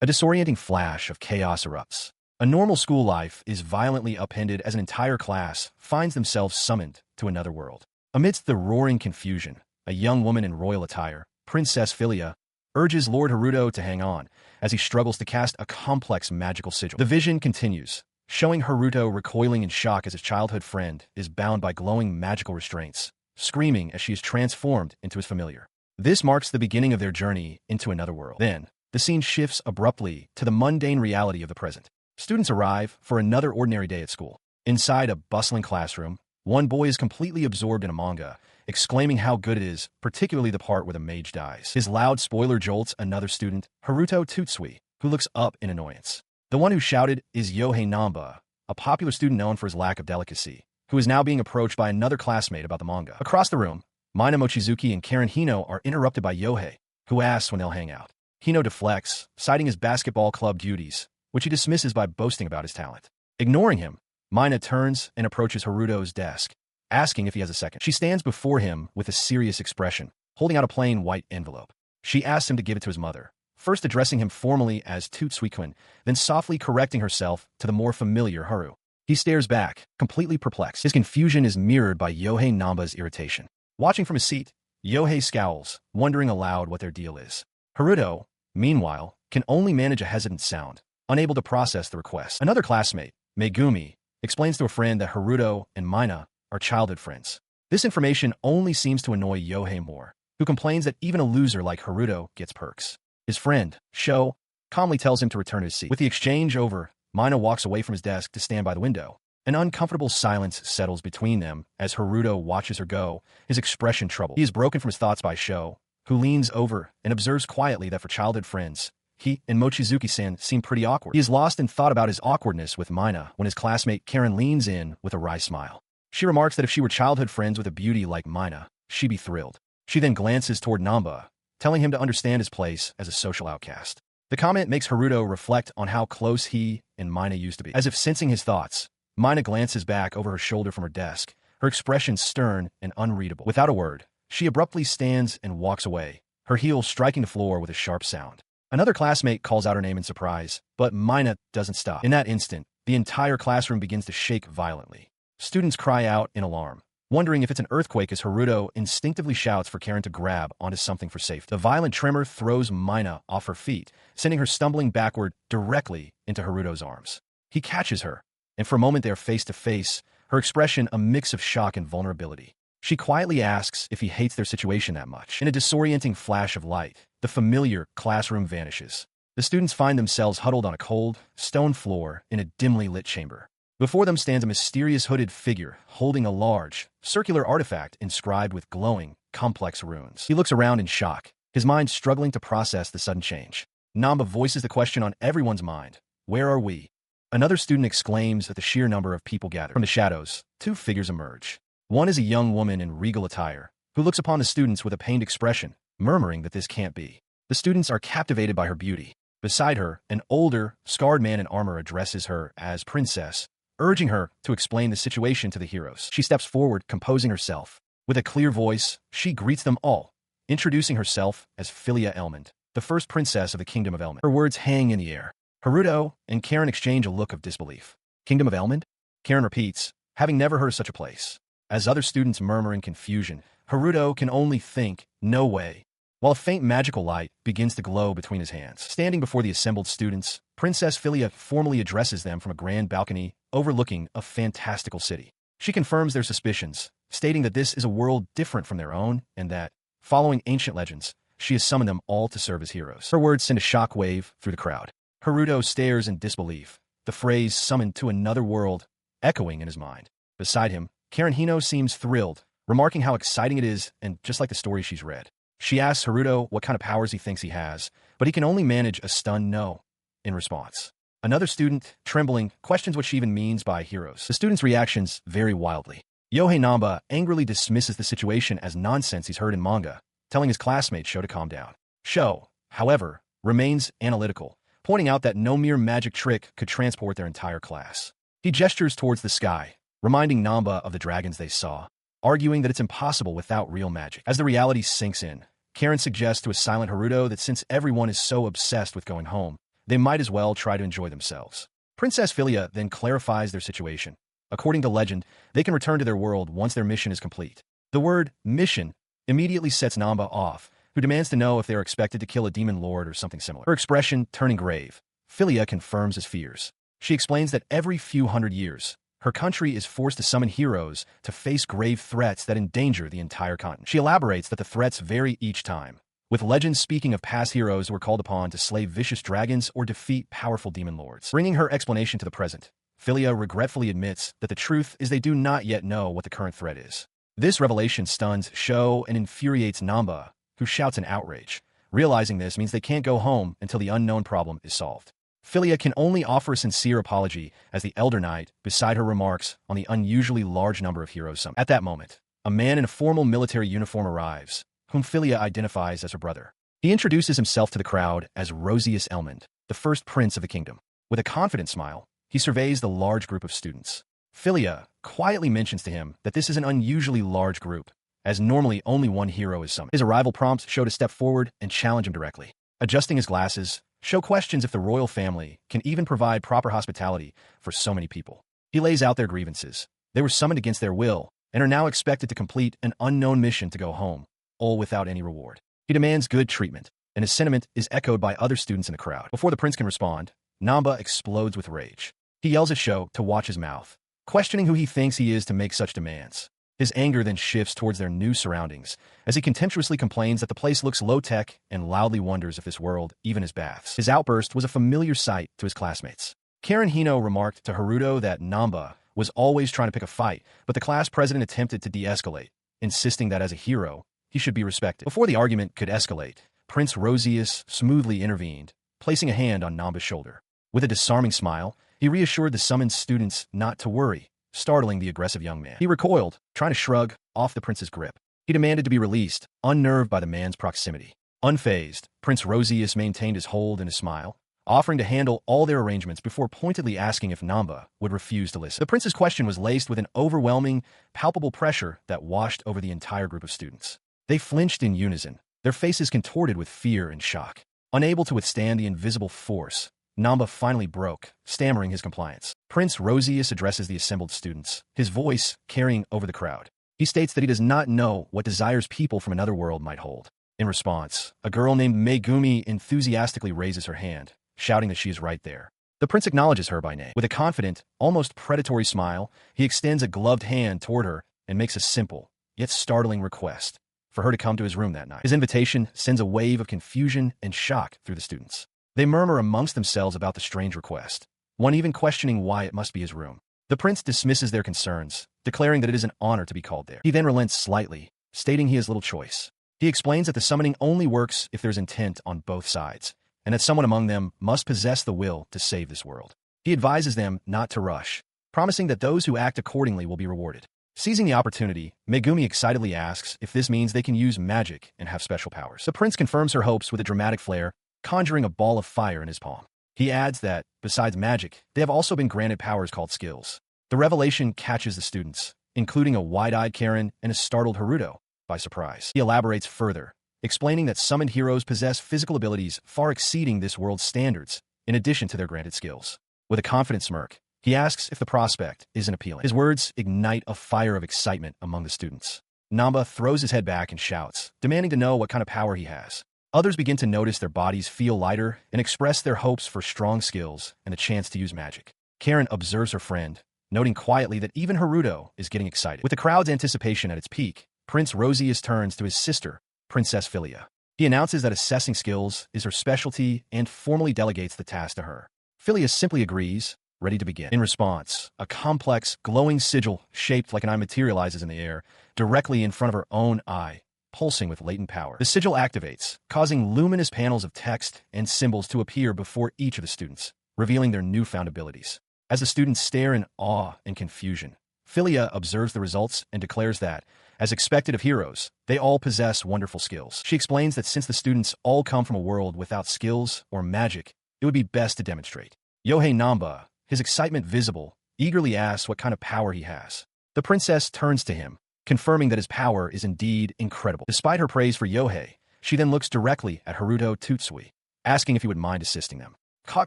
A disorienting flash of chaos erupts. A normal school life is violently upended as an entire class finds themselves summoned to another world. Amidst the roaring confusion, a young woman in royal attire, Princess Philia, urges Lord Haruto to hang on as he struggles to cast a complex magical sigil. The vision continues, showing Haruto recoiling in shock as his childhood friend is bound by glowing magical restraints, screaming as she is transformed into his familiar. This marks the beginning of their journey into another world. Then, the scene shifts abruptly to the mundane reality of the present. Students arrive for another ordinary day at school. Inside a bustling classroom, one boy is completely absorbed in a manga, exclaiming how good it is, particularly the part where the mage dies. His loud spoiler jolts another student, Haruto Tutsui, who looks up in annoyance. The one who shouted is Yohei Namba, a popular student known for his lack of delicacy, who is now being approached by another classmate about the manga. Across the room, Mina Mochizuki and Karen Hino are interrupted by Yohei, who asks when they'll hang out. Hino deflects, citing his basketball club duties, which he dismisses by boasting about his talent. Ignoring him, Mina turns and approaches Haruto's desk, asking if he has a second. She stands before him with a serious expression, holding out a plain white envelope. She asks him to give it to his mother, first addressing him formally as Tutsui-kun, then softly correcting herself to the more familiar Haru. He stares back, completely perplexed. His confusion is mirrored by Yohei Namba's irritation. Watching from his seat, Yohei scowls, wondering aloud what their deal is. Haruto, meanwhile, can only manage a hesitant sound, unable to process the request. Another classmate, Megumi, explains to a friend that Haruto and Mina are childhood friends. This information only seems to annoy Yohei more, who complains that even a loser like Haruto gets perks. His friend, Sho, calmly tells him to return to his seat. With the exchange over, Mina walks away from his desk to stand by the window. An uncomfortable silence settles between them as Haruto watches her go, his expression troubled. He is broken from his thoughts by Sho, who leans over and observes quietly that for childhood friends, he and Mochizuki-san seem pretty awkward. He is lost in thought about his awkwardness with Mina when his classmate Karen leans in with a wry smile. She remarks that if she were childhood friends with a beauty like Mina, she'd be thrilled. She then glances toward Namba, telling him to understand his place as a social outcast. The comment makes Haruto reflect on how close he and Mina used to be. As if sensing his thoughts, Mina glances back over her shoulder from her desk, her expression stern and unreadable. Without a word, she abruptly stands and walks away, her heel striking the floor with a sharp sound. Another classmate calls out her name in surprise, but Mina doesn't stop. In that instant, the entire classroom begins to shake violently. Students cry out in alarm, wondering if it's an earthquake as Haruto instinctively shouts for Karen to grab onto something for safety. The violent tremor throws Mina off her feet, sending her stumbling backward directly into Haruto's arms. He catches her, and for a moment they are face to face, her expression a mix of shock and vulnerability. She quietly asks if he hates their situation that much. In a disorienting flash of light, the familiar classroom vanishes. The students find themselves huddled on a cold, stone floor in a dimly lit chamber. Before them stands a mysterious hooded figure holding a large, circular artifact inscribed with glowing, complex runes. He looks around in shock, his mind struggling to process the sudden change. Namba voices the question on everyone's mind. Where are we? Another student exclaims at the sheer number of people gathered. From the shadows, two figures emerge. One is a young woman in regal attire, who looks upon the students with a pained expression, murmuring that this can't be. The students are captivated by her beauty. Beside her, an older, scarred man in armor addresses her as Princess, urging her to explain the situation to the heroes. She steps forward, composing herself. With a clear voice, she greets them all, introducing herself as Philia Elmond, the first princess of the Kingdom of Elmond. Her words hang in the air. Haruto and Karen exchange a look of disbelief. Kingdom of Elmond? Karen repeats, having never heard of such a place. As other students murmur in confusion, Haruto can only think, no way, while a faint magical light begins to glow between his hands. Standing before the assembled students, Princess Philia formally addresses them from a grand balcony overlooking a fantastical city. She confirms their suspicions, stating that this is a world different from their own and that, following ancient legends, she has summoned them all to serve as heroes. Her words send a shockwave through the crowd. Haruto stares in disbelief, the phrase summoned to another world echoing in his mind. Beside him, Karen Hino seems thrilled, remarking how exciting it is and just like the story she's read. She asks Haruto what kind of powers he thinks he has, but he can only manage a stunned no in response. Another student, trembling, questions what she even means by heroes. The students' reactions vary wildly. Yohei Namba angrily dismisses the situation as nonsense he's heard in manga, telling his classmate Sho to calm down. Sho, however, remains analytical, pointing out that no mere magic trick could transport their entire class. He gestures towards the sky, reminding Namba of the dragons they saw, arguing that it's impossible without real magic. As the reality sinks in, Karen suggests to a silent Haruto that since everyone is so obsessed with going home, They might as well try to enjoy themselves. Princess Philia then clarifies their situation. According to legend, they can return to their world once their mission is complete. The word mission immediately sets Namba off, who demands to know if they are expected to kill a demon lord or something similar. Her expression turning grave, Philia confirms his fears. She explains that every few hundred years, her country is forced to summon heroes to face grave threats that endanger the entire continent. She elaborates that the threats vary each time, with legends speaking of past heroes who were called upon to slay vicious dragons or defeat powerful demon lords. Bringing her explanation to the present, Philia regretfully admits that the truth is they do not yet know what the current threat is. This revelation stuns Sho and infuriates Namba, who shouts in outrage. Realizing this means they can't go home until the unknown problem is solved. Philia can only offer a sincere apology as the Elder Knight beside her remarks on the unusually large number of heroes summoned. At that moment, a man in a formal military uniform arrives, whom Philia identifies as her brother. He introduces himself to the crowd as Rosius Elmond, the first prince of the kingdom. With a confident smile, he surveys the large group of students. Philia quietly mentions to him that this is an unusually large group, as normally only one hero is summoned. His arrival prompts Sho to step forward and challenge him directly. Adjusting his glasses, Sho questions if the royal family can even provide proper hospitality for so many people. He lays out their grievances. They were summoned against their will and are now expected to complete an unknown mission to go home, all without any reward. He demands good treatment, and his sentiment is echoed by other students in the crowd. Before the prince can respond, Namba explodes with rage. He yells at Sho to watch his mouth, questioning who he thinks he is to make such demands. His anger then shifts towards their new surroundings, as he contemptuously complains that the place looks low-tech and loudly wonders if this world even has baths. His outburst was a familiar sight to his classmates. Karen Hino remarked to Haruto that Namba was always trying to pick a fight, but the class president attempted to de-escalate, insisting that as a hero, he should be respected. Before the argument could escalate, Prince Rosius smoothly intervened, placing a hand on Namba's shoulder. With a disarming smile, he reassured the summoned students not to worry, startling the aggressive young man. He recoiled, trying to shrug off the prince's grip. He demanded to be released, unnerved by the man's proximity. Unfazed, Prince Rosius maintained his hold and his smile, offering to handle all their arrangements before pointedly asking if Namba would refuse to listen. The prince's question was laced with an overwhelming, palpable pressure that washed over the entire group of students. They flinched in unison, their faces contorted with fear and shock. Unable to withstand the invisible force, Namba finally broke, stammering his compliance. Prince Rosius addresses the assembled students, his voice carrying over the crowd. He states that he does not know what desires people from another world might hold. In response, a girl named Megumi enthusiastically raises her hand, shouting that she is right there. The prince acknowledges her by name. With a confident, almost predatory smile, he extends a gloved hand toward her and makes a simple, yet startling request for her to come to his room that night. His invitation sends a wave of confusion and shock through the students. They murmur amongst themselves about the strange request, one even questioning why it must be his room. The prince dismisses their concerns, declaring that it is an honor to be called there. He then relents slightly, stating he has little choice. He explains that the summoning only works if there's intent on both sides, and that someone among them must possess the will to save this world. He advises them not to rush, promising that those who act accordingly will be rewarded. Seizing the opportunity, Megumi excitedly asks if this means they can use magic and have special powers. The prince confirms her hopes with a dramatic flair, conjuring a ball of fire in his palm. He adds that, besides magic, they have also been granted powers called skills. The revelation catches the students, including a wide-eyed Karen and a startled Haruto, by surprise. He elaborates further, explaining that summoned heroes possess physical abilities far exceeding this world's standards, in addition to their granted skills. With a confident smirk, he asks if the prospect isn't appealing. His words ignite a fire of excitement among the students. Namba throws his head back and shouts, demanding to know what kind of power he has. Others begin to notice their bodies feel lighter and express their hopes for strong skills and a chance to use magic. Karen observes her friend, noting quietly that even Haruto is getting excited. With the crowd's anticipation at its peak, Prince Rosius turns to his sister, Princess Philia. He announces that assessing skills is her specialty and formally delegates the task to her. Philia simply agrees, ready to begin. In response, a complex, glowing sigil shaped like an eye materializes in the air, directly in front of her own eye, pulsing with latent power. The sigil activates, causing luminous panels of text and symbols to appear before each of the students, revealing their newfound abilities. As the students stare in awe and confusion, Philia observes the results and declares that, as expected of heroes, they all possess wonderful skills. She explains that since the students all come from a world without skills or magic, it would be best to demonstrate. Yohei Namba, his excitement visible, eagerly asks what kind of power he has. The princess turns to him, confirming that his power is indeed incredible. Despite her praise for Yohei, she then looks directly at Haruto Tutsui, asking if he would mind assisting them. Caught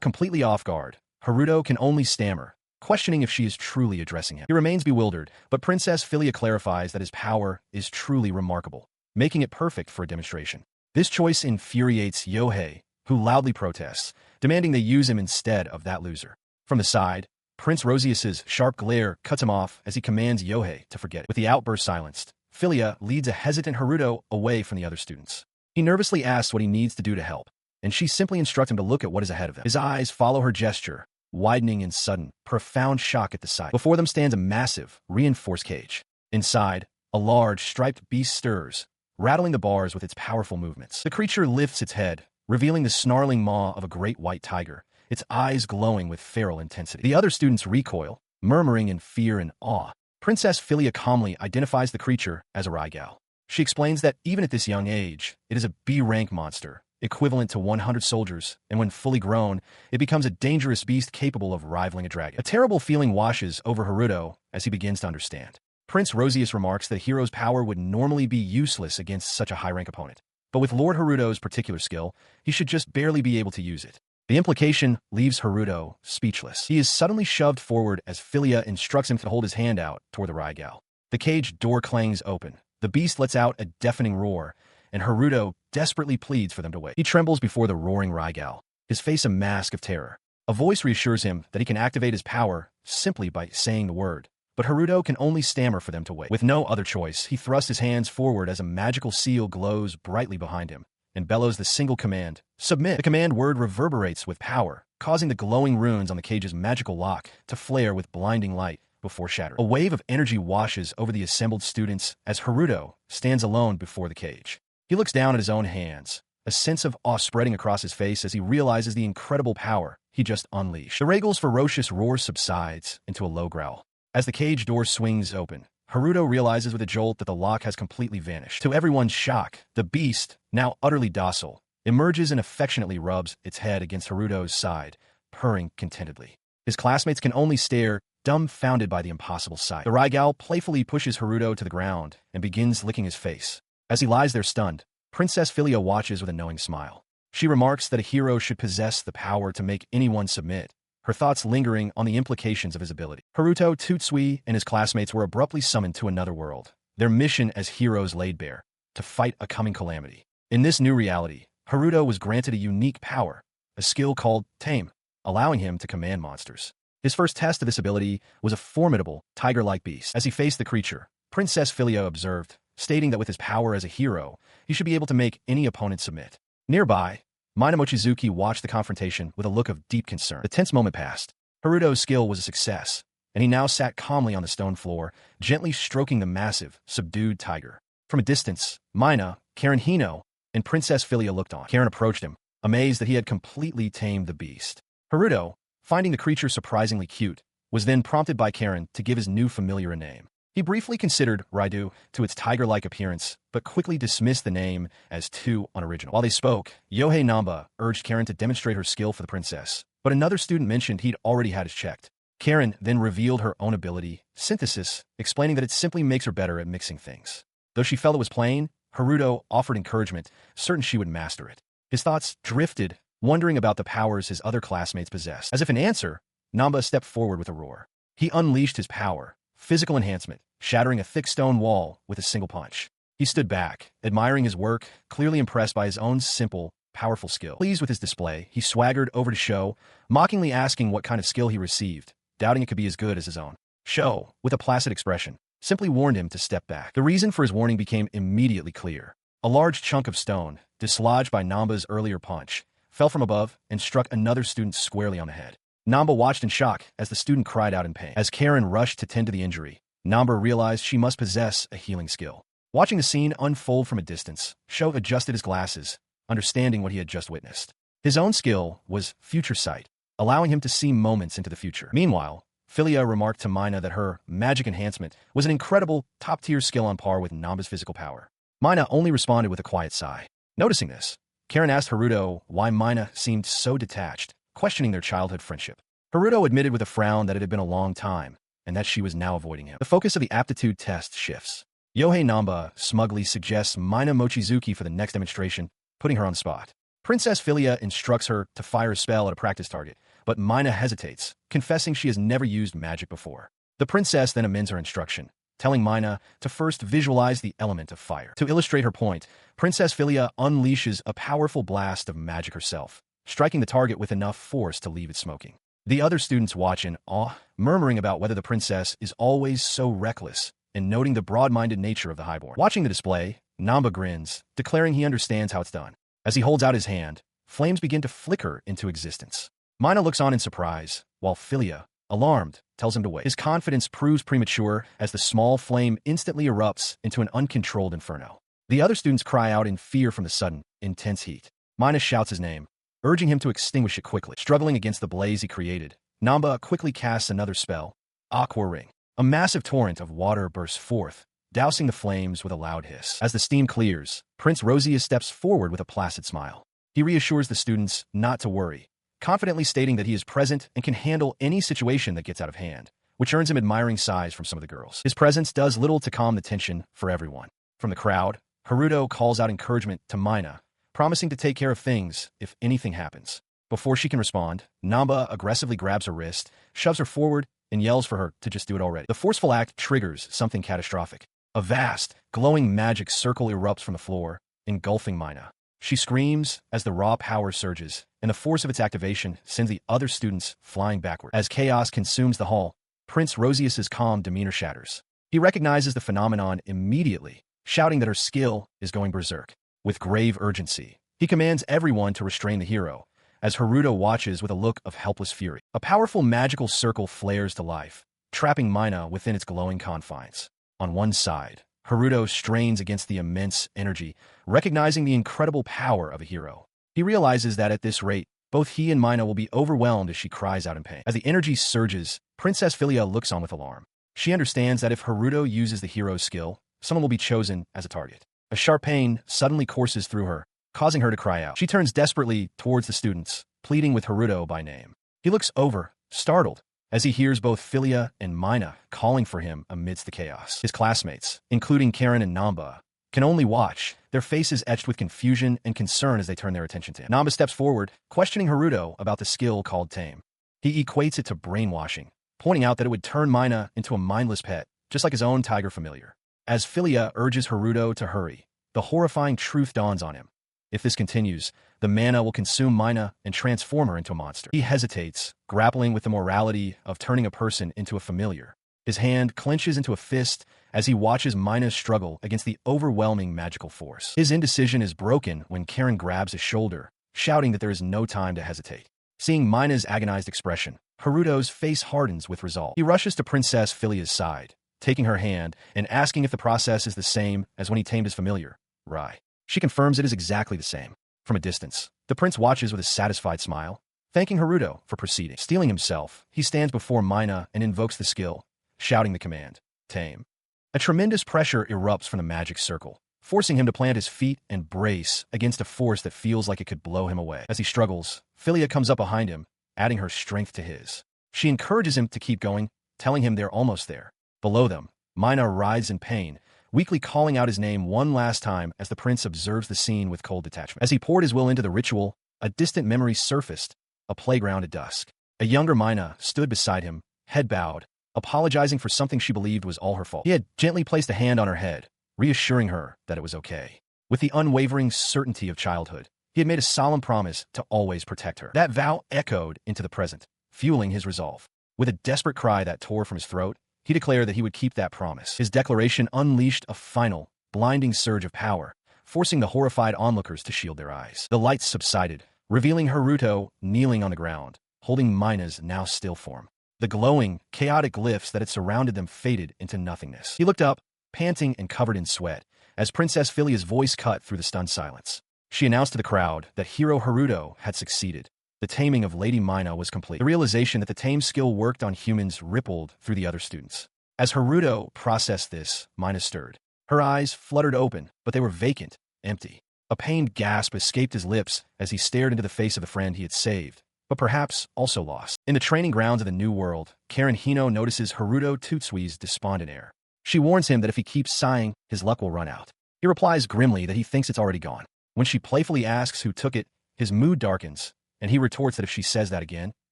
completely off guard, Haruto can only stammer, questioning if she is truly addressing him. He remains bewildered, but Princess Philia clarifies that his power is truly remarkable, making it perfect for a demonstration. This choice infuriates Yohei, who loudly protests, demanding they use him instead of that loser. From the side, Prince Rosius's sharp glare cuts him off as he commands Yohei to forget it. With the outburst silenced, Philia leads a hesitant Haruto away from the other students. He nervously asks what he needs to do to help, and she simply instructs him to look at what is ahead of them. His eyes follow her gesture, widening in sudden, profound shock at the sight. Before them stands a massive, reinforced cage. Inside, a large, striped beast stirs, rattling the bars with its powerful movements. The creature lifts its head, revealing the snarling maw of a great white tiger, its eyes glowing with feral intensity. The other students recoil, murmuring in fear and awe. Princess Philia calmly identifies the creature as a Raigal. She explains that even at this young age, it is a B-rank monster, equivalent to 100 soldiers, and when fully grown, it becomes a dangerous beast capable of rivaling a dragon. A terrible feeling washes over Haruto as he begins to understand. Prince Rosius remarks that a hero's power would normally be useless against such a high-rank opponent, but with Lord Haruto's particular skill, he should just barely be able to use it. The implication leaves Haruto speechless. He is suddenly shoved forward as Philia instructs him to hold his hand out toward the Raigal. The cage door clangs open. The beast lets out a deafening roar, and Haruto desperately pleads for them to wait. He trembles before the roaring Raigal, his face a mask of terror. A voice reassures him that he can activate his power simply by saying the word, but Haruto can only stammer for them to wait. With no other choice, he thrusts his hands forward as a magical seal glows brightly behind him, and bellows the single command, "Submit." The command word reverberates with power, causing the glowing runes on the cage's magical lock to flare with blinding light before shattering. A wave of energy washes over the assembled students as Haruto stands alone before the cage. He looks down at his own hands, a sense of awe spreading across his face as he realizes the incredible power he just unleashed. The Raigal's ferocious roar subsides into a low growl. As the cage door swings open, Haruto realizes with a jolt that the lock has completely vanished. To everyone's shock, the beast, now utterly docile, emerges and affectionately rubs its head against Haruto's side, purring contentedly. His classmates can only stare, dumbfounded by the impossible sight. The Raigal playfully pushes Haruto to the ground and begins licking his face. As he lies there stunned, Princess Philia watches with a knowing smile. She remarks that a hero should possess the power to make anyone submit, her thoughts lingering on the implications of his ability. Haruto, Tutsui, and his classmates were abruptly summoned to another world, their mission as heroes laid bare, to fight a coming calamity. In this new reality, Haruto was granted a unique power, a skill called TAME, allowing him to command monsters. His first test of this ability was a formidable, tiger-like beast. As he faced the creature, Princess Philia observed, stating that with his power as a hero, he should be able to make any opponent submit. Nearby, Mina Mochizuki watched the confrontation with a look of deep concern. The tense moment passed. Haruto's skill was a success, and he now sat calmly on the stone floor, gently stroking the massive, subdued tiger. From a distance, Mina, Karen Hino, and Princess Philia looked on. Karen approached him, amazed that he had completely tamed the beast. Haruto, finding the creature surprisingly cute, was then prompted by Karen to give his new familiar a name. He briefly considered Raidu to its tiger-like appearance, but quickly dismissed the name as too unoriginal. While they spoke, Yohei Namba urged Karen to demonstrate her skill for the princess, but another student mentioned he'd already had his checked. Karen then revealed her own ability, synthesis, explaining that it simply makes her better at mixing things. Though she felt it was plain, Haruto offered encouragement, certain she would master it. His thoughts drifted, wondering about the powers his other classmates possessed. As if in answer, Namba stepped forward with a roar. He unleashed his power, physical enhancement, shattering a thick stone wall with a single punch. He stood back, admiring his work, clearly impressed by his own simple, powerful skill. Pleased with his display, he swaggered over to Sho, mockingly asking what kind of skill he received, doubting it could be as good as his own. Sho, with a placid expression, simply warned him to step back. The reason for his warning became immediately clear. A large chunk of stone, dislodged by Namba's earlier punch, fell from above and struck another student squarely on the head. Namba watched in shock as the student cried out in pain. As Karen rushed to tend to the injury, Namba realized she must possess a healing skill. Watching the scene unfold from a distance, Sho adjusted his glasses, understanding what he had just witnessed. His own skill was future sight, allowing him to see moments into the future. Meanwhile, Philia remarked to Mina that her magic enhancement was an incredible, top-tier skill on par with Namba's physical power. Mina only responded with a quiet sigh. Noticing this, Karen asked Haruto why Mina seemed so detached, questioning their childhood friendship. Haruto admitted with a frown that it had been a long time, and that she was now avoiding him. The focus of the aptitude test shifts. Yohei Namba smugly suggests Mina Mochizuki for the next demonstration, putting her on the spot. Princess Philia instructs her to fire a spell at a practice target, but Mina hesitates, confessing she has never used magic before. The princess then amends her instruction, telling Mina to first visualize the element of fire. To illustrate her point, Princess Philia unleashes a powerful blast of magic herself, striking the target with enough force to leave it smoking. The other students watch in awe, murmuring about whether the princess is always so reckless, and noting the broad-minded nature of the highborn. Watching the display, Namba grins, declaring he understands how it's done. As he holds out his hand, flames begin to flicker into existence. Mina looks on in surprise, while Philia, alarmed, tells him to wait. His confidence proves premature as the small flame instantly erupts into an uncontrolled inferno. The other students cry out in fear from the sudden, intense heat. Mina shouts his name, urging him to extinguish it quickly. Struggling against the blaze he created, Namba quickly casts another spell, Aqua Ring. A massive torrent of water bursts forth, dousing the flames with a loud hiss. As the steam clears, Prince Rosius steps forward with a placid smile. He reassures the students not to worry, confidently stating that he is present and can handle any situation that gets out of hand, which earns him admiring sighs from some of the girls. His presence does little to calm the tension for everyone. From the crowd, Haruto calls out encouragement to Mina, promising to take care of things if anything happens. Before she can respond, Namba aggressively grabs her wrist, shoves her forward, and yells for her to just do it already. The forceful act triggers something catastrophic. A vast, glowing magic circle erupts from the floor, engulfing Mina. She screams as the raw power surges, and the force of its activation sends the other students flying backward. As chaos consumes the hall, Prince Rosius's calm demeanor shatters. He recognizes the phenomenon immediately, shouting that her skill is going berserk. With grave urgency, he commands everyone to restrain the hero, as Haruto watches with a look of helpless fury. A powerful magical circle flares to life, trapping Mina within its glowing confines. On one side, Haruto strains against the immense energy, recognizing the incredible power of a hero. He realizes that at this rate, both he and Mina will be overwhelmed as she cries out in pain. As the energy surges, Princess Philia looks on with alarm. She understands that if Haruto uses the hero's skill, someone will be chosen as a target. A sharp pain suddenly courses through her, causing her to cry out. She turns desperately towards the students, pleading with Haruto by name. He looks over, startled, as he hears both Philia and Mina calling for him amidst the chaos. His classmates, including Karen and Namba, can only watch, their faces etched with confusion and concern as they turn their attention to him. Namba steps forward, questioning Haruto about the skill called TAME. He equates it to brainwashing, pointing out that it would turn Mina into a mindless pet, just like his own tiger familiar. As Philia urges Haruto to hurry, the horrifying truth dawns on him. If this continues, the mana will consume Mina and transform her into a monster. He hesitates, grappling with the morality of turning a person into a familiar. His hand clenches into a fist as he watches Mina's struggle against the overwhelming magical force. His indecision is broken when Karen grabs his shoulder, shouting that there is no time to hesitate. Seeing Mina's agonized expression, Haruto's face hardens with resolve. He rushes to Princess Philia's side, taking her hand and asking if the process is the same as when he tamed his familiar, Rai. She confirms it is exactly the same. From a distance, the prince watches with a satisfied smile, thanking Haruto for proceeding. Steeling himself, he stands before Mina and invokes the skill, shouting the command, Tame. A tremendous pressure erupts from the magic circle, forcing him to plant his feet and brace against a force that feels like it could blow him away. As he struggles, Philia comes up behind him, adding her strength to his. She encourages him to keep going, telling him they're almost there. Below them, Mina writhes in pain, weakly calling out his name one last time as the prince observes the scene with cold detachment. As he poured his will into the ritual, a distant memory surfaced, a playground at dusk. A younger Mina stood beside him, head bowed, apologizing for something she believed was all her fault. He had gently placed a hand on her head, reassuring her that it was okay. With the unwavering certainty of childhood, he had made a solemn promise to always protect her. That vow echoed into the present, fueling his resolve. With a desperate cry that tore from his throat, he declared that he would keep that promise. His declaration unleashed a final, blinding surge of power, forcing the horrified onlookers to shield their eyes. The lights subsided, revealing Haruto kneeling on the ground, holding Mina's now still form. The glowing, chaotic glyphs that had surrounded them faded into nothingness. He looked up, panting and covered in sweat, as Princess Philia's voice cut through the stunned silence. She announced to the crowd that Hero Haruto had succeeded. The taming of Lady Mina was complete. The realization that the tame skill worked on humans rippled through the other students. As Haruto processed this, Mina stirred. Her eyes fluttered open, but they were vacant, empty. A pained gasp escaped his lips as he stared into the face of the friend he had saved, but perhaps also lost. In the training grounds of the New World, Karen Hino notices Haruto Tutsui's despondent air. She warns him that if he keeps sighing, his luck will run out. He replies grimly that he thinks it's already gone. When she playfully asks who took it, His mood darkens, and he retorts that if she says that again,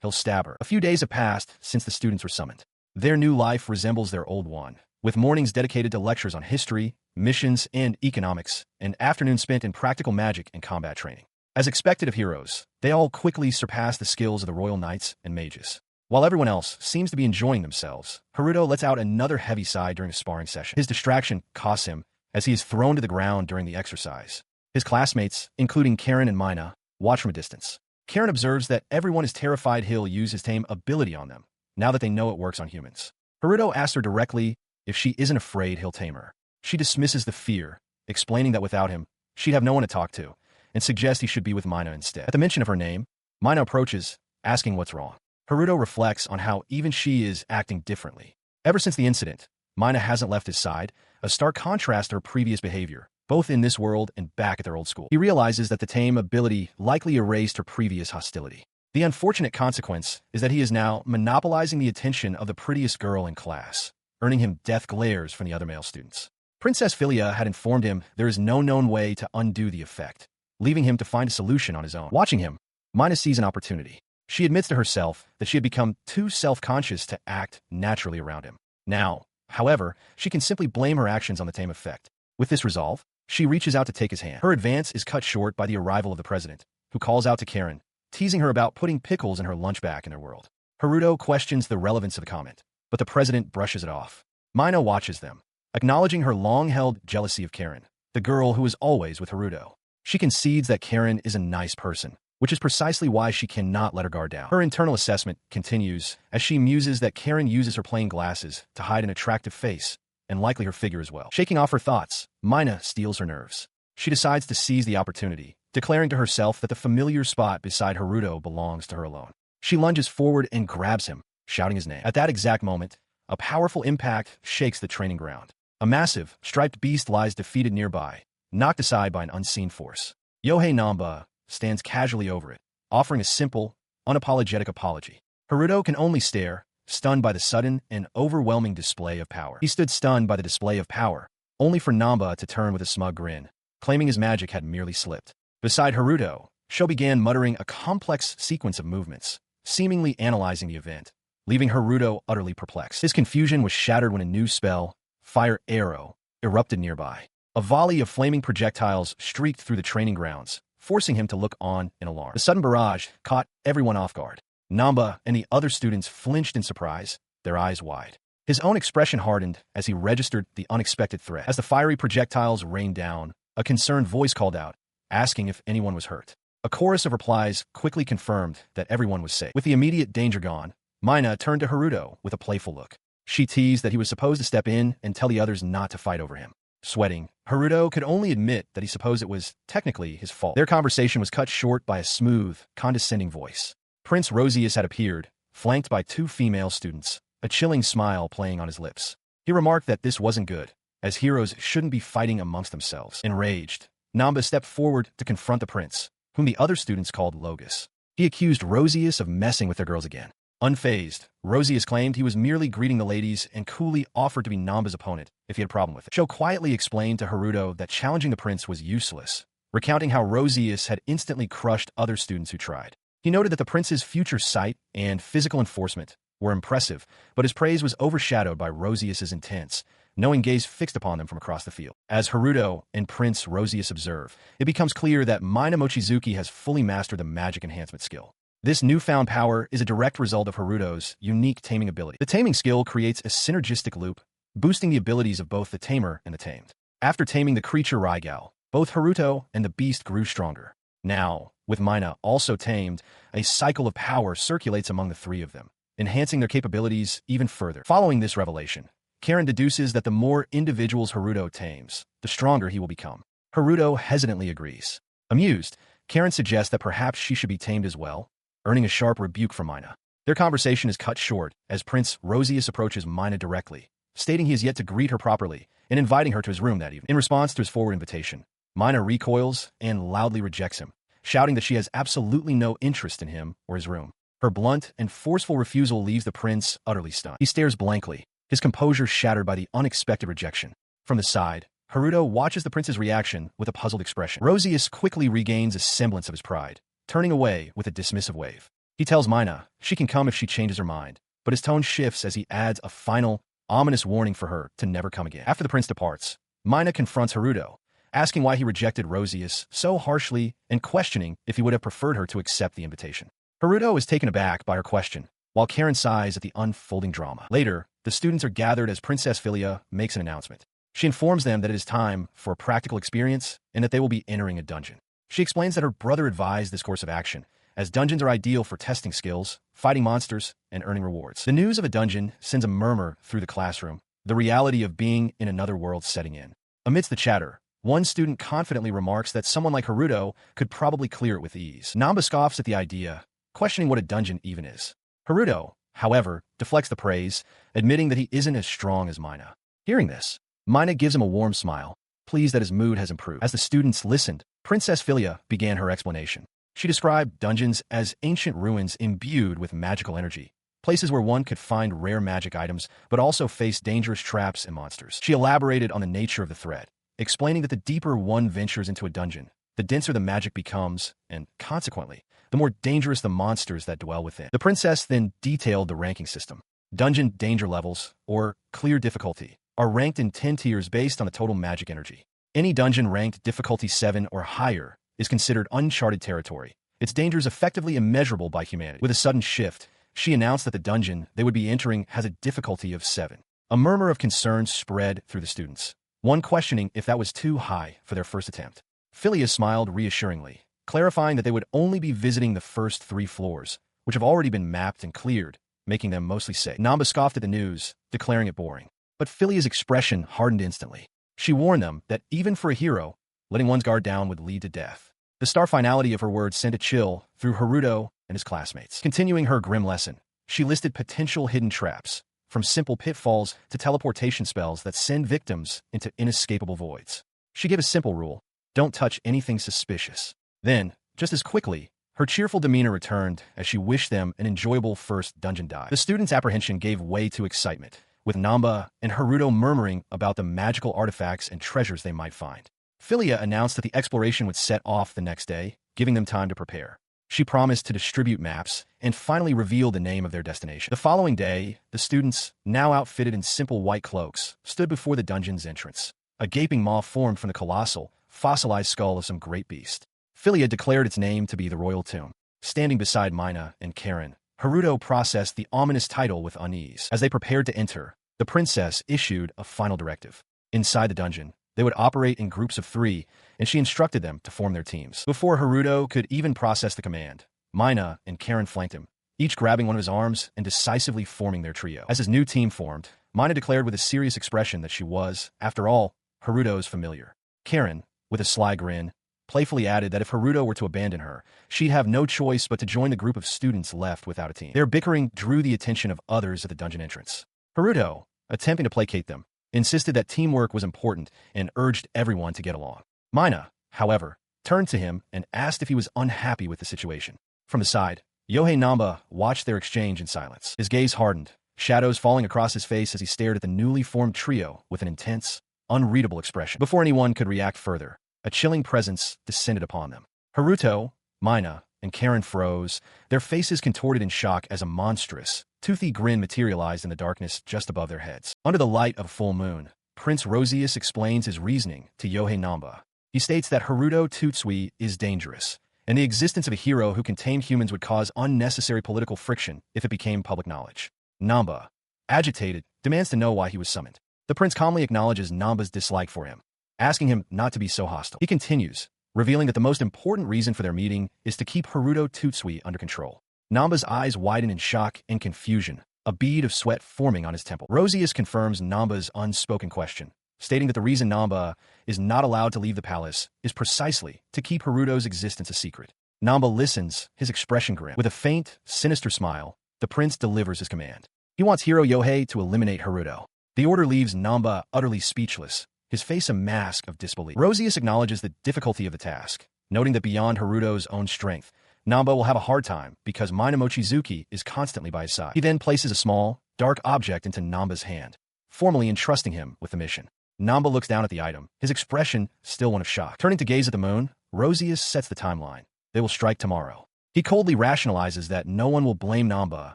he'll stab her. A few days have passed since the students were summoned. Their new life resembles their old one, with mornings dedicated to lectures on history, missions, and economics, and afternoons spent in practical magic and combat training. As expected of heroes, they all quickly surpass the skills of the royal knights and mages. While everyone else seems to be enjoying themselves, Haruto lets out another heavy sigh during a sparring session. His distraction costs him, as he is thrown to the ground during the exercise. His classmates, including Karen and Mina, watch from a distance. Karen observes that everyone is terrified he'll use his tame ability on them, now that they know it works on humans. Haruto asks her directly if she isn't afraid he'll tame her. She dismisses the fear, explaining that without him, she'd have no one to talk to, and suggests he should be with Mina instead. At the mention of her name, Mina approaches, asking what's wrong. Haruto reflects on how even she is acting differently. Ever since the incident, Mina hasn't left his side, a stark contrast to her previous behavior, both in this world and back at their old school. He realizes that the tame ability likely erased her previous hostility. The unfortunate consequence is that he is now monopolizing the attention of the prettiest girl in class, earning him death glares from the other male students. Princess Philia had informed him there is no known way to undo the effect, leaving him to find a solution on his own. Watching him, Mina sees an opportunity. She admits to herself that she had become too self-conscious to act naturally around him. Now, however, she can simply blame her actions on the tame effect. With this resolve, she reaches out to take his hand. Her advance is cut short by the arrival of the president, who calls out to Karen, teasing her about putting pickles in her lunch bag in their world. Haruto questions the relevance of the comment, but the president brushes it off. Mina watches them, acknowledging her long-held jealousy of Karen, the girl who is always with Haruto. She concedes that Karen is a nice person, which is precisely why she cannot let her guard down. Her internal assessment continues as she muses that Karen uses her plain glasses to hide an attractive face, and likely her figure as well. Shaking off her thoughts, Mina steals her nerves. She decides to seize the opportunity, declaring to herself that the familiar spot beside Haruto belongs to her alone. She lunges forward and grabs him, shouting his name. At that exact moment, a powerful impact shakes the training ground. A massive, striped beast lies defeated nearby, knocked aside by an unseen force. Yohei Namba stands casually over it, offering a simple, unapologetic apology. Haruto can only stare, stunned by the sudden and overwhelming display of power. He stood stunned by the display of power, only for Namba to turn with a smug grin, claiming his magic had merely slipped. Beside Haruto, Sho began muttering a complex sequence of movements, seemingly analyzing the event, leaving Haruto utterly perplexed. His confusion was shattered when a new spell, Fire Arrow, erupted nearby. A volley of flaming projectiles streaked through the training grounds, forcing him to look on in alarm. The sudden barrage caught everyone off guard. Namba and the other students flinched in surprise, their eyes wide. His own expression hardened as he registered the unexpected threat. As the fiery projectiles rained down, a concerned voice called out, asking if anyone was hurt. A chorus of replies quickly confirmed that everyone was safe. With the immediate danger gone, Mina turned to Haruto with a playful look. She teased that he was supposed to step in and tell the others not to fight over him. Sweating, Haruto could only admit that he supposed it was technically his fault. Their conversation was cut short by a smooth, condescending voice. Prince Rosius had appeared, flanked by two female students, a chilling smile playing on his lips. He remarked that this wasn't good, as heroes shouldn't be fighting amongst themselves. Enraged, Namba stepped forward to confront the prince, whom the other students called Logus. He accused Rosius of messing with their girls again. Unfazed, Rosius claimed he was merely greeting the ladies and coolly offered to be Namba's opponent if he had a problem with it. Sho quietly explained to Haruto that challenging the prince was useless, recounting how Rosius had instantly crushed other students who tried. He noted that the prince's future sight and physical enforcement were impressive, but his praise was overshadowed by Rosius's intense, knowing gaze fixed upon them from across the field. As Haruto and Prince Rosius observe, it becomes clear that Mina Mochizuki has fully mastered the magic enhancement skill. This newfound power is a direct result of Haruto's unique taming ability. The taming skill creates a synergistic loop, boosting the abilities of both the tamer and the tamed. After taming the creature Raigal, both Haruto and the beast grew stronger. Now, with Mina also tamed, a cycle of power circulates among the three of them, enhancing their capabilities even further. Following this revelation, Karen deduces that the more individuals Haruto tames, the stronger he will become. Haruto hesitantly agrees. Amused, Karen suggests that perhaps she should be tamed as well, earning a sharp rebuke from Mina. Their conversation is cut short as Prince Rosius approaches Mina directly, stating he has yet to greet her properly and inviting her to his room that evening. In response to his forward invitation, Mina recoils and loudly rejects him, shouting that she has absolutely no interest in him or his room. Her blunt and forceful refusal leaves the prince utterly stunned. He stares blankly, his composure shattered by the unexpected rejection. From the side, Haruto watches the prince's reaction with a puzzled expression. Rosius quickly regains a semblance of his pride, turning away with a dismissive wave. He tells Mina she can come if she changes her mind, but his tone shifts as he adds a final, ominous warning for her to never come again. After the prince departs, Mina confronts Haruto, asking why he rejected Rosius so harshly and questioning if he would have preferred her to accept the invitation. Haruto is taken aback by her question, while Karen sighs at the unfolding drama. Later, the students are gathered as Princess Philia makes an announcement. She informs them that it is time for a practical experience and that they will be entering a dungeon. She explains that her brother advised this course of action, as dungeons are ideal for testing skills, fighting monsters, and earning rewards. The news of a dungeon sends a murmur through the classroom, the reality of being in another world setting in. Amidst the chatter, one student confidently remarks that someone like Haruto could probably clear it with ease. Namba scoffs at the idea, questioning what a dungeon even is. Haruto, however, deflects the praise, admitting that he isn't as strong as Mina. Hearing this, Mina gives him a warm smile, pleased that his mood has improved. As the students listened, Princess Philia began her explanation. She described dungeons as ancient ruins imbued with magical energy, places where one could find rare magic items, but also face dangerous traps and monsters. She elaborated on the nature of the threat, explaining that the deeper one ventures into a dungeon, the denser the magic becomes, and, consequently, the more dangerous the monsters that dwell within. The princess then detailed the ranking system. Dungeon danger levels, or clear difficulty, are ranked in 10 tiers based on the total magic energy. Any dungeon ranked difficulty 7 or higher is considered uncharted territory, its dangers effectively immeasurable by humanity. With a sudden shift, she announced that the dungeon they would be entering has a difficulty of 7. A murmur of concern spread through the students, one questioning if that was too high for their first attempt. Philia smiled reassuringly, clarifying that they would only be visiting the first 3 floors, which have already been mapped and cleared, making them mostly safe. Namba scoffed at the news, declaring it boring. But Philia's expression hardened instantly. She warned them that even for a hero, letting one's guard down would lead to death. The star finality of her words sent a chill through Haruto and his classmates. Continuing her grim lesson, she listed potential hidden traps, from simple pitfalls to teleportation spells that send victims into inescapable voids. She gave a simple rule: don't touch anything suspicious. Then, just as quickly, her cheerful demeanor returned as she wished them an enjoyable first dungeon dive. The students' apprehension gave way to excitement, with Namba and Haruto murmuring about the magical artifacts and treasures they might find. Philia announced that the exploration would set off the next day, giving them time to prepare. She promised to distribute maps and finally revealed the name of their destination. The following day, the students, now outfitted in simple white cloaks, stood before the dungeon's entrance. A gaping maw formed from the colossal, fossilized skull of some great beast. Philia declared its name to be the Royal Tomb. Standing beside Mina and Karen, Haruto processed the ominous title with unease. As they prepared to enter, the princess issued a final directive. Inside the dungeon, they would operate in groups of 3, and she instructed them to form their teams. Before Haruto could even process the command, Mina and Karen flanked him, each grabbing one of his arms and decisively forming their trio. As his new team formed, Mina declared with a serious expression that she was, after all, Haruto's familiar. Karen, with a sly grin, playfully added that if Haruto were to abandon her, she'd have no choice but to join the group of students left without a team. Their bickering drew the attention of others at the dungeon entrance. Haruto, attempting to placate them, insisted that teamwork was important and urged everyone to get along. Mina, however, turned to him and asked if he was unhappy with the situation. From the side, Yohei Namba watched their exchange in silence. His gaze hardened, shadows falling across his face as he stared at the newly formed trio with an intense, unreadable expression. Before anyone could react further, a chilling presence descended upon them. Haruto, Mina, and Karen froze, their faces contorted in shock as a monstrous, toothy grin materialized in the darkness just above their heads. Under the light of a full moon, Prince Rosius explains his reasoning to Yohei Namba. He states that Haruto Tutsui is dangerous, and the existence of a hero who can tame humans would cause unnecessary political friction if it became public knowledge. Namba, agitated, demands to know why he was summoned. The prince calmly acknowledges Namba's dislike for him, asking him not to be so hostile. He continues, revealing that the most important reason for their meeting is to keep Haruto Tutsui under control. Namba's eyes widen in shock and confusion, a bead of sweat forming on his temple. Rosius confirms Namba's unspoken question, stating that the reason Namba is not allowed to leave the palace is precisely to keep Haruto's existence a secret. Namba listens, his expression grim. With a faint, sinister smile, the prince delivers his command. He wants Hero Yohei to eliminate Haruto. The order leaves Namba utterly speechless, his face a mask of disbelief. Rosius acknowledges the difficulty of the task, noting that beyond Haruto's own strength, Namba will have a hard time because Mina Mochizuki is constantly by his side. He then places a small, dark object into Namba's hand, formally entrusting him with the mission. Namba looks down at the item, his expression still one of shock. Turning to gaze at the moon, Rosius sets the timeline. They will strike tomorrow. He coldly rationalizes that no one will blame Namba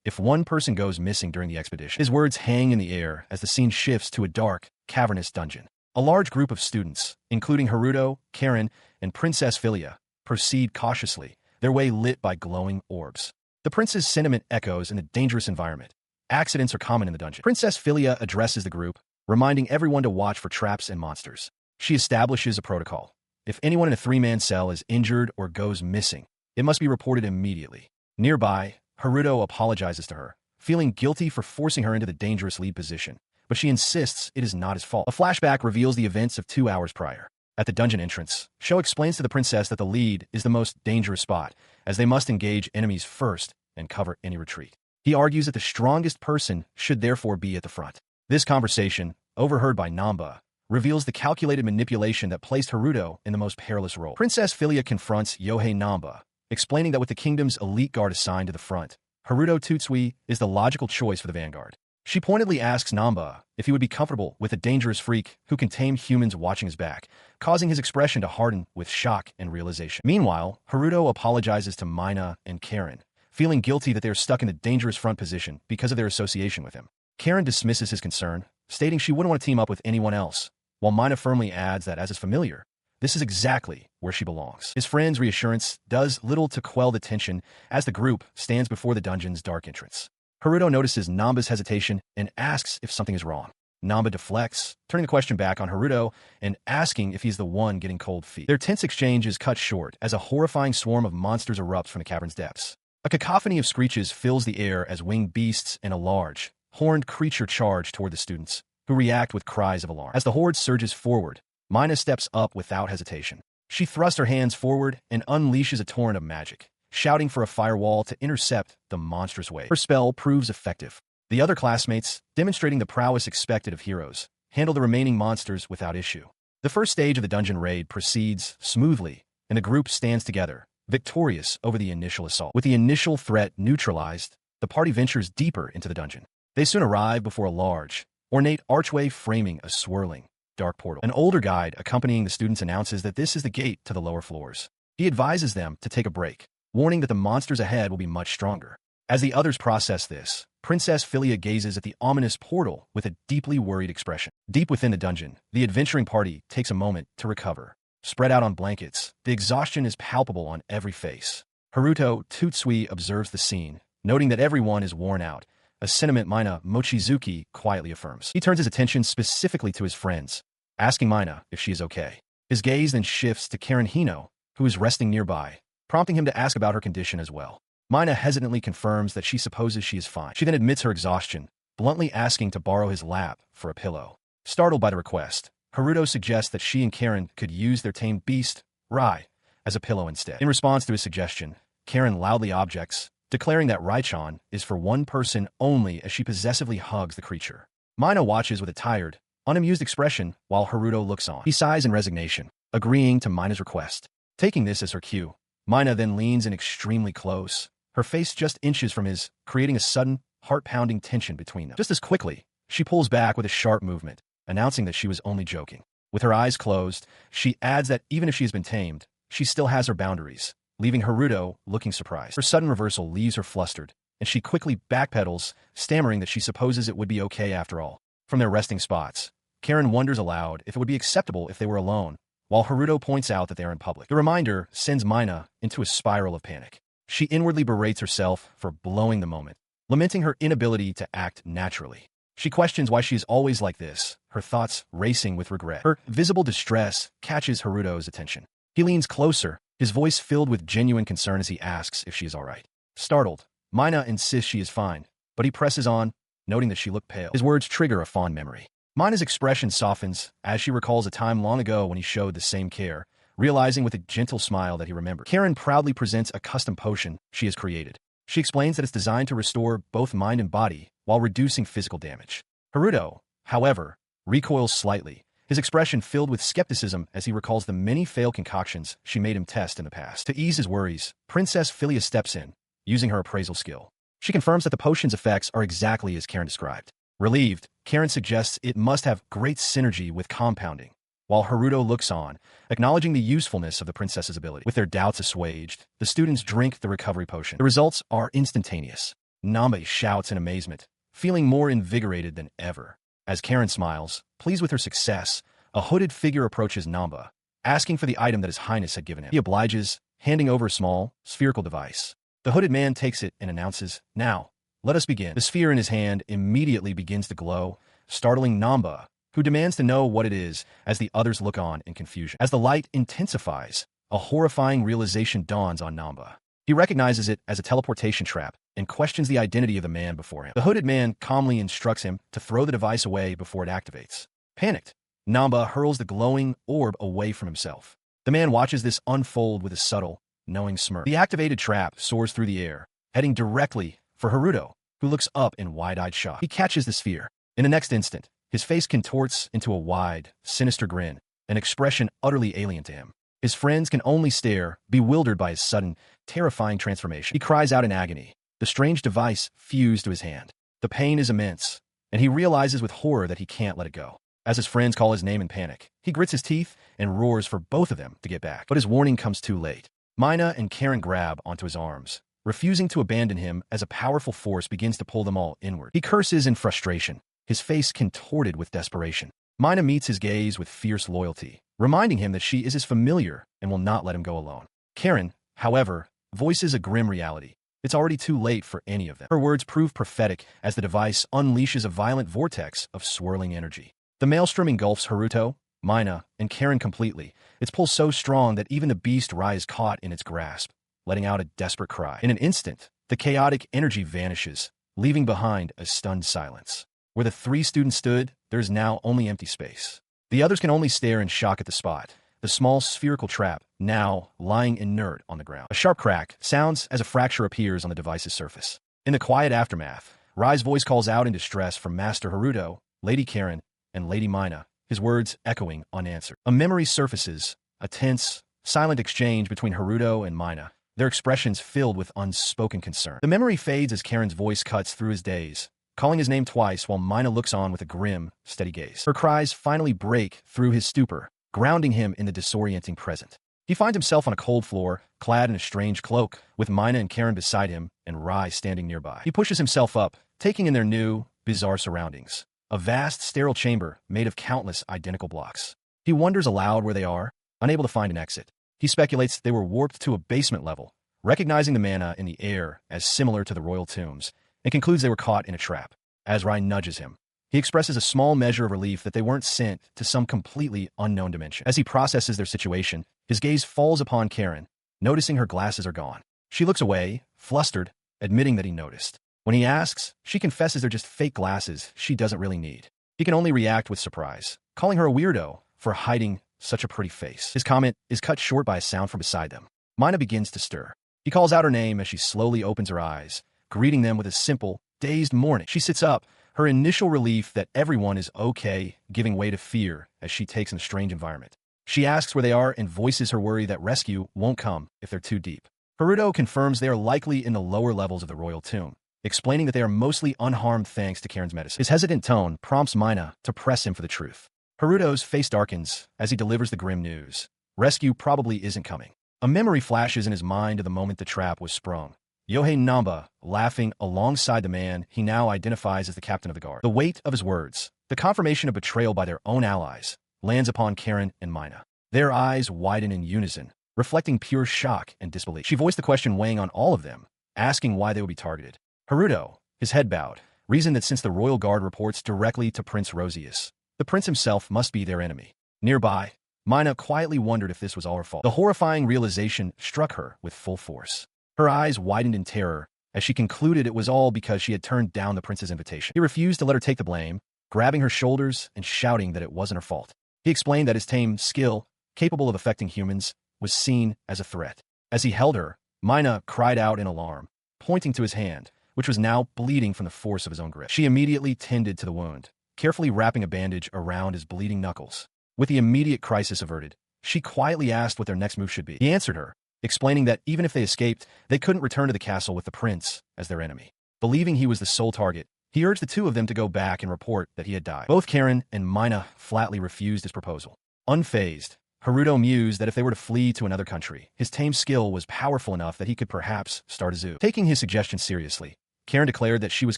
if one person goes missing during the expedition. His words hang in the air as the scene shifts to a dark, cavernous dungeon. A large group of students, including Haruto, Karen, and Princess Philia, proceed cautiously, their way lit by glowing orbs. The prince's sentiment echoes in the dangerous environment. Accidents are common in the dungeon. Princess Philia addresses the group, reminding everyone to watch for traps and monsters. She establishes a protocol. If anyone in a three-man cell is injured or goes missing, it must be reported immediately. Nearby, Haruto apologizes to her, feeling guilty for forcing her into the dangerous lead position, but she insists it is not his fault. A flashback reveals the events of 2 hours prior. At the dungeon entrance, Sho explains to the princess that the lead is the most dangerous spot, as they must engage enemies first and cover any retreat. He argues that the strongest person should therefore be at the front. This conversation, overheard by Namba, reveals the calculated manipulation that placed Haruto in the most perilous role. Princess Philia confronts Yohei Namba, explaining that with the kingdom's elite guard assigned to the front, Haruto Tutsui is the logical choice for the vanguard. She pointedly asks Namba if he would be comfortable with a dangerous freak who can tame humans watching his back, causing his expression to harden with shock and realization. Meanwhile, Haruto apologizes to Mina and Karen, feeling guilty that they are stuck in the dangerous front position because of their association with him. Karen dismisses his concern, stating she wouldn't want to team up with anyone else, while Mina firmly adds that as is familiar, this is exactly where she belongs. His friend's reassurance does little to quell the tension as the group stands before the dungeon's dark entrance. Haruto notices Namba's hesitation and asks if something is wrong. Namba deflects, turning the question back on Haruto and asking if he's the one getting cold feet. Their tense exchange is cut short as a horrifying swarm of monsters erupts from the cavern's depths. A cacophony of screeches fills the air as winged beasts and a large, horned creature charge toward the students, who react with cries of alarm. As the horde surges forward, Mina steps up without hesitation. She thrusts her hands forward and unleashes a torrent of magic, shouting for a firewall to intercept the monstrous wave. Her spell proves effective. The other classmates, demonstrating the prowess expected of heroes, handle the remaining monsters without issue. The first stage of the dungeon raid proceeds smoothly, and the group stands together, victorious over the initial assault. With the initial threat neutralized, the party ventures deeper into the dungeon. They soon arrive before a large, ornate archway framing a swirling, dark portal. An older guide accompanying the students announces that this is the gate to the lower floors. He advises them to take a break, warning that the monsters ahead will be much stronger. As the others process this, Princess Philia gazes at the ominous portal with a deeply worried expression. Deep within the dungeon, the adventuring party takes a moment to recover. Spread out on blankets, the exhaustion is palpable on every face. Haruto Tutsui observes the scene, noting that everyone is worn out, a sentiment Mina Mochizuki quietly affirms. He turns his attention specifically to his friends, asking Mina if she is okay. His gaze then shifts to Karen Hino, who is resting nearby, prompting him to ask about her condition as well. Mina hesitantly confirms that she supposes she is fine. She then admits her exhaustion, bluntly asking to borrow his lap for a pillow. Startled by the request, Haruto suggests that she and Karen could use their tamed beast, Rai, as a pillow instead. In response to his suggestion, Karen loudly objects, declaring that Raichan is for one person only as she possessively hugs the creature. Mina watches with a tired, unamused expression while Haruto looks on. He sighs in resignation, agreeing to Mina's request. Taking this as her cue, Mina then leans in extremely close, her face just inches from his, creating a sudden, heart-pounding tension between them. Just as quickly, she pulls back with a sharp movement, announcing that she was only joking. With her eyes closed, she adds that even if she has been tamed, she still has her boundaries, leaving Haruto looking surprised. Her sudden reversal leaves her flustered, and she quickly backpedals, stammering that she supposes it would be okay after all. From their resting spots, Karen wonders aloud if it would be acceptable if they were alone, while Haruto points out that they are in public. The reminder sends Mina into a spiral of panic. She inwardly berates herself for blowing the moment, lamenting her inability to act naturally. She questions why she is always like this, her thoughts racing with regret. Her visible distress catches Haruto's attention. He leans closer, his voice filled with genuine concern as he asks if she is all right. Startled, Mina insists she is fine, but he presses on, noting that she looked pale. His words trigger a fond memory. Mina's expression softens as she recalls a time long ago when he showed the same care, realizing with a gentle smile that he remembered. Karen proudly presents a custom potion she has created. She explains that it's designed to restore both mind and body while reducing physical damage. Haruto, however, recoils slightly, his expression filled with skepticism as he recalls the many failed concoctions she made him test in the past. To ease his worries, Princess Philia steps in, using her appraisal skill. She confirms that the potion's effects are exactly as Karen described. Relieved, Karen suggests it must have great synergy with compounding, while Haruto looks on, acknowledging the usefulness of the princess's ability. With their doubts assuaged, the students drink the recovery potion. The results are instantaneous. Namba shouts in amazement, feeling more invigorated than ever. As Karen smiles, pleased with her success, a hooded figure approaches Namba, asking for the item that His Highness had given him. He obliges, handing over a small, spherical device. The hooded man takes it and announces, "Now, let us begin." The sphere in his hand immediately begins to glow, startling Namba, who demands to know what it is as the others look on in confusion. As the light intensifies, a horrifying realization dawns on Namba. He recognizes it as a teleportation trap and questions the identity of the man before him. The hooded man calmly instructs him to throw the device away before it activates. Panicked, Namba hurls the glowing orb away from himself. The man watches this unfold with a subtle, knowing smirk. The activated trap soars through the air, heading directly for Haruto, who looks up in wide-eyed shock. He catches the sphere. In the next instant, his face contorts into a wide, sinister grin, an expression utterly alien to him. His friends can only stare, bewildered by his sudden, terrifying transformation. He cries out in agony. The strange device fused to his hand. The pain is immense, and he realizes with horror that he can't let it go. As his friends call his name in panic, he grits his teeth and roars for both of them to get back. But his warning comes too late. Mina and Karen grab onto his arms, refusing to abandon him as a powerful force begins to pull them all inward. He curses in frustration, his face contorted with desperation. Mina meets his gaze with fierce loyalty, reminding him that she is his familiar and will not let him go alone. Karen, however, voices a grim reality. It's already too late for any of them. Her words prove prophetic as the device unleashes a violent vortex of swirling energy. The maelstrom engulfs Haruto, Mina, and Karen completely, its pull so strong that even the beast lies caught in its grasp, letting out a desperate cry. In an instant, the chaotic energy vanishes, leaving behind a stunned silence. Where the three students stood, there is now only empty space. The others can only stare in shock at the spot, the small spherical trap now lying inert on the ground. A sharp crack sounds as a fracture appears on the device's surface. In the quiet aftermath, Rai's voice calls out in distress from Master Haruto, Lady Karen, and Lady Mina, his words echoing unanswered. A memory surfaces, a tense, silent exchange between Haruto and Mina, their expressions filled with unspoken concern. The memory fades as Karen's voice cuts through his daze, calling his name twice while Mina looks on with a grim, steady gaze. Her cries finally break through his stupor, grounding him in the disorienting present. He finds himself on a cold floor, clad in a strange cloak, with Mina and Karen beside him and Rai standing nearby. He pushes himself up, taking in their new, bizarre surroundings. A vast, sterile chamber made of countless identical blocks. He wonders aloud where they are, unable to find an exit. He speculates they were warped to a basement level, recognizing the mana in the air as similar to the royal tombs, and concludes they were caught in a trap. As Rai nudges him, he expresses a small measure of relief that they weren't sent to some completely unknown dimension. As he processes their situation, his gaze falls upon Karen, noticing her glasses are gone. She looks away, flustered, admitting that he noticed. When he asks, she confesses they're just fake glasses she doesn't really need. He can only react with surprise, calling her a weirdo for hiding such a pretty face. His comment is cut short by a sound from beside them. Mina begins to stir. He calls out her name as she slowly opens her eyes, greeting them with a simple, dazed morning. She sits up, her initial relief that everyone is okay giving way to fear as she takes in the strange environment. She asks where they are and voices her worry that rescue won't come if they're too deep. Haruto confirms they are likely in the lower levels of the royal tomb, explaining that they are mostly unharmed thanks to Karen's medicine. His hesitant tone prompts Mina to press him for the truth. Haruto's face darkens as he delivers the grim news. Rescue probably isn't coming. A memory flashes in his mind of the moment the trap was sprung. Yohei Namba, laughing alongside the man he now identifies as the captain of the guard. The weight of his words, the confirmation of betrayal by their own allies, lands upon Karen and Mina. Their eyes widen in unison, reflecting pure shock and disbelief. She voiced the question weighing on all of them, asking why they would be targeted. Haruto, his head bowed, reasoned that since the royal guard reports directly to Prince Rosius, the prince himself must be their enemy. Nearby, Mina quietly wondered if this was all her fault. The horrifying realization struck her with full force. Her eyes widened in terror as she concluded it was all because she had turned down the prince's invitation. He refused to let her take the blame, grabbing her shoulders and shouting that it wasn't her fault. He explained that his tame skill, capable of affecting humans, was seen as a threat. As he held her, Mina cried out in alarm, pointing to his hand, which was now bleeding from the force of his own grip. She immediately tended to the wound, carefully wrapping a bandage around his bleeding knuckles. With the immediate crisis averted, she quietly asked what their next move should be. He answered her, explaining that even if they escaped, they couldn't return to the castle with the prince as their enemy. Believing he was the sole target, he urged the two of them to go back and report that he had died. Both Karen and Mina flatly refused his proposal. Unfazed, Haruto mused that if they were to flee to another country, his tame skill was powerful enough that he could perhaps start a zoo. Taking his suggestion seriously, Karen declared that she was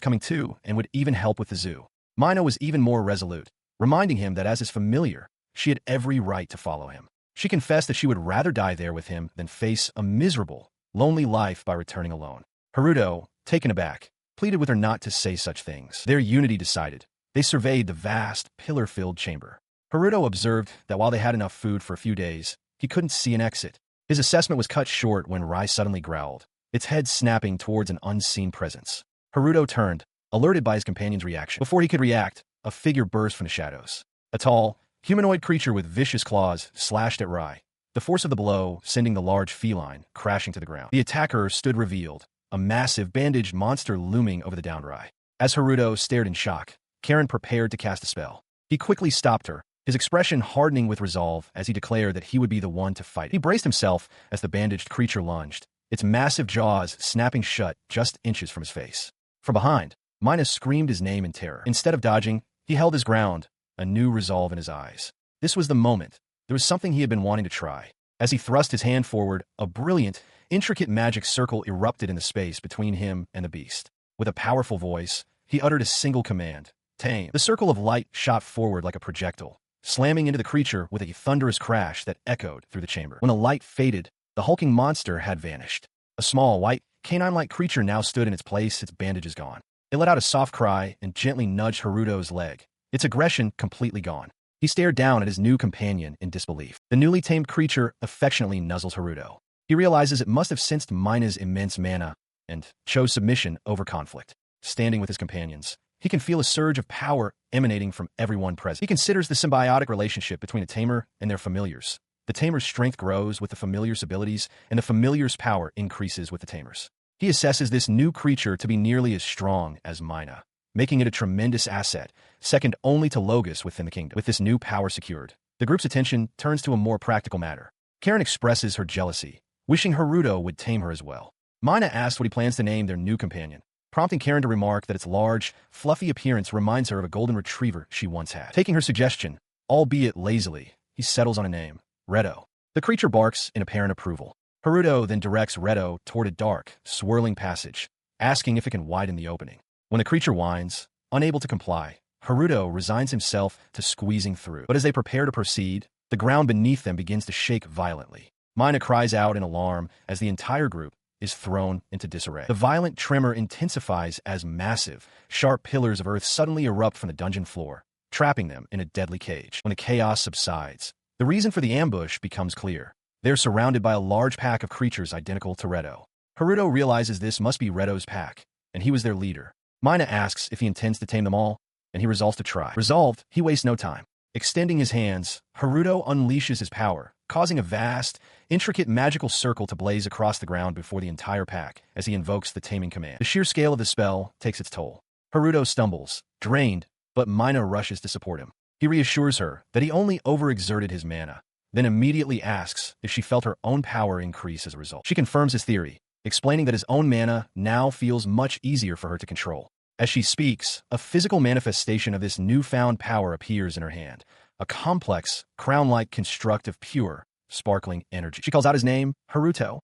coming too and would even help with the zoo. Mina was even more resolute, reminding him that as his familiar, she had every right to follow him. She confessed that she would rather die there with him than face a miserable, lonely life by returning alone. Haruto, taken aback, pleaded with her not to say such things. Their unity decided. They surveyed the vast, pillar-filled chamber. Haruto observed that while they had enough food for a few days, he couldn't see an exit. His assessment was cut short when Rai suddenly growled, its head snapping towards an unseen presence. Haruto turned, alerted by his companion's reaction. Before he could react, a figure burst from the shadows. A tall, humanoid creature with vicious claws slashed at Rai, the force of the blow sending the large feline crashing to the ground. The attacker stood revealed, a massive bandaged monster looming over the downed Rai. As Haruto stared in shock, Karen prepared to cast a spell. He quickly stopped her, his expression hardening with resolve as he declared that he would be the one to fight. He braced himself as the bandaged creature lunged, its massive jaws snapping shut just inches from his face. From behind, Mina screamed his name in terror. Instead of dodging, he held his ground, a new resolve in his eyes. This was the moment. There was something he had been wanting to try. As he thrust his hand forward, a brilliant, intricate magic circle erupted in the space between him and the beast. With a powerful voice, he uttered a single command, "Tame." The circle of light shot forward like a projectile, slamming into the creature with a thunderous crash that echoed through the chamber. When the light faded, the hulking monster had vanished. A small, white, canine-like creature now stood in its place, its bandages gone. It let out a soft cry and gently nudged Haruto's leg, its aggression completely gone. He stared down at his new companion in disbelief. The newly tamed creature affectionately nuzzles Haruto. He realizes it must have sensed Mina's immense mana and chose submission over conflict. Standing with his companions, he can feel a surge of power emanating from everyone present. He considers the symbiotic relationship between a tamer and their familiars. The tamer's strength grows with the familiar's abilities, and the familiar's power increases with the tamer's. He assesses this new creature to be nearly as strong as Mina, making it a tremendous asset, second only to Logos within the kingdom. With this new power secured, the group's attention turns to a more practical matter. Karen expresses her jealousy, wishing Haruto would tame her as well. Mina asks what he plans to name their new companion, prompting Karen to remark that its large, fluffy appearance reminds her of a golden retriever she once had. Taking her suggestion, albeit lazily, he settles on a name, Redo. The creature barks in apparent approval. Haruto then directs Redo toward a dark, swirling passage, asking if it can widen the opening. When the creature whines, unable to comply, Haruto resigns himself to squeezing through. But as they prepare to proceed, the ground beneath them begins to shake violently. Mina cries out in alarm as the entire group is thrown into disarray. The violent tremor intensifies as massive, sharp pillars of earth suddenly erupt from the dungeon floor, trapping them in a deadly cage. When the chaos subsides, the reason for the ambush becomes clear. They're surrounded by a large pack of creatures identical to Redo. Haruto realizes this must be Redo's pack, and he was their leader. Mina asks if he intends to tame them all, and he resolves to try. Resolved, he wastes no time. Extending his hands, Haruto unleashes his power, causing a vast, intricate magical circle to blaze across the ground before the entire pack as he invokes the taming command. The sheer scale of the spell takes its toll. Haruto stumbles, drained, but Mina rushes to support him. He reassures her that he only overexerted his mana, then immediately asks if she felt her own power increase as a result. She confirms his theory, explaining that his own mana now feels much easier for her to control. As she speaks, a physical manifestation of this newfound power appears in her hand, a complex, crown-like construct of pure, sparkling energy. She calls out his name, Haruto.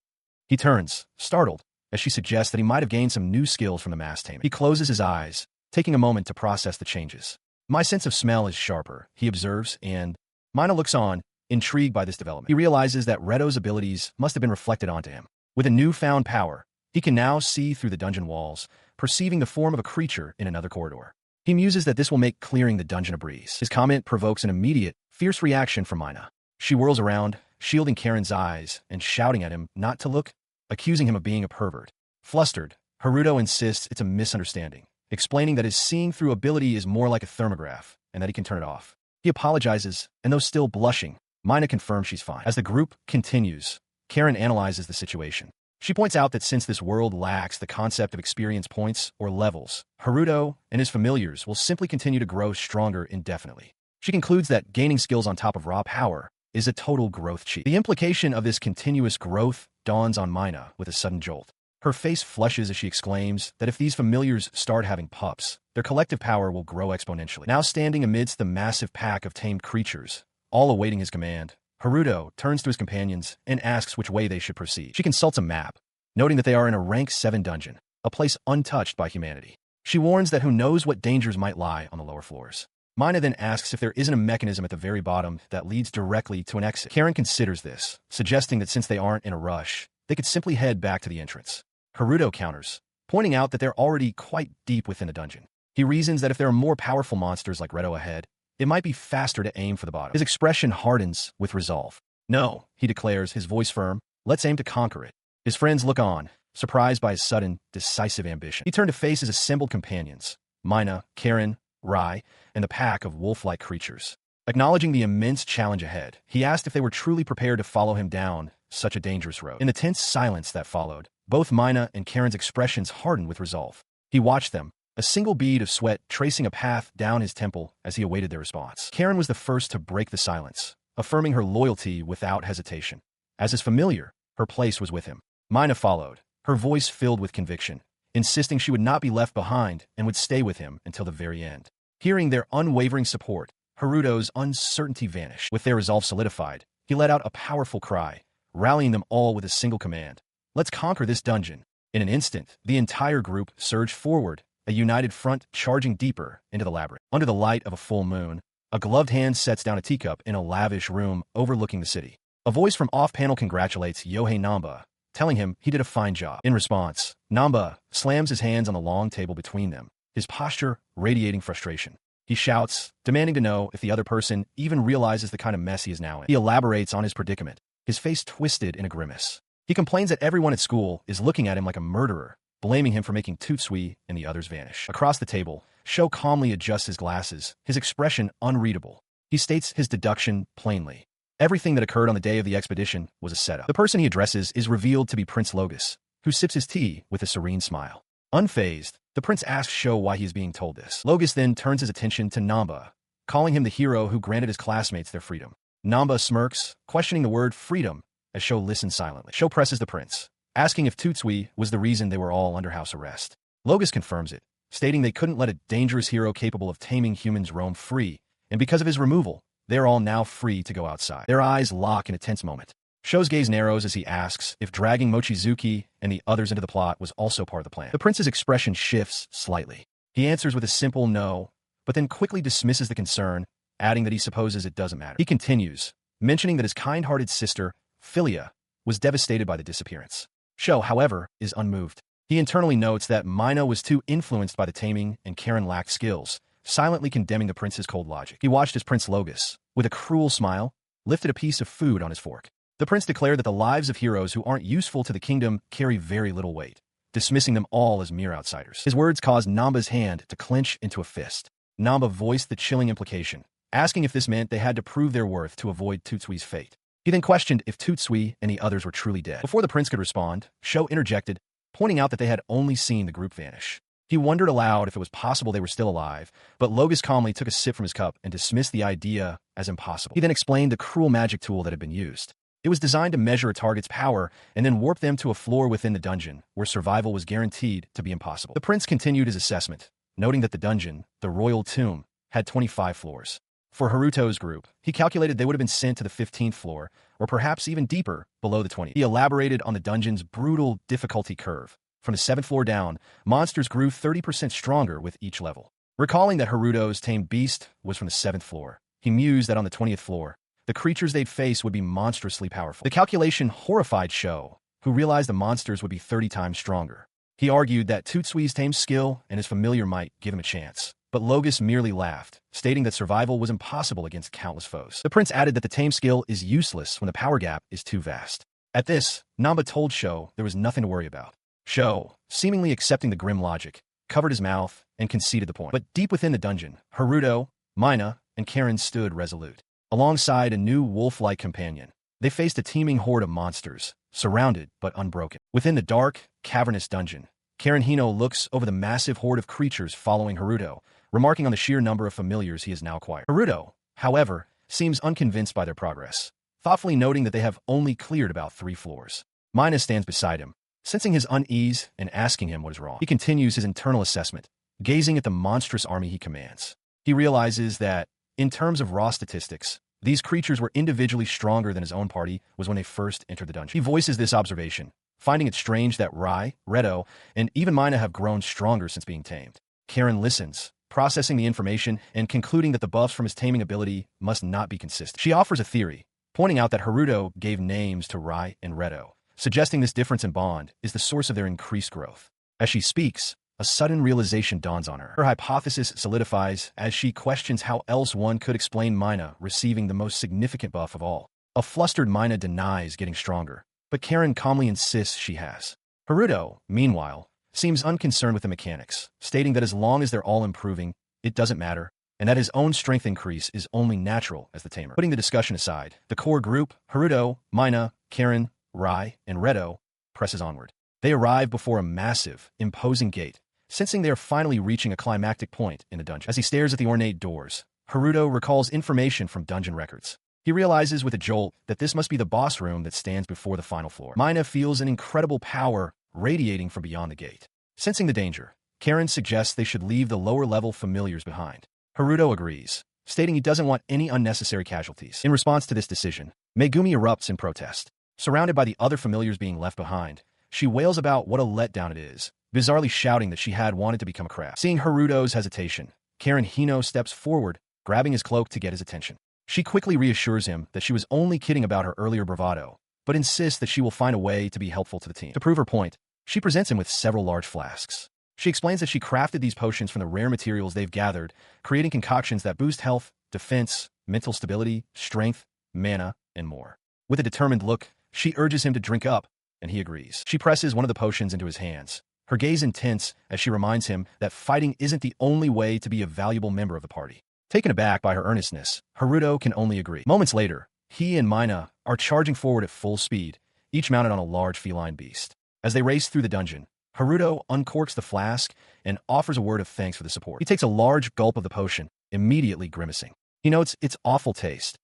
He turns, startled, as she suggests that he might have gained some new skills from the mass taming. He closes his eyes, taking a moment to process the changes. My sense of smell is sharper, he observes, and Mina looks on, intrigued by this development. He realizes that Redo's abilities must have been reflected onto him. With a newfound power, he can now see through the dungeon walls, perceiving the form of a creature in another corridor. He muses that this will make clearing the dungeon a breeze. His comment provokes an immediate, fierce reaction from Mina. She whirls around, shielding Karen's eyes and shouting at him not to look, accusing him of being a pervert. Flustered, Haruto insists it's a misunderstanding, explaining that his seeing-through ability is more like a thermograph and that he can turn it off. He apologizes, and though still blushing, Mina confirms she's fine. As the group continues, Karen analyzes the situation. She points out that since this world lacks the concept of experience points or levels, Haruto and his familiars will simply continue to grow stronger indefinitely. She concludes that gaining skills on top of raw power is a total growth cheat. The implication of this continuous growth dawns on Mina with a sudden jolt. Her face flushes as she exclaims that if these familiars start having pups, their collective power will grow exponentially. Now standing amidst the massive pack of tamed creatures, all awaiting his command, Haruto turns to his companions and asks which way they should proceed. She consults a map, noting that they are in a rank 7 dungeon, a place untouched by humanity. She warns that who knows what dangers might lie on the lower floors. Mina then asks if there isn't a mechanism at the very bottom that leads directly to an exit. Karen considers this, suggesting that since they aren't in a rush, they could simply head back to the entrance. Haruto counters, pointing out that they're already quite deep within the dungeon. He reasons that if there are more powerful monsters like Reto ahead, it might be faster to aim for the bottom. His expression hardens with resolve. No, he declares, his voice firm, let's aim to conquer it. His friends look on, surprised by his sudden, decisive ambition. He turned to face his assembled companions, Mina, Karen, Rai, and the pack of wolf-like creatures. Acknowledging the immense challenge ahead, he asked if they were truly prepared to follow him down such a dangerous road. In the tense silence that followed, both Mina and Karen's expressions hardened with resolve. He watched them, a single bead of sweat tracing a path down his temple as he awaited their response. Karen was the first to break the silence, affirming her loyalty without hesitation. As is familiar, her place was with him. Mina followed, her voice filled with conviction, insisting she would not be left behind and would stay with him until the very end. Hearing their unwavering support, Haruto's uncertainty vanished. With their resolve solidified, he let out a powerful cry, rallying them all with a single command. Let's conquer this dungeon. In an instant, the entire group surged forward, a united front charging deeper into the labyrinth. Under the light of a full moon, a gloved hand sets down a teacup in a lavish room overlooking the city. A voice from off-panel congratulates Yohei Namba, telling him he did a fine job. In response, Namba slams his hands on the long table between them, his posture radiating frustration. He shouts, demanding to know if the other person even realizes the kind of mess he is now in. He elaborates on his predicament, his face twisted in a grimace. He complains that everyone at school is looking at him like a murderer, blaming him for making Tutsui and the others vanish. Across the table, Sho calmly adjusts his glasses, his expression unreadable. He states his deduction plainly. Everything that occurred on the day of the expedition was a setup. The person he addresses is revealed to be Prince Logus, who sips his tea with a serene smile. Unfazed, the prince asks Sho why he is being told this. Logus then turns his attention to Namba, calling him the hero who granted his classmates their freedom. Namba smirks, questioning the word freedom, as Sho listens silently. Sho presses the prince, asking if Tutsui was the reason they were all under house arrest. Logus confirms it, stating they couldn't let a dangerous hero capable of taming humans roam free, and because of his removal, they are all now free to go outside. Their eyes lock in a tense moment. Sho's gaze narrows as he asks if dragging Mochizuki and the others into the plot was also part of the plan. The prince's expression shifts slightly. He answers with a simple no, but then quickly dismisses the concern, adding that he supposes it doesn't matter. He continues, mentioning that his kind-hearted sister, Philia, was devastated by the disappearance. Sho, however, is unmoved. He internally notes that Mina was too influenced by the taming and Karen lacked skills, silently condemning the prince's cold logic. He watched as Prince Logus, with a cruel smile, lifted a piece of food on his fork. The prince declared that the lives of heroes who aren't useful to the kingdom carry very little weight, dismissing them all as mere outsiders. His words caused Namba's hand to clench into a fist. Namba voiced the chilling implication, asking if this meant they had to prove their worth to avoid Tutsui's fate. He then questioned if Tutsui and the others were truly dead. Before the prince could respond, Sho interjected, pointing out that they had only seen the group vanish. He wondered aloud if it was possible they were still alive, but Logus calmly took a sip from his cup and dismissed the idea as impossible. He then explained the cruel magic tool that had been used. It was designed to measure a target's power and then warp them to a floor within the dungeon, where survival was guaranteed to be impossible. The prince continued his assessment, noting that the dungeon, the royal tomb, had 25 floors. For Haruto's group, he calculated they would have been sent to the 15th floor, or perhaps even deeper, below the 20th. He elaborated on the dungeon's brutal difficulty curve. From the 7th floor down, monsters grew 30% stronger with each level. Recalling that Haruto's tamed beast was from the 7th floor, he mused that on the 20th floor, the creatures they'd face would be monstrously powerful. The calculation horrified Sho, who realized the monsters would be 30 times stronger. He argued that Tutsui's tame skill and his familiar might give him a chance, but Logus merely laughed, stating that survival was impossible against countless foes. The prince added that the tame skill is useless when the power gap is too vast. At this, Namba told Sho there was nothing to worry about. Sho, seemingly accepting the grim logic, covered his mouth and conceded the point. But deep within the dungeon, Haruto, Mina, and Karen stood resolute. Alongside a new wolf-like companion, they faced a teeming horde of monsters, surrounded but unbroken. Within the dark, cavernous dungeon, Karen Hino looks over the massive horde of creatures following Haruto, remarking on the sheer number of familiars he has now acquired. Haruto, however, seems unconvinced by their progress, thoughtfully noting that they have only cleared about 3 floors. Mina stands beside him, sensing his unease and asking him what is wrong. He continues his internal assessment, gazing at the monstrous army he commands. He realizes that, in terms of raw statistics, these creatures were individually stronger than his own party was when they first entered the dungeon. He voices this observation, finding it strange that Rai, Redo, and even Mina have grown stronger since being tamed. Karen listens, processing the information and concluding that the buffs from his taming ability must not be consistent. She offers a theory, pointing out that Haruto gave names to Rai and Redo, suggesting this difference in bond is the source of their increased growth. As she speaks, a sudden realization dawns on her. Her hypothesis solidifies as she questions how else one could explain Mina receiving the most significant buff of all. A flustered Mina denies getting stronger, but Karen calmly insists she has. Haruto, meanwhile, seems unconcerned with the mechanics, stating that as long as they're all improving, it doesn't matter, and that his own strength increase is only natural as the tamer. Putting the discussion aside, the core group, Haruto, Mina, Karen, Rai, and Redo, presses onward. They arrive before a massive, imposing gate, sensing they are finally reaching a climactic point in the dungeon. As he stares at the ornate doors, Haruto recalls information from dungeon records. He realizes with a jolt that this must be the boss room that stands before the final floor. Mina feels an incredible power radiating from beyond the gate. Sensing the danger, Karen suggests they should leave the lower-level familiars behind. Haruto agrees, stating he doesn't want any unnecessary casualties. In response to this decision, Megumi erupts in protest. Surrounded by the other familiars being left behind, she wails about what a letdown it is, bizarrely shouting that she had wanted to become a craft. Seeing Haruto's hesitation, Karen Hino steps forward, grabbing his cloak to get his attention. She quickly reassures him that she was only kidding about her earlier bravado, but insists that she will find a way to be helpful to the team. To prove her point, she presents him with several large flasks. She explains that she crafted these potions from the rare materials they've gathered, creating concoctions that boost health, defense, mental stability, strength, mana, and more. With a determined look, she urges him to drink up, and he agrees. She presses one of the potions into his hands, her gaze intense as she reminds him that fighting isn't the only way to be a valuable member of the party. Taken aback by her earnestness, Haruto can only agree. Moments later, he and Mina are charging forward at full speed, each mounted on a large feline beast. As they race through the dungeon, Haruto uncorks the flask and offers a word of thanks for the support. He takes a large gulp of the potion, immediately grimacing. He notes its awful taste,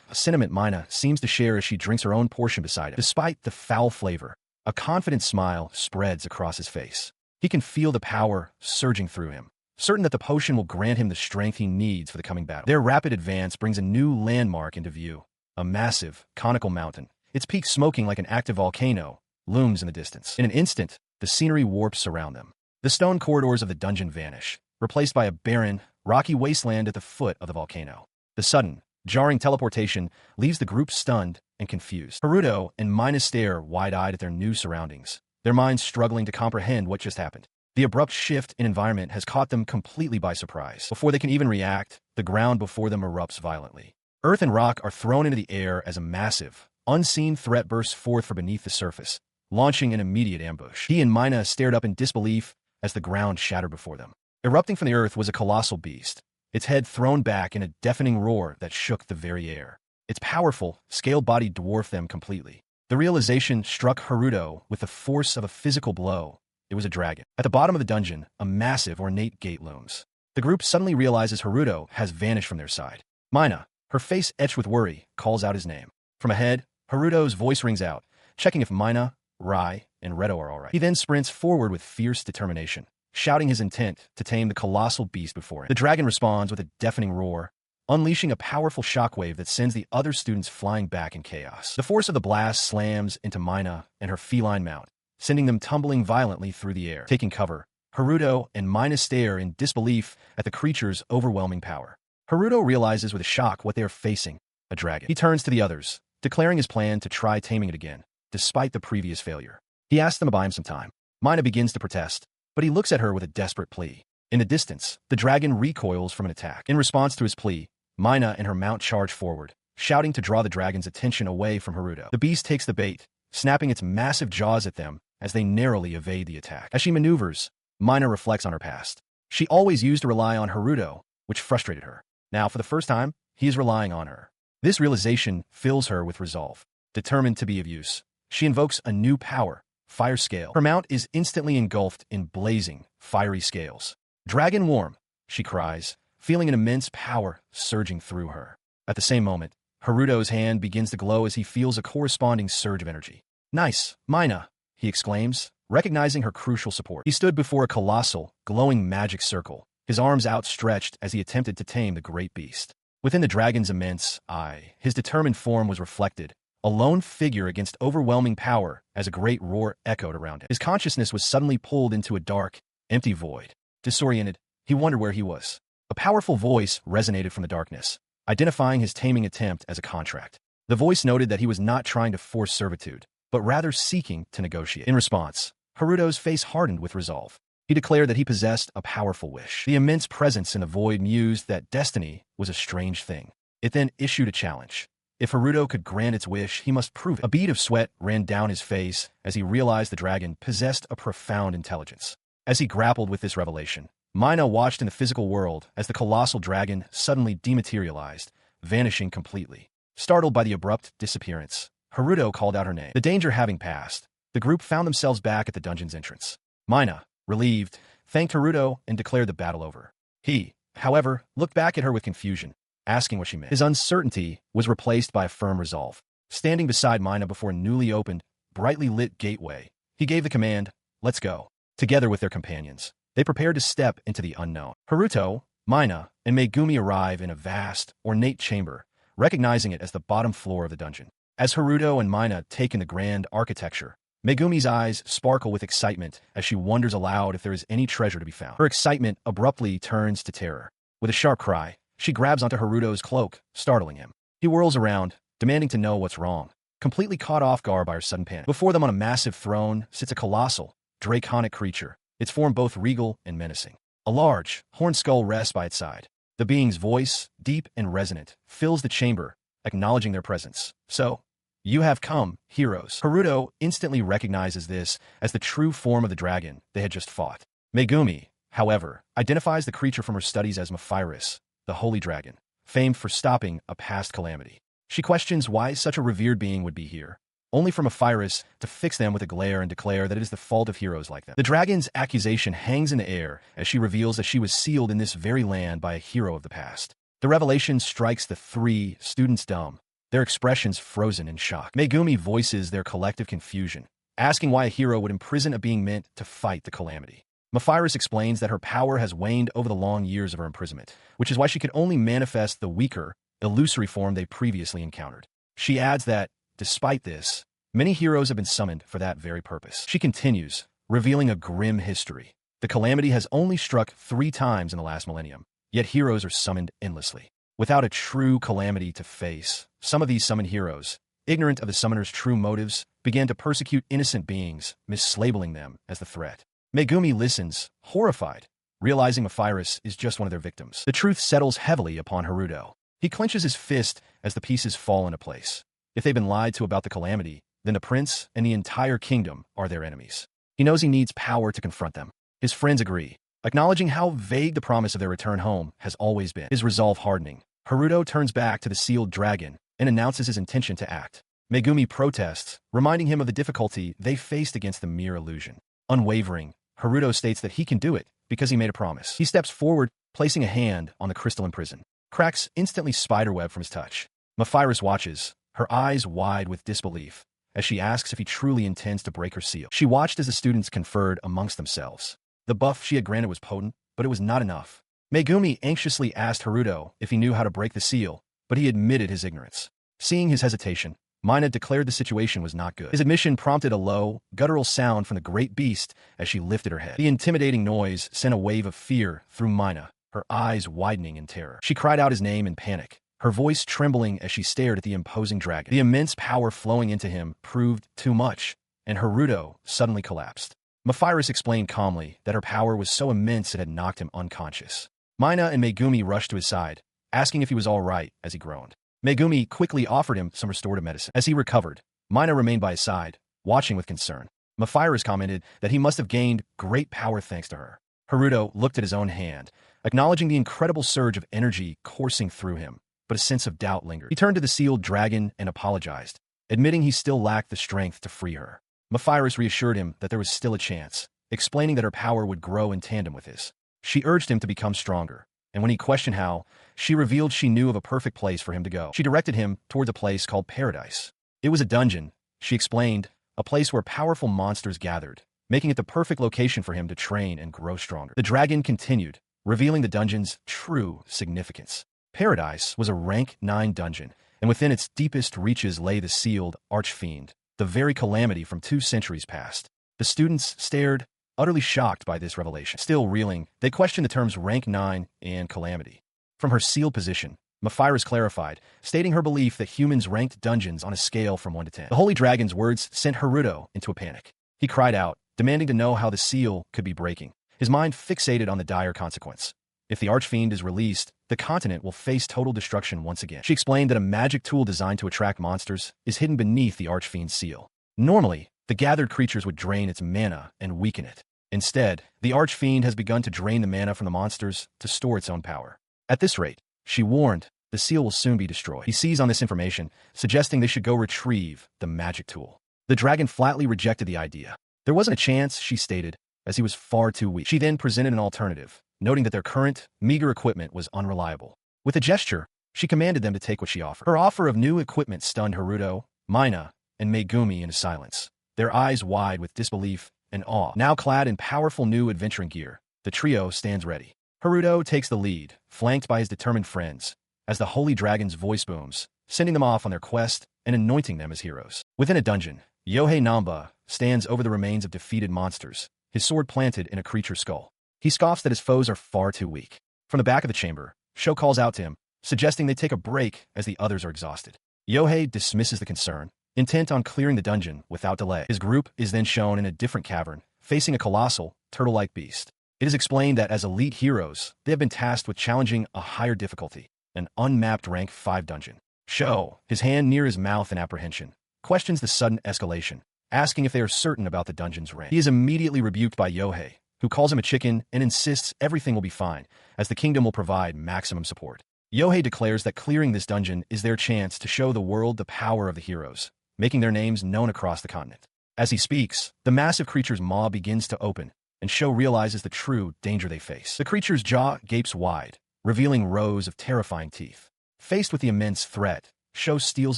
a sentiment Mina seems to share as she drinks her own portion beside him. Despite the foul flavor, a confident smile spreads across his face. He can feel the power surging through him, certain that the potion will grant him the strength he needs for the coming battle. Their rapid advance brings a new landmark into view, a massive, conical mountain. Its peak smoking like an active volcano looms in the distance. In an instant, the scenery warps around them. The stone corridors of the dungeon vanish, replaced by a barren, rocky wasteland at the foot of the volcano. The sudden, jarring teleportation leaves the group stunned and confused. Haruto and Mina stare wide-eyed at their new surroundings, their minds struggling to comprehend what just happened. The abrupt shift in environment has caught them completely by surprise. Before they can even react, the ground before them erupts violently. Earth and rock are thrown into the air as a massive, unseen threat bursts forth from beneath the surface, launching an immediate ambush. He and Mina stared up in disbelief as the ground shattered before them. Erupting from the earth was a colossal beast, its head thrown back in a deafening roar that shook the very air. Its powerful, scaled body dwarfed them completely. The realization struck Haruto with the force of a physical blow. It was a dragon. At the bottom of the dungeon, a massive, ornate gate looms. The group suddenly realizes Haruto has vanished from their side. Mina, her face etched with worry, calls out his name. From ahead, Haruto's voice rings out, checking if Mina, Rai, and Redo are all right. He then sprints forward with fierce determination, shouting his intent to tame the colossal beast before him. The dragon responds with a deafening roar, unleashing a powerful shockwave that sends the other students flying back in chaos. The force of the blast slams into Mina and her feline mount, sending them tumbling violently through the air. Taking cover, Haruto and Mina stare in disbelief at the creature's overwhelming power. Haruto realizes with a shock what they are facing, a dragon. He turns to the others, declaring his plan to try taming it again, despite the previous failure. He asks them to buy him some time. Mina begins to protest, but he looks at her with a desperate plea. In the distance, the dragon recoils from an attack. In response to his plea, Mina and her mount charge forward, shouting to draw the dragon's attention away from Haruto. The beast takes the bait, snapping its massive jaws at them as they narrowly evade the attack. As she maneuvers, Mina reflects on her past. She always used to rely on Haruto, which frustrated her. Now, for the first time, he is relying on her. This realization fills her with resolve. Determined to be of use, she invokes a new power, Fire Scale. Her mount is instantly engulfed in blazing, fiery scales. "Dragon Warm," she cries, feeling an immense power surging through her. At the same moment, Haruto's hand begins to glow as he feels a corresponding surge of energy. "Nice, Mina," he exclaims, recognizing her crucial support. He stood before a colossal, glowing magic circle, his arms outstretched as he attempted to tame the great beast. Within the dragon's immense eye, his determined form was reflected, a lone figure against overwhelming power as a great roar echoed around him. His consciousness was suddenly pulled into a dark, empty void. Disoriented, he wondered where he was. A powerful voice resonated from the darkness, identifying his taming attempt as a contract. The voice noted that he was not trying to force servitude, but rather seeking to negotiate. In response, Haruto's face hardened with resolve. He declared that he possessed a powerful wish. The immense presence in the void mused that destiny was a strange thing. It then issued a challenge. If Haruto could grant its wish, he must prove it. A bead of sweat ran down his face as he realized the dragon possessed a profound intelligence. As he grappled with this revelation, Mina watched in the physical world as the colossal dragon suddenly dematerialized, vanishing completely. Startled by the abrupt disappearance, Haruto called out her name. The danger having passed, the group found themselves back at the dungeon's entrance. Mina, relieved, thanked Haruto and declared the battle over. He, however, looked back at her with confusion, asking what she meant. His uncertainty was replaced by a firm resolve. Standing beside Mina before a newly opened, brightly lit gateway, he gave the command, "Let's go." Together with their companions, they prepared to step into the unknown. Haruto, Mina, and Megumi arrive in a vast, ornate chamber, recognizing it as the bottom floor of the dungeon. As Haruto and Mina take in the grand architecture, Megumi's eyes sparkle with excitement as she wonders aloud if there is any treasure to be found. Her excitement abruptly turns to terror. With a sharp cry, she grabs onto Haruto's cloak, startling him. He whirls around, demanding to know what's wrong, completely caught off guard by her sudden panic. Before them on a massive throne sits a colossal, draconic creature, its form both regal and menacing. A large, horned skull rests by its side. The being's voice, deep and resonant, fills the chamber, acknowledging their presence. "So, you have come, heroes." Haruto instantly recognizes this as the true form of the dragon they had just fought. Megumi, however, identifies the creature from her studies as Mephiris, the holy dragon, famed for stopping a past calamity. She questions why such a revered being would be here, only for Mephiris to fix them with a glare and declare that it is the fault of heroes like them. The dragon's accusation hangs in the air as she reveals that she was sealed in this very land by a hero of the past. The revelation strikes the three students dumb, their expressions frozen in shock. Megumi voices their collective confusion, asking why a hero would imprison a being meant to fight the calamity. Mephiris explains that her power has waned over the long years of her imprisonment, which is why she could only manifest the weaker, illusory form they previously encountered. She adds that, despite this, many heroes have been summoned for that very purpose. She continues, revealing a grim history. The calamity has only struck 3 times in the last millennium, yet heroes are summoned endlessly. Without a true calamity to face, some of these summoned heroes, ignorant of the summoner's true motives, began to persecute innocent beings, mislabeling them as the threat. Megumi listens, horrified, realizing Mephiris is just one of their victims. The truth settles heavily upon Haruto. He clenches his fist as the pieces fall into place. If they've been lied to about the calamity, then the prince and the entire kingdom are their enemies. He knows he needs power to confront them. His friends agree, acknowledging how vague the promise of their return home has always been. His resolve hardening, Haruto turns back to the sealed dragon and announces his intention to act. Megumi protests, reminding him of the difficulty they faced against the mere illusion. Unwavering, Haruto states that he can do it because he made a promise. He steps forward, placing a hand on the crystalline prison. Cracks instantly spiderweb from his touch. Mephiris watches, her eyes wide with disbelief, as she asks if he truly intends to break her seal. She watched as the students conferred amongst themselves. The buff she had granted was potent, but it was not enough. Megumi anxiously asked Haruto if he knew how to break the seal, but he admitted his ignorance. Seeing his hesitation, Mina declared the situation was not good. His admission prompted a low, guttural sound from the great beast as she lifted her head. The intimidating noise sent a wave of fear through Mina, her eyes widening in terror. She cried out his name in panic, her voice trembling as she stared at the imposing dragon. The immense power flowing into him proved too much, and Haruto suddenly collapsed. Mephiris explained calmly that her power was so immense it had knocked him unconscious. Mina and Megumi rushed to his side, asking if he was all right as he groaned. Megumi quickly offered him some restorative medicine. As he recovered, Mina remained by his side, watching with concern. Mephiris commented that he must have gained great power thanks to her. Haruto looked at his own hand, acknowledging the incredible surge of energy coursing through him, but a sense of doubt lingered. He turned to the sealed dragon and apologized, admitting he still lacked the strength to free her. Mephiris reassured him that there was still a chance, explaining that her power would grow in tandem with his. She urged him to become stronger, and when he questioned how, she revealed she knew of a perfect place for him to go. She directed him towards a place called Paradise. It was a dungeon, she explained, a place where powerful monsters gathered, making it the perfect location for him to train and grow stronger. The dragon continued, revealing the dungeon's true significance. Paradise was a rank 9 dungeon, and within its deepest reaches lay the sealed Archfiend, the very calamity from 2 centuries past. The students stared, utterly shocked by this revelation. Still reeling, they questioned the terms rank 9 and calamity. From her sealed position, Mephiras clarified, stating her belief that humans ranked dungeons on a scale from 1 to 10. The Holy Dragon's words sent Haruto into a panic. He cried out, demanding to know how the seal could be breaking, his mind fixated on the dire consequence. If the Archfiend is released, the continent will face total destruction once again. She explained that a magic tool designed to attract monsters is hidden beneath the Archfiend's seal. Normally, the gathered creatures would drain its mana and weaken it. Instead, the Archfiend has begun to drain the mana from the monsters to store its own power. At this rate, she warned, the seal will soon be destroyed. He seized on this information, suggesting they should go retrieve the magic tool. The dragon flatly rejected the idea. There wasn't a chance, she stated, as he was far too weak. She then presented an alternative, noting that their current, meager equipment was unreliable. With a gesture, she commanded them to take what she offered. Her offer of new equipment stunned Haruto, Mina, and Megumi into silence, their eyes wide with disbelief and awe. Now clad in powerful new adventuring gear, the trio stands ready. Haruto takes the lead, flanked by his determined friends, as the Holy Dragon's voice booms, sending them off on their quest and anointing them as heroes. Within a dungeon, Yohei Namba stands over the remains of defeated monsters, his sword planted in a creature's skull. He scoffs that his foes are far too weak. From the back of the chamber, Sho calls out to him, suggesting they take a break as the others are exhausted. Yohei dismisses the concern, intent on clearing the dungeon without delay. His group is then shown in a different cavern, facing a colossal, turtle-like beast. It is explained that as elite heroes, they have been tasked with challenging a higher difficulty, an unmapped rank 5 dungeon. Sho, his hand near his mouth in apprehension, questions the sudden escalation, asking if they are certain about the dungeon's rank. He is immediately rebuked by Yohei, who calls him a chicken and insists everything will be fine, as the kingdom will provide maximum support. Yohei declares that clearing this dungeon is their chance to show the world the power of the heroes, making their names known across the continent. As he speaks, the massive creature's maw begins to open, and Sho realizes the true danger they face. The creature's jaw gapes wide, revealing rows of terrifying teeth. Faced with the immense threat, Sho steels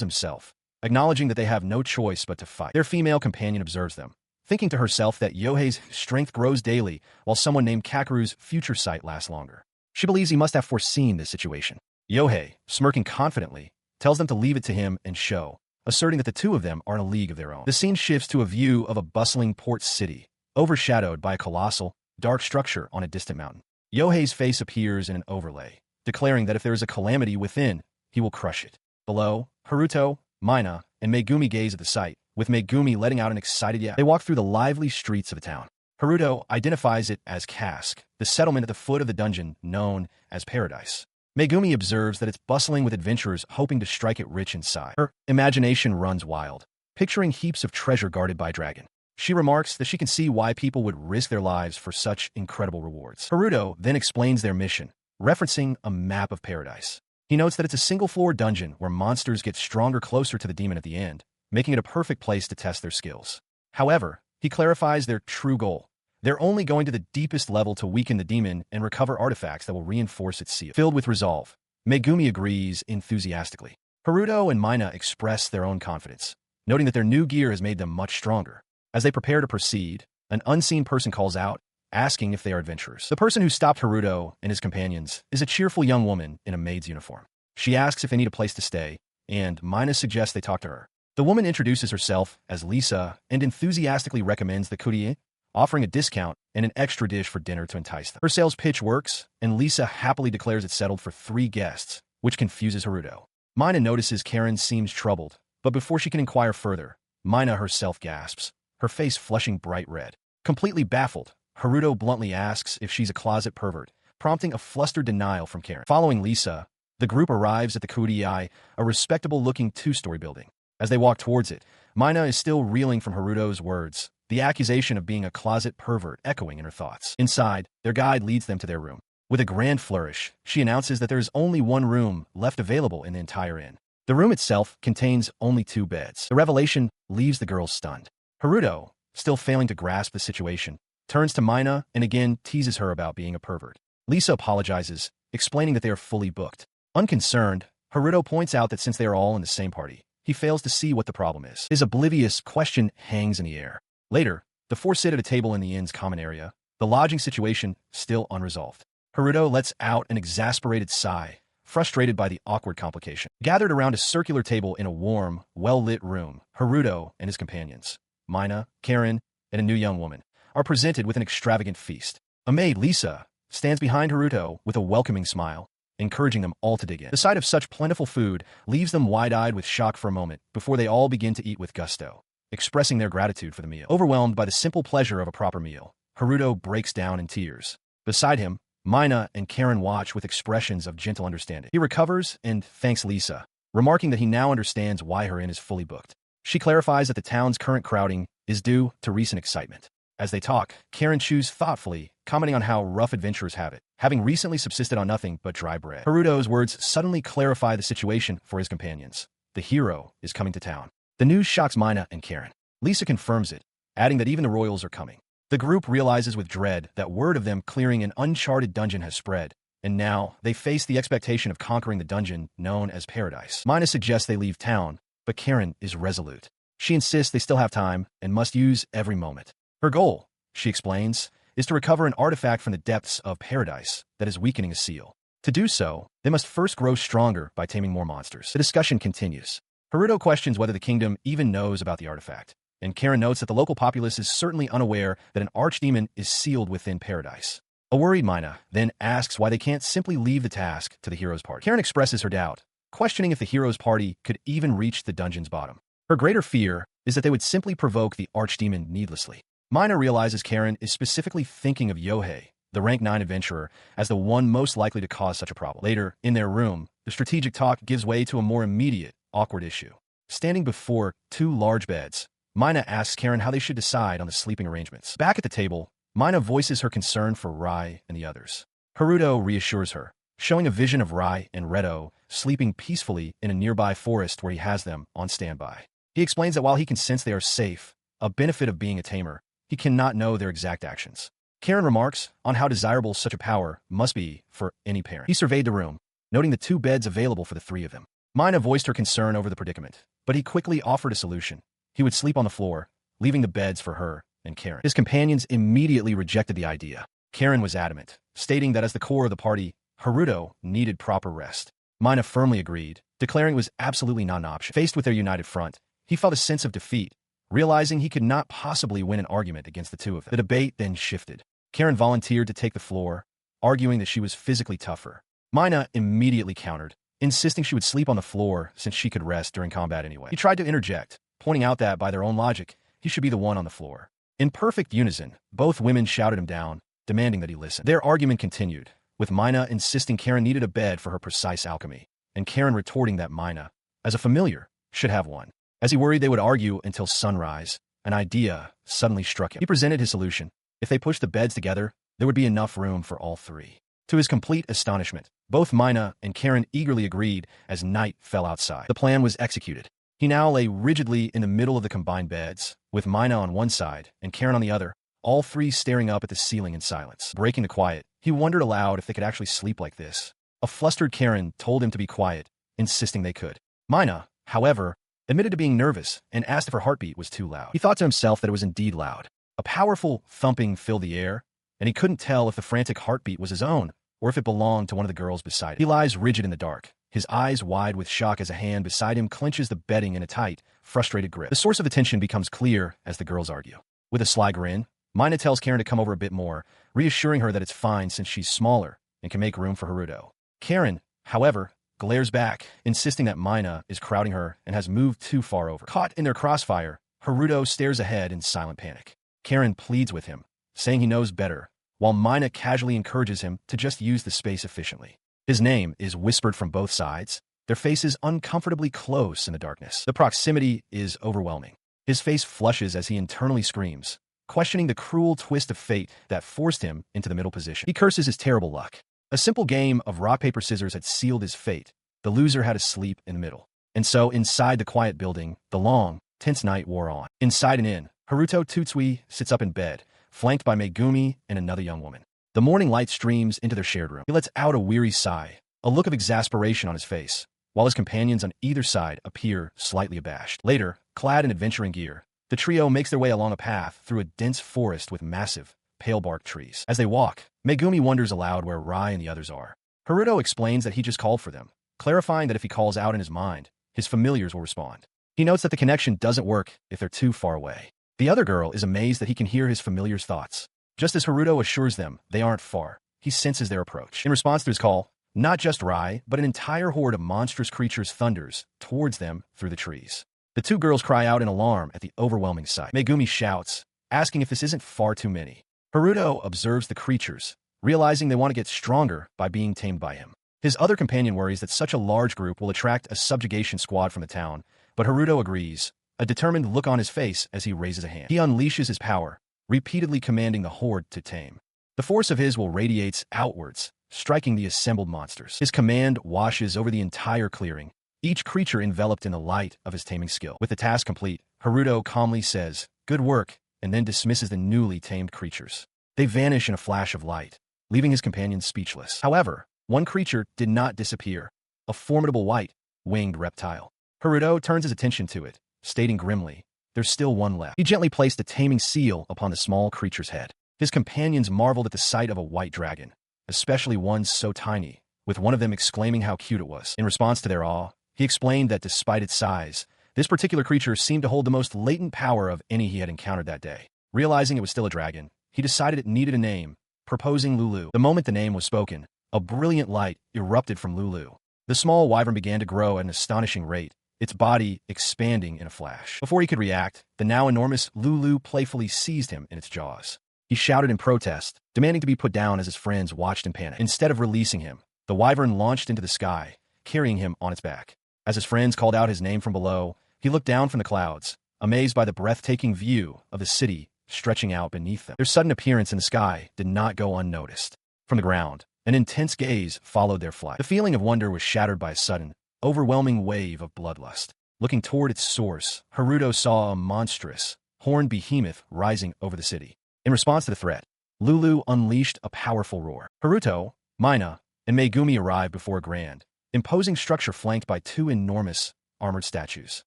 himself, acknowledging that they have no choice but to fight. Their female companion observes them, thinking to herself that Yohei's strength grows daily while someone named Kakeru's future sight lasts longer. She believes he must have foreseen this situation. Yohei, smirking confidently, tells them to leave it to him and Sho, asserting that the two of them are in a league of their own. The scene shifts to a view of a bustling port city, overshadowed by a colossal, dark structure on a distant mountain. Yohei's face appears in an overlay, declaring that if there is a calamity within, he will crush it. Below, Haruto, Mina, and Megumi gaze at the sight, with Megumi letting out an excited yell. They walk through the lively streets of the town. Haruto identifies it as Cask, the settlement at the foot of the dungeon known as Paradise. Megumi observes that it's bustling with adventurers hoping to strike it rich inside. Her imagination runs wild, picturing heaps of treasure guarded by a dragon. She remarks that she can see why people would risk their lives for such incredible rewards. Haruto then explains their mission, referencing a map of Paradise. He notes that it's a single-floor dungeon where monsters get stronger closer to the demon at the end, making it a perfect place to test their skills. However, he clarifies their true goal. They're only going to the deepest level to weaken the demon and recover artifacts that will reinforce its seal. Filled with resolve, Megumi agrees enthusiastically. Haruto and Mina express their own confidence, noting that their new gear has made them much stronger. As they prepare to proceed, an unseen person calls out, asking if they are adventurers. The person who stopped Haruto and his companions is a cheerful young woman in a maid's uniform. She asks if they need a place to stay, and Mina suggests they talk to her. The woman introduces herself as Lisa and enthusiastically recommends the kurie, offering a discount and an extra dish for dinner to entice them. Her sales pitch works, and Lisa happily declares it's settled for 3 guests, which confuses Haruto. Mina notices Karen seems troubled, but before she can inquire further, Mina herself gasps, her face flushing bright red. Completely baffled, Haruto bluntly asks if she's a closet pervert, prompting a flustered denial from Karen. Following Lisa, the group arrives at the Kurii, a respectable-looking 2-story building. As they walk towards it, Mina is still reeling from Haruto's words, the accusation of being a closet pervert echoing in her thoughts. Inside, their guide leads them to their room. With a grand flourish, she announces that there is only one room left available in the entire inn. The room itself contains only 2 beds. The revelation leaves the girls stunned. Haruto, still failing to grasp the situation, turns to Mina and again teases her about being a pervert. Lisa apologizes, explaining that they are fully booked. Unconcerned, Haruto points out that since they are all in the same party, he fails to see what the problem is. His oblivious question hangs in the air. Later, the 4 sit at a table in the inn's common area, the lodging situation still unresolved. Haruto lets out an exasperated sigh, frustrated by the awkward complication. Gathered around a circular table in a warm, well-lit room, Haruto and his companions, Mina, Karen, and a new young woman, are presented with an extravagant feast. A maid, Lisa, stands behind Haruto with a welcoming smile, encouraging them all to dig in. The sight of such plentiful food leaves them wide-eyed with shock for a moment before they all begin to eat with gusto, expressing their gratitude for the meal. Overwhelmed by the simple pleasure of a proper meal, Haruto breaks down in tears. Beside him, Mina and Karen watch with expressions of gentle understanding. He recovers and thanks Lisa, remarking that he now understands why her inn is fully booked. She clarifies that the town's current crowding is due to recent excitement. As they talk, Karen chews thoughtfully, commenting on how rough adventurers have it, having recently subsisted on nothing but dry bread. Haruto's words suddenly clarify the situation for his companions. The hero is coming to town. The news shocks Mina and Karen. Lisa confirms it, adding that even the royals are coming. The group realizes with dread that word of them clearing an uncharted dungeon has spread, and now they face the expectation of conquering the dungeon known as Paradise. Mina suggests they leave town, but Karen is resolute. She insists they still have time and must use every moment. Her goal, she explains, is to recover an artifact from the depths of Paradise that is weakening a seal. To do so, they must first grow stronger by taming more monsters. The discussion continues. Haruto questions whether the kingdom even knows about the artifact, and Karen notes that the local populace is certainly unaware that an archdemon is sealed within Paradise. A worried Mina then asks why they can't simply leave the task to the hero's party. Karen expresses her doubt, questioning if the hero's party could even reach the dungeon's bottom. Her greater fear is that they would simply provoke the archdemon needlessly. Mina realizes Karen is specifically thinking of Yohei, the rank 9 adventurer, as the one most likely to cause such a problem. Later, in their room, the strategic talk gives way to a more immediate, awkward issue. Standing before 2 large beds, Mina asks Karen how they should decide on the sleeping arrangements. Back at the table, Mina voices her concern for Rai and the others. Haruto reassures her, showing a vision of Rai and Reto sleeping peacefully in a nearby forest where he has them on standby. He explains that while he can sense they are safe, a benefit of being a tamer, he cannot know their exact actions. Karen remarks on how desirable such a power must be for any parent. He surveyed the room, noting the 2 beds available for the 3 of them. Mina voiced her concern over the predicament, but he quickly offered a solution. He would sleep on the floor, leaving the beds for her and Karen. His companions immediately rejected the idea. Karen was adamant, stating that as the core of the party, Haruto needed proper rest. Mina firmly agreed, declaring it was absolutely not an option. Faced with their united front, he felt a sense of defeat, realizing he could not possibly win an argument against the 2 of them. The debate then shifted. Karen volunteered to take the floor, arguing that she was physically tougher. Mina immediately countered, insisting she would sleep on the floor since she could rest during combat anyway. He tried to interject, pointing out that, by their own logic, he should be the one on the floor. In perfect unison, both women shouted him down, demanding that he listen. Their argument continued, with Mina insisting Karen needed a bed for her precise alchemy, and Karen retorting that Mina, as a familiar, should have one. As he worried they would argue until sunrise, an idea suddenly struck him. He presented his solution. If they pushed the beds together, there would be enough room for all 3. To his complete astonishment, both Mina and Karen eagerly agreed as night fell outside. The plan was executed. He now lay rigidly in the middle of the combined beds, with Mina on one side and Karen on the other, all 3 staring up at the ceiling in silence. Breaking the quiet, he wondered aloud if they could actually sleep like this. A flustered Karen told him to be quiet, insisting they could. Mina, however, admitted to being nervous and asked if her heartbeat was too loud. He thought to himself that it was indeed loud. A powerful thumping filled the air, and he couldn't tell if the frantic heartbeat was his own or if it belonged to one of the girls beside him. He lies rigid in the dark, his eyes wide with shock as a hand beside him clenches the bedding in a tight, frustrated grip. The source of attention becomes clear as the girls argue. With a sly grin, Mina tells Karen to come over a bit more, reassuring her that it's fine since she's smaller and can make room for Haruto. Karen, however, glares back, insisting that Mina is crowding her and has moved too far over. Caught in their crossfire, Haruto stares ahead in silent panic. Karen pleads with him, saying he knows better, while Mina casually encourages him to just use the space efficiently. His name is whispered from both sides, their faces uncomfortably close in the darkness. The proximity is overwhelming. His face flushes as he internally screams, questioning the cruel twist of fate that forced him into the middle position. He curses his terrible luck. A simple game of rock, paper, scissors had sealed his fate. The loser had to sleep in the middle. And so, inside the quiet building, the long, tense night wore on. Inside an inn, Haruto Tutsui sits up in bed, flanked by Megumi and another young woman. The morning light streams into their shared room. He lets out a weary sigh, a look of exasperation on his face, while his companions on either side appear slightly abashed. Later, clad in adventuring gear, the trio makes their way along a path through a dense forest with massive, pale-bark trees. As they walk, Megumi wonders aloud where Rai and the others are. Haruto explains that he just called for them, clarifying that if he calls out in his mind, his familiars will respond. He notes that the connection doesn't work if they're too far away. The other girl is amazed that he can hear his familiars' thoughts. Just as Haruto assures them they aren't far, he senses their approach. In response to his call, not just Rai, but an entire horde of monstrous creatures thunders towards them through the trees. The two girls cry out in alarm at the overwhelming sight. Megumi shouts, asking if this isn't far too many. Haruto observes the creatures, realizing they want to get stronger by being tamed by him. His other companion worries that such a large group will attract a subjugation squad from the town, but Haruto agrees, a determined look on his face as he raises a hand. He unleashes his power, repeatedly commanding the horde to tame. The force of his will radiates outwards, striking the assembled monsters. His command washes over the entire clearing, each creature enveloped in the light of his taming skill. With the task complete, Haruto calmly says, "Good work," and then dismisses the newly tamed creatures. They vanish in a flash of light, leaving his companions speechless. However, one creature did not disappear, a formidable white-winged reptile. Haruto turns his attention to it, stating grimly, "There's still one left." He gently placed a taming seal upon the small creature's head. His companions marveled at the sight of a white dragon, especially one so tiny, with one of them exclaiming how cute it was. In response to their awe, he explained that despite its size, this particular creature seemed to hold the most latent power of any he had encountered that day. Realizing it was still a dragon, he decided it needed a name, proposing Lulu. The moment the name was spoken, a brilliant light erupted from Lulu. The small wyvern began to grow at an astonishing rate, its body expanding in a flash. Before he could react, the now enormous Lulu playfully seized him in its jaws. He shouted in protest, demanding to be put down as his friends watched in panic. Instead of releasing him, the wyvern launched into the sky, carrying him on its back. As his friends called out his name from below, he looked down from the clouds, amazed by the breathtaking view of the city stretching out beneath them. Their sudden appearance in the sky did not go unnoticed. From the ground, an intense gaze followed their flight. The feeling of wonder was shattered by a sudden, overwhelming wave of bloodlust. Looking toward its source, Haruto saw a monstrous, horned behemoth rising over the city. In response to the threat, Lulu unleashed a powerful roar. Haruto, Mina, and Megumi arrived before a grand, imposing structure flanked by two enormous, armored statues.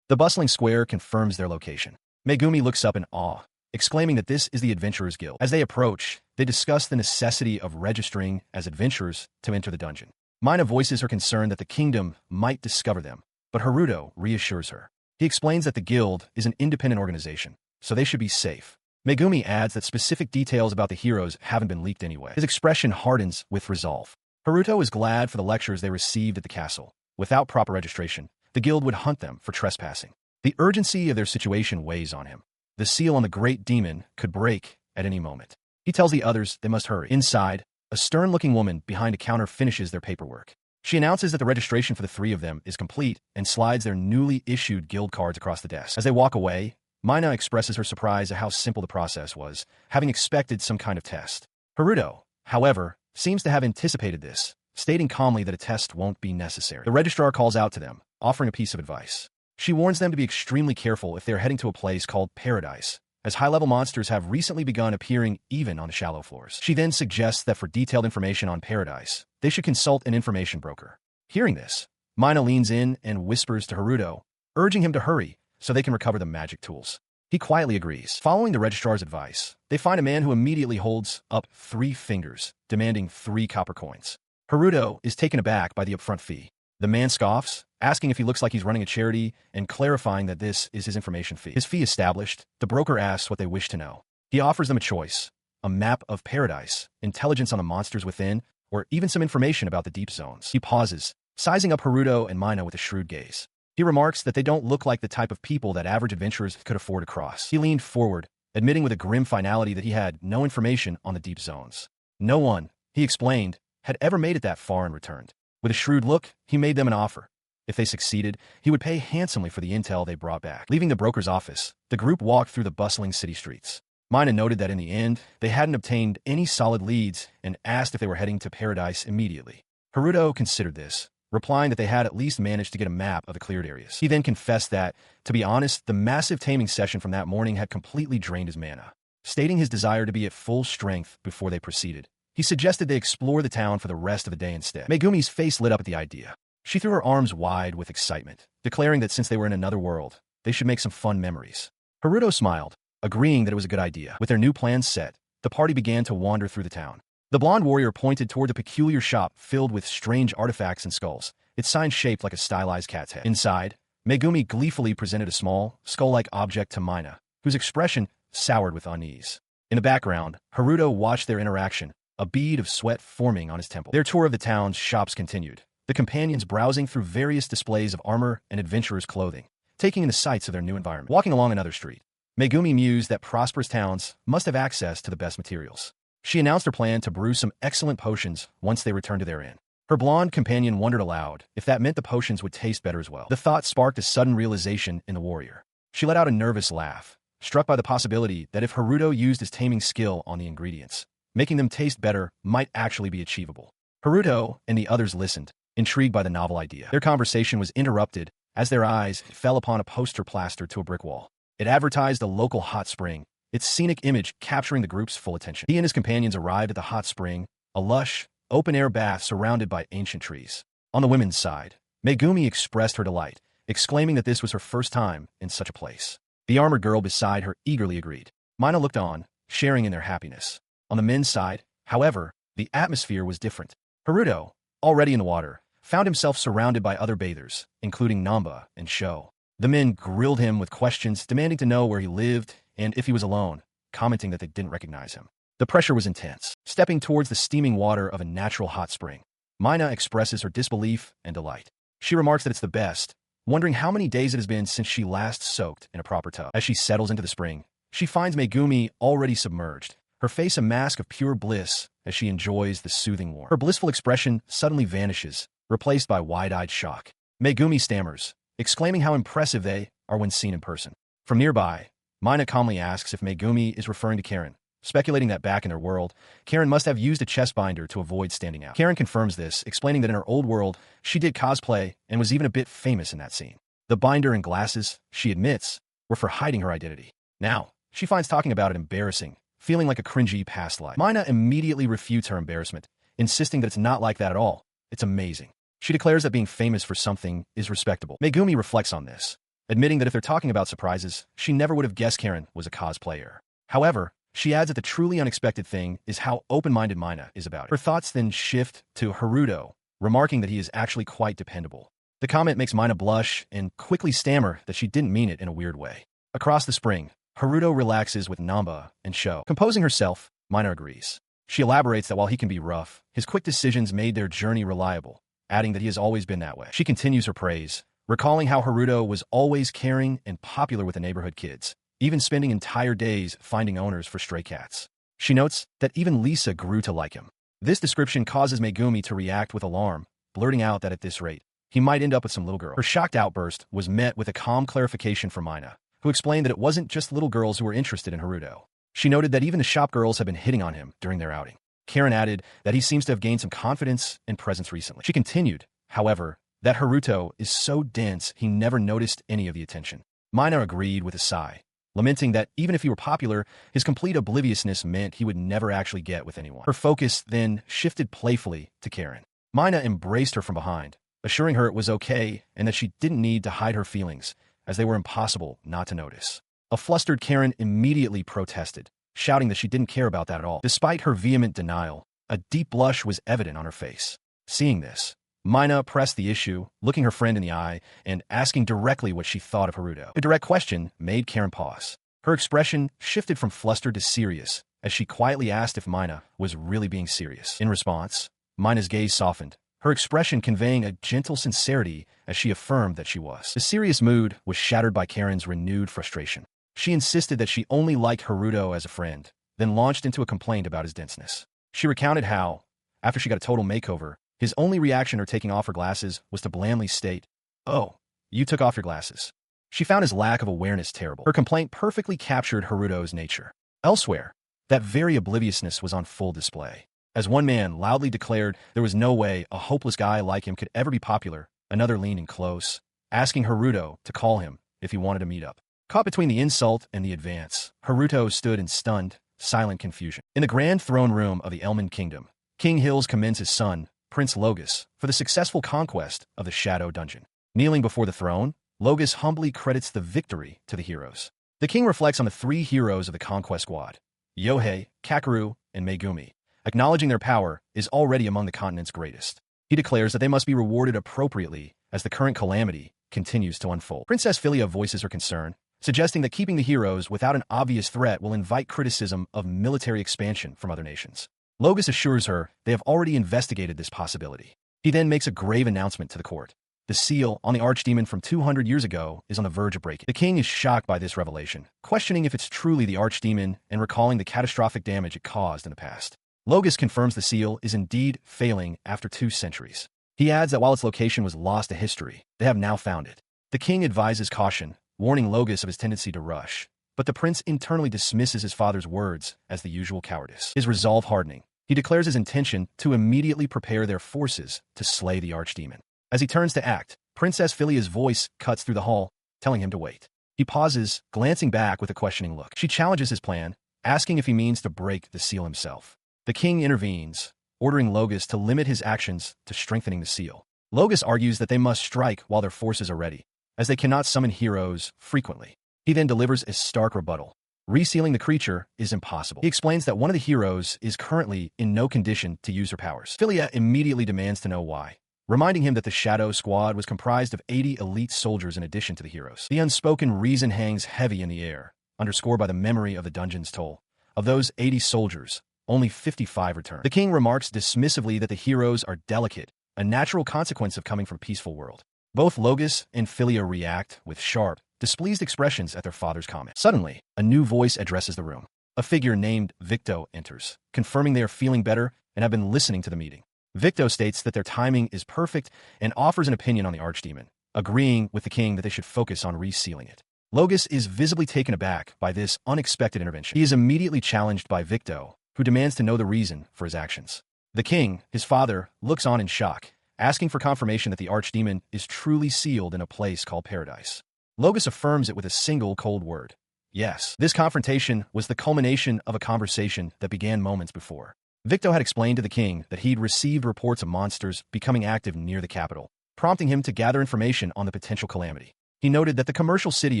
The bustling square confirms their location. Megumi looks up in awe, exclaiming that this is the Adventurers Guild. As they approach, they discuss the necessity of registering as adventurers to enter the dungeon. Mina voices her concern that the kingdom might discover them, but Haruto reassures her. He explains that the guild is an independent organization, so they should be safe. Megumi adds that specific details about the heroes haven't been leaked anyway. His expression hardens with resolve. Haruto is glad for the lectures they received at the castle. Without proper registration, the guild would hunt them for trespassing. The urgency of their situation weighs on him. The seal on the great demon could break at any moment. He tells the others they must hurry. Inside, a stern-looking woman behind a counter finishes their paperwork. She announces that the registration for the three of them is complete and slides their newly issued guild cards across the desk. As they walk away, Mina expresses her surprise at how simple the process was, having expected some kind of test. Haruto, however, seems to have anticipated this, stating calmly that a test won't be necessary. The registrar calls out to them, offering a piece of advice. She warns them to be extremely careful if they're heading to a place called Paradise, as high-level monsters have recently begun appearing even on the shallow floors. She then suggests that for detailed information on Paradise, they should consult an information broker. Hearing this, Mina leans in and whispers to Haruto, urging him to hurry so they can recover the magic tools. He quietly agrees. Following the registrar's advice, they find a man who immediately holds up 3 fingers, demanding 3 copper coins. Haruto is taken aback by the upfront fee. The man scoffs, asking if he looks like he's running a charity and clarifying that this is his information fee. His fee established, the broker asks what they wish to know. He offers them a choice: a map of Paradise, intelligence on the monsters within, or even some information about the deep zones. He pauses, sizing up Haruto and Mina with a shrewd gaze. He remarks that they don't look like the type of people that average adventurers could afford to cross. He leaned forward, admitting with a grim finality that he had no information on the deep zones. No one, he explained, had ever made it that far and returned. With a shrewd look, he made them an offer. If they succeeded, he would pay handsomely for the intel they brought back. Leaving the broker's office, the group walked through the bustling city streets. Mina noted that in the end, they hadn't obtained any solid leads and asked if they were heading to Paradise immediately. Haruto considered this, replying that they had at least managed to get a map of the cleared areas. He then confessed that, to be honest, the massive taming session from that morning had completely drained his mana. Stating his desire to be at full strength before they proceeded, he suggested they explore the town for the rest of the day instead. Megumi's face lit up at the idea. She threw her arms wide with excitement, declaring that since they were in another world, they should make some fun memories. Haruto smiled, agreeing that it was a good idea. With their new plans set, the party began to wander through the town. The blonde warrior pointed toward the peculiar shop filled with strange artifacts and skulls, its sign shaped like a stylized cat's head. Inside, Megumi gleefully presented a small, skull-like object to Mina, whose expression soured with unease. In the background, Haruto watched their interaction, a bead of sweat forming on his temple. Their tour of the town's shops continued, the companions browsing through various displays of armor and adventurers' clothing, taking in the sights of their new environment. Walking along another street, Megumi mused that prosperous towns must have access to the best materials. She announced her plan to brew some excellent potions once they returned to their inn. Her blonde companion wondered aloud if that meant the potions would taste better as well. The thought sparked a sudden realization in the warrior. She let out a nervous laugh, struck by the possibility that if Haruto used his taming skill on the ingredients, making them taste better might actually be achievable. Haruto and the others listened, intrigued by the novel idea. Their conversation was interrupted as their eyes fell upon a poster plastered to a brick wall. It advertised a local hot spring, its scenic image capturing the group's full attention. He and his companions arrived at the hot spring, a lush, open-air bath surrounded by ancient trees. On the women's side, Megumi expressed her delight, exclaiming that this was her first time in such a place. The armored girl beside her eagerly agreed. Mina looked on, sharing in their happiness. On the men's side, however, the atmosphere was different. Haruto, already in the water, found himself surrounded by other bathers, including Namba and Sho. The men grilled him with questions, demanding to know where he lived and if he was alone, commenting that they didn't recognize him. The pressure was intense. Stepping towards the steaming water of a natural hot spring, Mina expresses her disbelief and delight. She remarks that it's the best, wondering how many days it has been since she last soaked in a proper tub. As she settles into the spring, she finds Megumi already submerged, her face a mask of pure bliss as she enjoys the soothing warmth. Her blissful expression suddenly vanishes, replaced by wide-eyed shock. Megumi stammers, exclaiming how impressive they are when seen in person. From nearby, Mina calmly asks if Megumi is referring to Karen, speculating that back in their world, Karen must have used a chest binder to avoid standing out. Karen confirms this, explaining that in her old world, she did cosplay and was even a bit famous in that scene. The binder and glasses, she admits, were for hiding her identity. Now, she finds talking about it embarrassing, feeling like a cringy past life. Mina immediately refutes her embarrassment, insisting that it's not like that at all. It's amazing. She declares that being famous for something is respectable. Megumi reflects on this, admitting that if they're talking about surprises, she never would have guessed Karen was a cosplayer. However, she adds that the truly unexpected thing is how open-minded Mina is about it. Her thoughts then shift to Haruto, remarking that he is actually quite dependable. The comment makes Mina blush and quickly stammer that she didn't mean it in a weird way. Across the spring, Haruto relaxes with Namba and Sho. Composing herself, Mina agrees. She elaborates that while he can be rough, his quick decisions made their journey reliable, adding that he has always been that way. She continues her praise, recalling how Haruto was always caring and popular with the neighborhood kids, even spending entire days finding owners for stray cats. She notes that even Lisa grew to like him. This description causes Megumi to react with alarm, blurting out that at this rate, he might end up with some little girl. Her shocked outburst was met with a calm clarification from Mina, who explained that it wasn't just little girls who were interested in Haruto. She noted that even the shop girls had been hitting on him during their outing. Karen added that he seems to have gained some confidence and presence recently. She continued, however, that Haruto is so dense he never noticed any of the attention. Mina agreed with a sigh, lamenting that even if he were popular, his complete obliviousness meant he would never actually get with anyone. Her focus then shifted playfully to Karen. Mina embraced her from behind, assuring her it was okay and that she didn't need to hide her feelings, as they were impossible not to notice. A flustered Karen immediately protested, shouting that she didn't care about that at all. Despite her vehement denial, a deep blush was evident on her face. Seeing this, Mina pressed the issue, looking her friend in the eye and asking directly what she thought of Haruto. The direct question made Karen pause. Her expression shifted from flustered to serious, as she quietly asked if Mina was really being serious. In response, Mina's gaze softened, her expression conveying a gentle sincerity as she affirmed that she was. The serious mood was shattered by Karen's renewed frustration. She insisted that she only liked Haruto as a friend, then launched into a complaint about his denseness. She recounted how, after she got a total makeover, his only reaction to taking off her glasses was to blandly state, "Oh, you took off your glasses." She found his lack of awareness terrible. Her complaint perfectly captured Haruto's nature. Elsewhere, that very obliviousness was on full display. As one man loudly declared there was no way a hopeless guy like him could ever be popular, another leaned in close, asking Haruto to call him if he wanted to meet up. Caught between the insult and the advance, Haruto stood in stunned, silent confusion. In the grand throne room of the Elmon Kingdom, King Hills commends his son, Prince Logus, for the successful conquest of the Shadow Dungeon. Kneeling before the throne, Logus humbly credits the victory to the heroes. The king reflects on the three heroes of the conquest squad, Yohei, Kakeru, and Megumi, acknowledging their power is already among the continent's greatest. He declares that they must be rewarded appropriately as the current calamity continues to unfold. Princess Philia voices her concern, suggesting that keeping the heroes without an obvious threat will invite criticism of military expansion from other nations. Logus assures her they have already investigated this possibility. He then makes a grave announcement to the court. The seal on the archdemon from 200 years ago is on the verge of breaking. The king is shocked by this revelation, questioning if it's truly the archdemon and recalling the catastrophic damage it caused in the past. Logus confirms the seal is indeed failing after 2 centuries. He adds that while its location was lost to history, they have now found it. The king advises caution, warning Logus of his tendency to rush, but the prince internally dismisses his father's words as the usual cowardice. His resolve hardening, he declares his intention to immediately prepare their forces to slay the archdemon. As he turns to act, Princess Philia's voice cuts through the hall, telling him to wait. He pauses, glancing back with a questioning look. She challenges his plan, asking if he means to break the seal himself. The king intervenes, ordering Logus to limit his actions to strengthening the seal. Logus argues that they must strike while their forces are ready, as they cannot summon heroes frequently. He then delivers a stark rebuttal. Resealing the creature is impossible. He explains that one of the heroes is currently in no condition to use her powers. Philia immediately demands to know why, reminding him that the Shadow Squad was comprised of 80 elite soldiers in addition to the heroes. The unspoken reason hangs heavy in the air, underscored by the memory of the dungeon's toll. Of those 80 soldiers, only 55 return. The king remarks dismissively that the heroes are delicate, a natural consequence of coming from a peaceful world. Both Logus and Philia react with sharp, displeased expressions at their father's comment. Suddenly, a new voice addresses the room. A figure named Victo enters, confirming they are feeling better and have been listening to the meeting. Victo states that their timing is perfect and offers an opinion on the archdemon, agreeing with the king that they should focus on resealing it. Logus is visibly taken aback by this unexpected intervention. He is immediately challenged by Victo, who demands to know the reason for his actions. The king, his father, looks on in shock, asking for confirmation that the archdemon is truly sealed in a place called paradise. Logus affirms it with a single cold word. Yes. This confrontation was the culmination of a conversation that began moments before. Victo had explained to the king that he'd received reports of monsters becoming active near the capital, prompting him to gather information on the potential calamity. He noted that the commercial city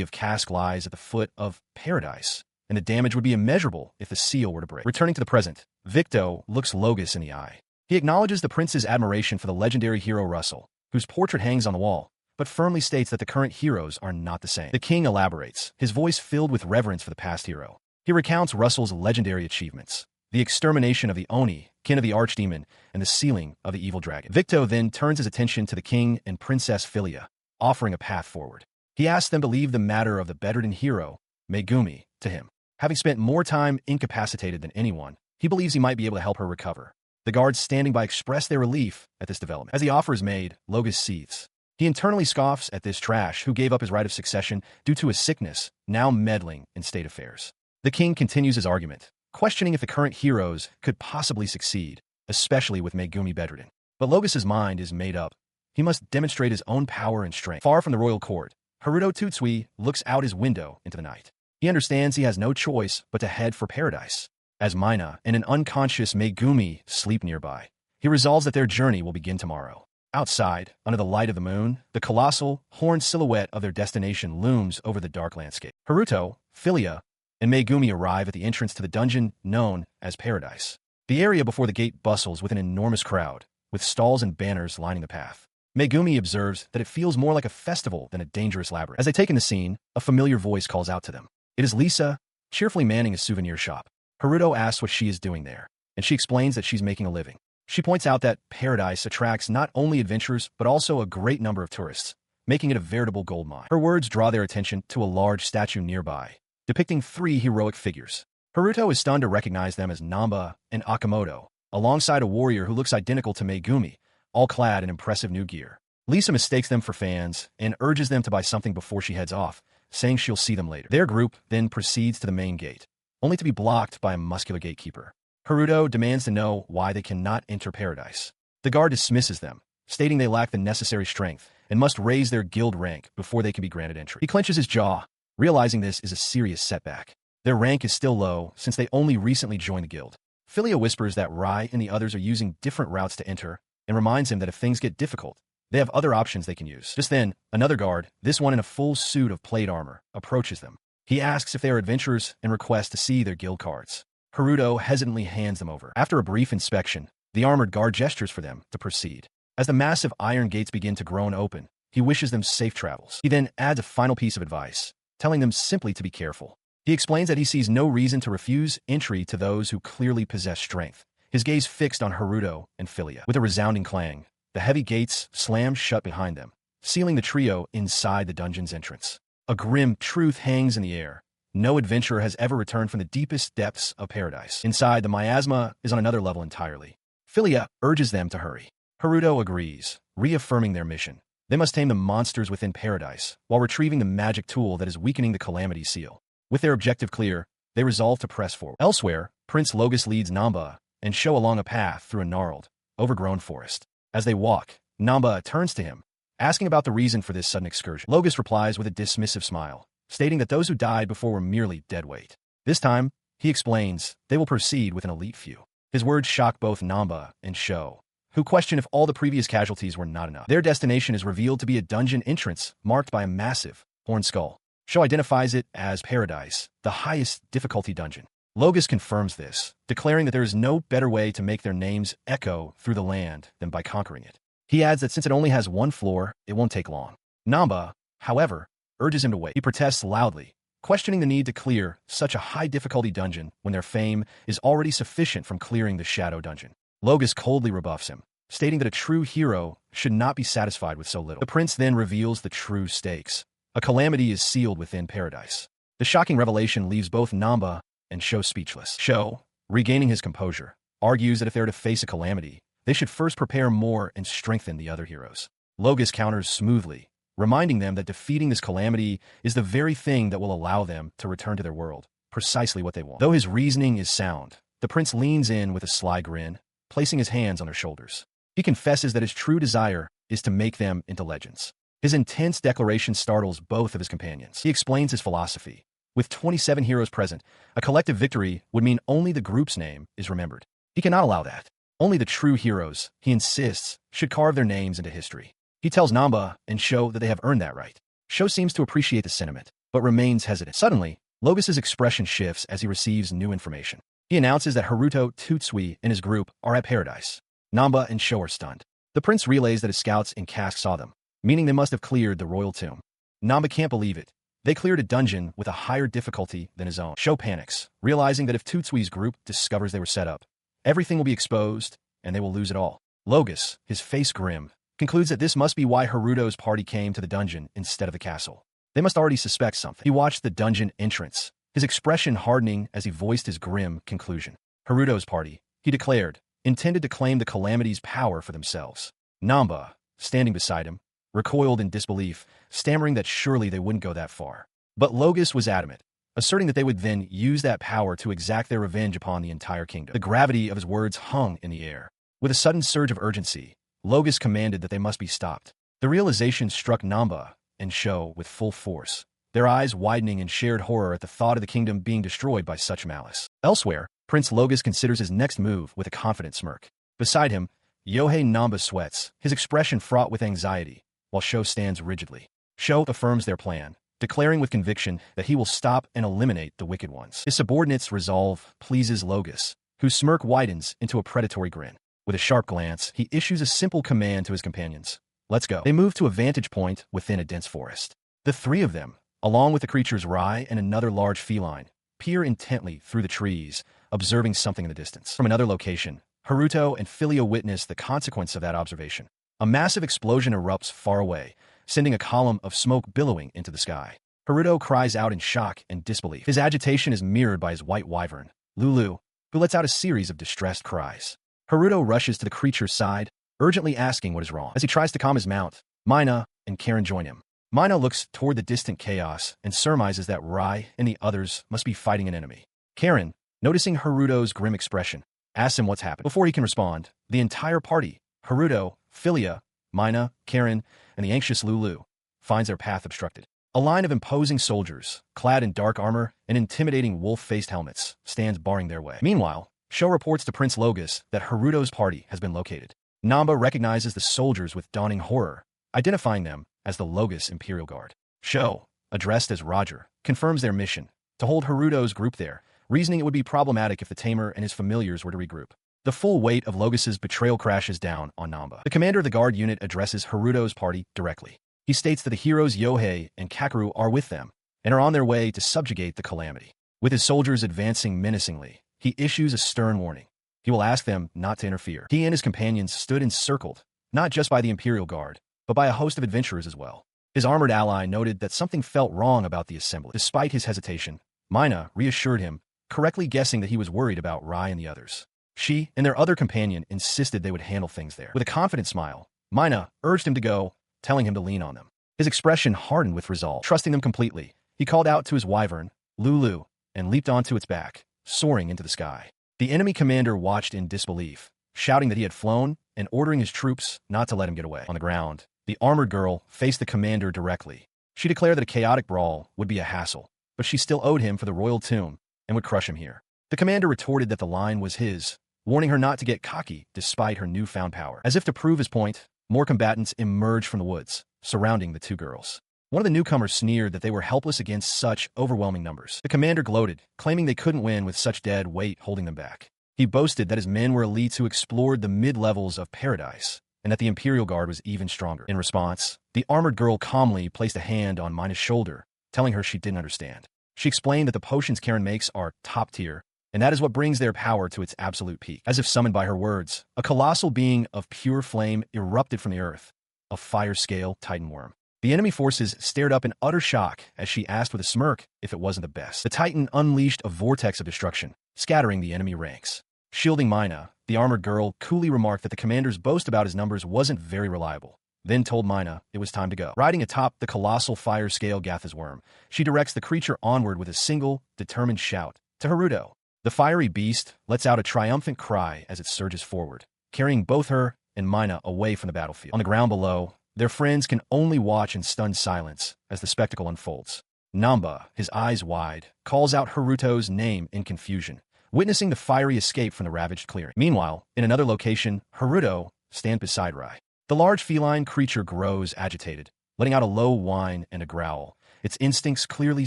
of Kask lies at the foot of paradise, and the damage would be immeasurable if the seal were to break. Returning to the present, Victo looks Logus in the eye. He acknowledges the prince's admiration for the legendary hero Russell, whose portrait hangs on the wall, but firmly states that the current heroes are not the same. The king elaborates, his voice filled with reverence for the past hero. He recounts Russell's legendary achievements, the extermination of the Oni, kin of the archdemon, and the sealing of the evil dragon. Victo then turns his attention to the king and Princess Philia, offering a path forward. He asks them to leave the matter of the bedridden hero, Megumi, to him. Having spent more time incapacitated than anyone, he believes he might be able to help her recover. The guards standing by express their relief at this development. As the offer is made, Logus seethes. He internally scoffs at this trash who gave up his right of succession due to a sickness, now meddling in state affairs. The king continues his argument, questioning if the current heroes could possibly succeed, especially with Megumi bedridden. But Logus's mind is made up. He must demonstrate his own power and strength. Far from the royal court, Haruto Tutsui looks out his window into the night. He understands he has no choice but to head for paradise. As Mina and an unconscious Megumi sleep nearby, he resolves that their journey will begin tomorrow. Outside, under the light of the moon, the colossal, horned silhouette of their destination looms over the dark landscape. Haruto, Philia, and Megumi arrive at the entrance to the dungeon known as Paradise. The area before the gate bustles with an enormous crowd, with stalls and banners lining the path. Megumi observes that it feels more like a festival than a dangerous labyrinth. As they take in the scene, a familiar voice calls out to them. It is Lisa, cheerfully manning a souvenir shop. Haruto asks what she is doing there, and she explains that she's making a living. She points out that Paradise attracts not only adventurers, but also a great number of tourists, making it a veritable gold mine. Her words draw their attention to a large statue nearby, depicting 3 heroic figures. Haruto is stunned to recognize them as Namba and Akamoto, alongside a warrior who looks identical to Megumi, all clad in impressive new gear. Lisa mistakes them for fans and urges them to buy something before she heads off, saying she'll see them later. Their group then proceeds to the main gate, only to be blocked by a muscular gatekeeper. Haruto demands to know why they cannot enter Paradise. The guard dismisses them, stating they lack the necessary strength and must raise their guild rank before they can be granted entry. He clenches his jaw, realizing this is a serious setback. Their rank is still low since they only recently joined the guild. Philia whispers that Rai and the others are using different routes to enter and reminds him that if things get difficult, they have other options they can use. Just then, another guard, this one in a full suit of plate armor, approaches them. He asks if they are adventurers and requests to see their guild cards. Haruto hesitantly hands them over. After a brief inspection, the armored guard gestures for them to proceed. As the massive iron gates begin to groan open, he wishes them safe travels. He then adds a final piece of advice, telling them simply to be careful. He explains that he sees no reason to refuse entry to those who clearly possess strength, his gaze fixed on Haruto and Philia. With a resounding clang, the heavy gates slam shut behind them, sealing the trio inside the dungeon's entrance. A grim truth hangs in the air. No adventurer has ever returned from the deepest depths of paradise. Inside, the miasma is on another level entirely. Philia urges them to hurry. Haruto agrees, reaffirming their mission. They must tame the monsters within paradise, while retrieving the magic tool that is weakening the Calamity Seal. With their objective clear, they resolve to press forward. Elsewhere, Prince Logus leads Namba and Sho along a path through a gnarled, overgrown forest. As they walk, Namba turns to him, asking about the reason for this sudden excursion. Logus replies with a dismissive smile, stating that those who died before were merely dead weight. This time, he explains, they will proceed with an elite few. His words shock both Namba and Sho, who question if all the previous casualties were not enough. Their destination is revealed to be a dungeon entrance marked by a massive, horned skull. Sho identifies it as Paradise, the highest difficulty dungeon. Logus confirms this, declaring that there is no better way to make their names echo through the land than by conquering it. He adds that since it only has one floor, it won't take long. Namba, however, urges him to wait. He protests loudly, questioning the need to clear such a high-difficulty dungeon when their fame is already sufficient from clearing the Shadow Dungeon. Logus coldly rebuffs him, stating that a true hero should not be satisfied with so little. The prince then reveals the true stakes. A calamity is sealed within Paradise. The shocking revelation leaves both Namba and Sho speechless. Sho, regaining his composure, argues that if they're to face a calamity, they should first prepare more and strengthen the other heroes. Logus counters smoothly, reminding them that defeating this calamity is the very thing that will allow them to return to their world, precisely what they want. Though his reasoning is sound, the prince leans in with a sly grin, placing his hands on their shoulders. He confesses that his true desire is to make them into legends. His intense declaration startles both of his companions. He explains his philosophy. With 27 heroes present, a collective victory would mean only the group's name is remembered. He cannot allow that. Only the true heroes, he insists, should carve their names into history. He tells Namba and Sho that they have earned that right. Sho seems to appreciate the sentiment, but remains hesitant. Suddenly, Logus's expression shifts as he receives new information. He announces that Haruto, Tutsui, and his group are at Paradise. Namba and Sho are stunned. The prince relays that his scouts in Cask saw them, meaning they must have cleared the royal tomb. Namba can't believe it. They cleared a dungeon with a higher difficulty than his own. Sho panics, realizing that if Tutsui's group discovers they were set up, everything will be exposed, and they will lose it all. Logus, his face grim, concludes that this must be why Haruto's party came to the dungeon instead of the castle. They must already suspect something. He watched the dungeon entrance, his expression hardening as he voiced his grim conclusion. Haruto's party, he declared, intended to claim the calamity's power for themselves. Namba, standing beside him, recoiled in disbelief, stammering that surely they wouldn't go that far. But Logus was adamant, asserting that they would then use that power to exact their revenge upon the entire kingdom. The gravity of his words hung in the air. With a sudden surge of urgency, Logus commanded that they must be stopped. The realization struck Namba and Sho with full force, their eyes widening in shared horror at the thought of the kingdom being destroyed by such malice. Elsewhere, Prince Logus considers his next move with a confident smirk. Beside him, Yohei Namba sweats, his expression fraught with anxiety, while Sho stands rigidly. Sho affirms their plan, declaring with conviction that he will stop and eliminate the wicked ones. His subordinate's resolve pleases Logus, whose smirk widens into a predatory grin. With a sharp glance, he issues a simple command to his companions. Let's go. They move to a vantage point within a dense forest. The three of them, along with the creatures Rai and another large feline, peer intently through the trees, observing something in the distance. From another location, Haruto and Philia witness the consequence of that observation. A massive explosion erupts far away, sending a column of smoke billowing into the sky. Haruto cries out in shock and disbelief. His agitation is mirrored by his white wyvern, Lulu, who lets out a series of distressed cries. Haruto rushes to the creature's side, urgently asking what is wrong. As he tries to calm his mount, Mina and Karen join him. Mina looks toward the distant chaos and surmises that Rai and the others must be fighting an enemy. Karen, noticing Haruto's grim expression, asks him what's happened. Before he can respond, the entire party, Haruto, Philia, Mina, Karen, and the anxious Lulu, finds their path obstructed. A line of imposing soldiers, clad in dark armor and intimidating wolf-faced helmets, stands barring their way. Meanwhile, Sho reports to Prince Logus that Haruto's party has been located. Namba recognizes the soldiers with dawning horror, identifying them as the Logus Imperial Guard. Sho, addressed as Roger, confirms their mission, to hold Haruto's group there, reasoning it would be problematic if the tamer and his familiars were to regroup. The full weight of Logos's betrayal crashes down on Namba. The commander of the guard unit addresses Haruto's party directly. He states that the heroes Yohei and Kakeru are with them and are on their way to subjugate the calamity. With his soldiers advancing menacingly, he issues a stern warning. He will ask them not to interfere. He and his companions stood encircled, not just by the Imperial Guard, but by a host of adventurers as well. His armored ally noted that something felt wrong about the assembly. Despite his hesitation, Mina reassured him, correctly guessing that he was worried about Rai and the others. She and their other companion insisted they would handle things there. With a confident smile, Mina urged him to go, telling him to lean on them. His expression hardened with resolve. Trusting them completely, he called out to his wyvern, Lulu, and leaped onto its back, soaring into the sky. The enemy commander watched in disbelief, shouting that he had flown and ordering his troops not to let him get away. On the ground, the armored girl faced the commander directly. She declared that a chaotic brawl would be a hassle, but she still owed him for the royal tomb and would crush him here. The commander retorted that the line was his, warning her not to get cocky despite her newfound power. As if to prove his point, more combatants emerged from the woods, surrounding the two girls. One of the newcomers sneered that they were helpless against such overwhelming numbers. The commander gloated, claiming they couldn't win with such dead weight holding them back. He boasted that his men were elites who explored the mid-levels of paradise, and that the Imperial Guard was even stronger. In response, the armored girl calmly placed a hand on Mina's shoulder, telling her she didn't understand. She explained that the potions Karen makes are top tier, and that is what brings their power to its absolute peak. As if summoned by her words, a colossal being of pure flame erupted from the earth, a fire-scale titan worm. The enemy forces stared up in utter shock as she asked with a smirk if it wasn't the best. The titan unleashed a vortex of destruction, scattering the enemy ranks. Shielding Mina, the armored girl coolly remarked that the commander's boast about his numbers wasn't very reliable, then told Mina it was time to go. Riding atop the colossal fire-scale Gatha's worm, she directs the creature onward with a single, determined shout to Haruto. The fiery beast lets out a triumphant cry as it surges forward, carrying both her and Mina away from the battlefield. On the ground below, their friends can only watch in stunned silence as the spectacle unfolds. Namba, his eyes wide, calls out Haruto's name in confusion, witnessing the fiery escape from the ravaged clearing. Meanwhile, in another location, Haruto stands beside Rai. The large feline creature grows agitated, letting out a low whine and a growl, its instincts clearly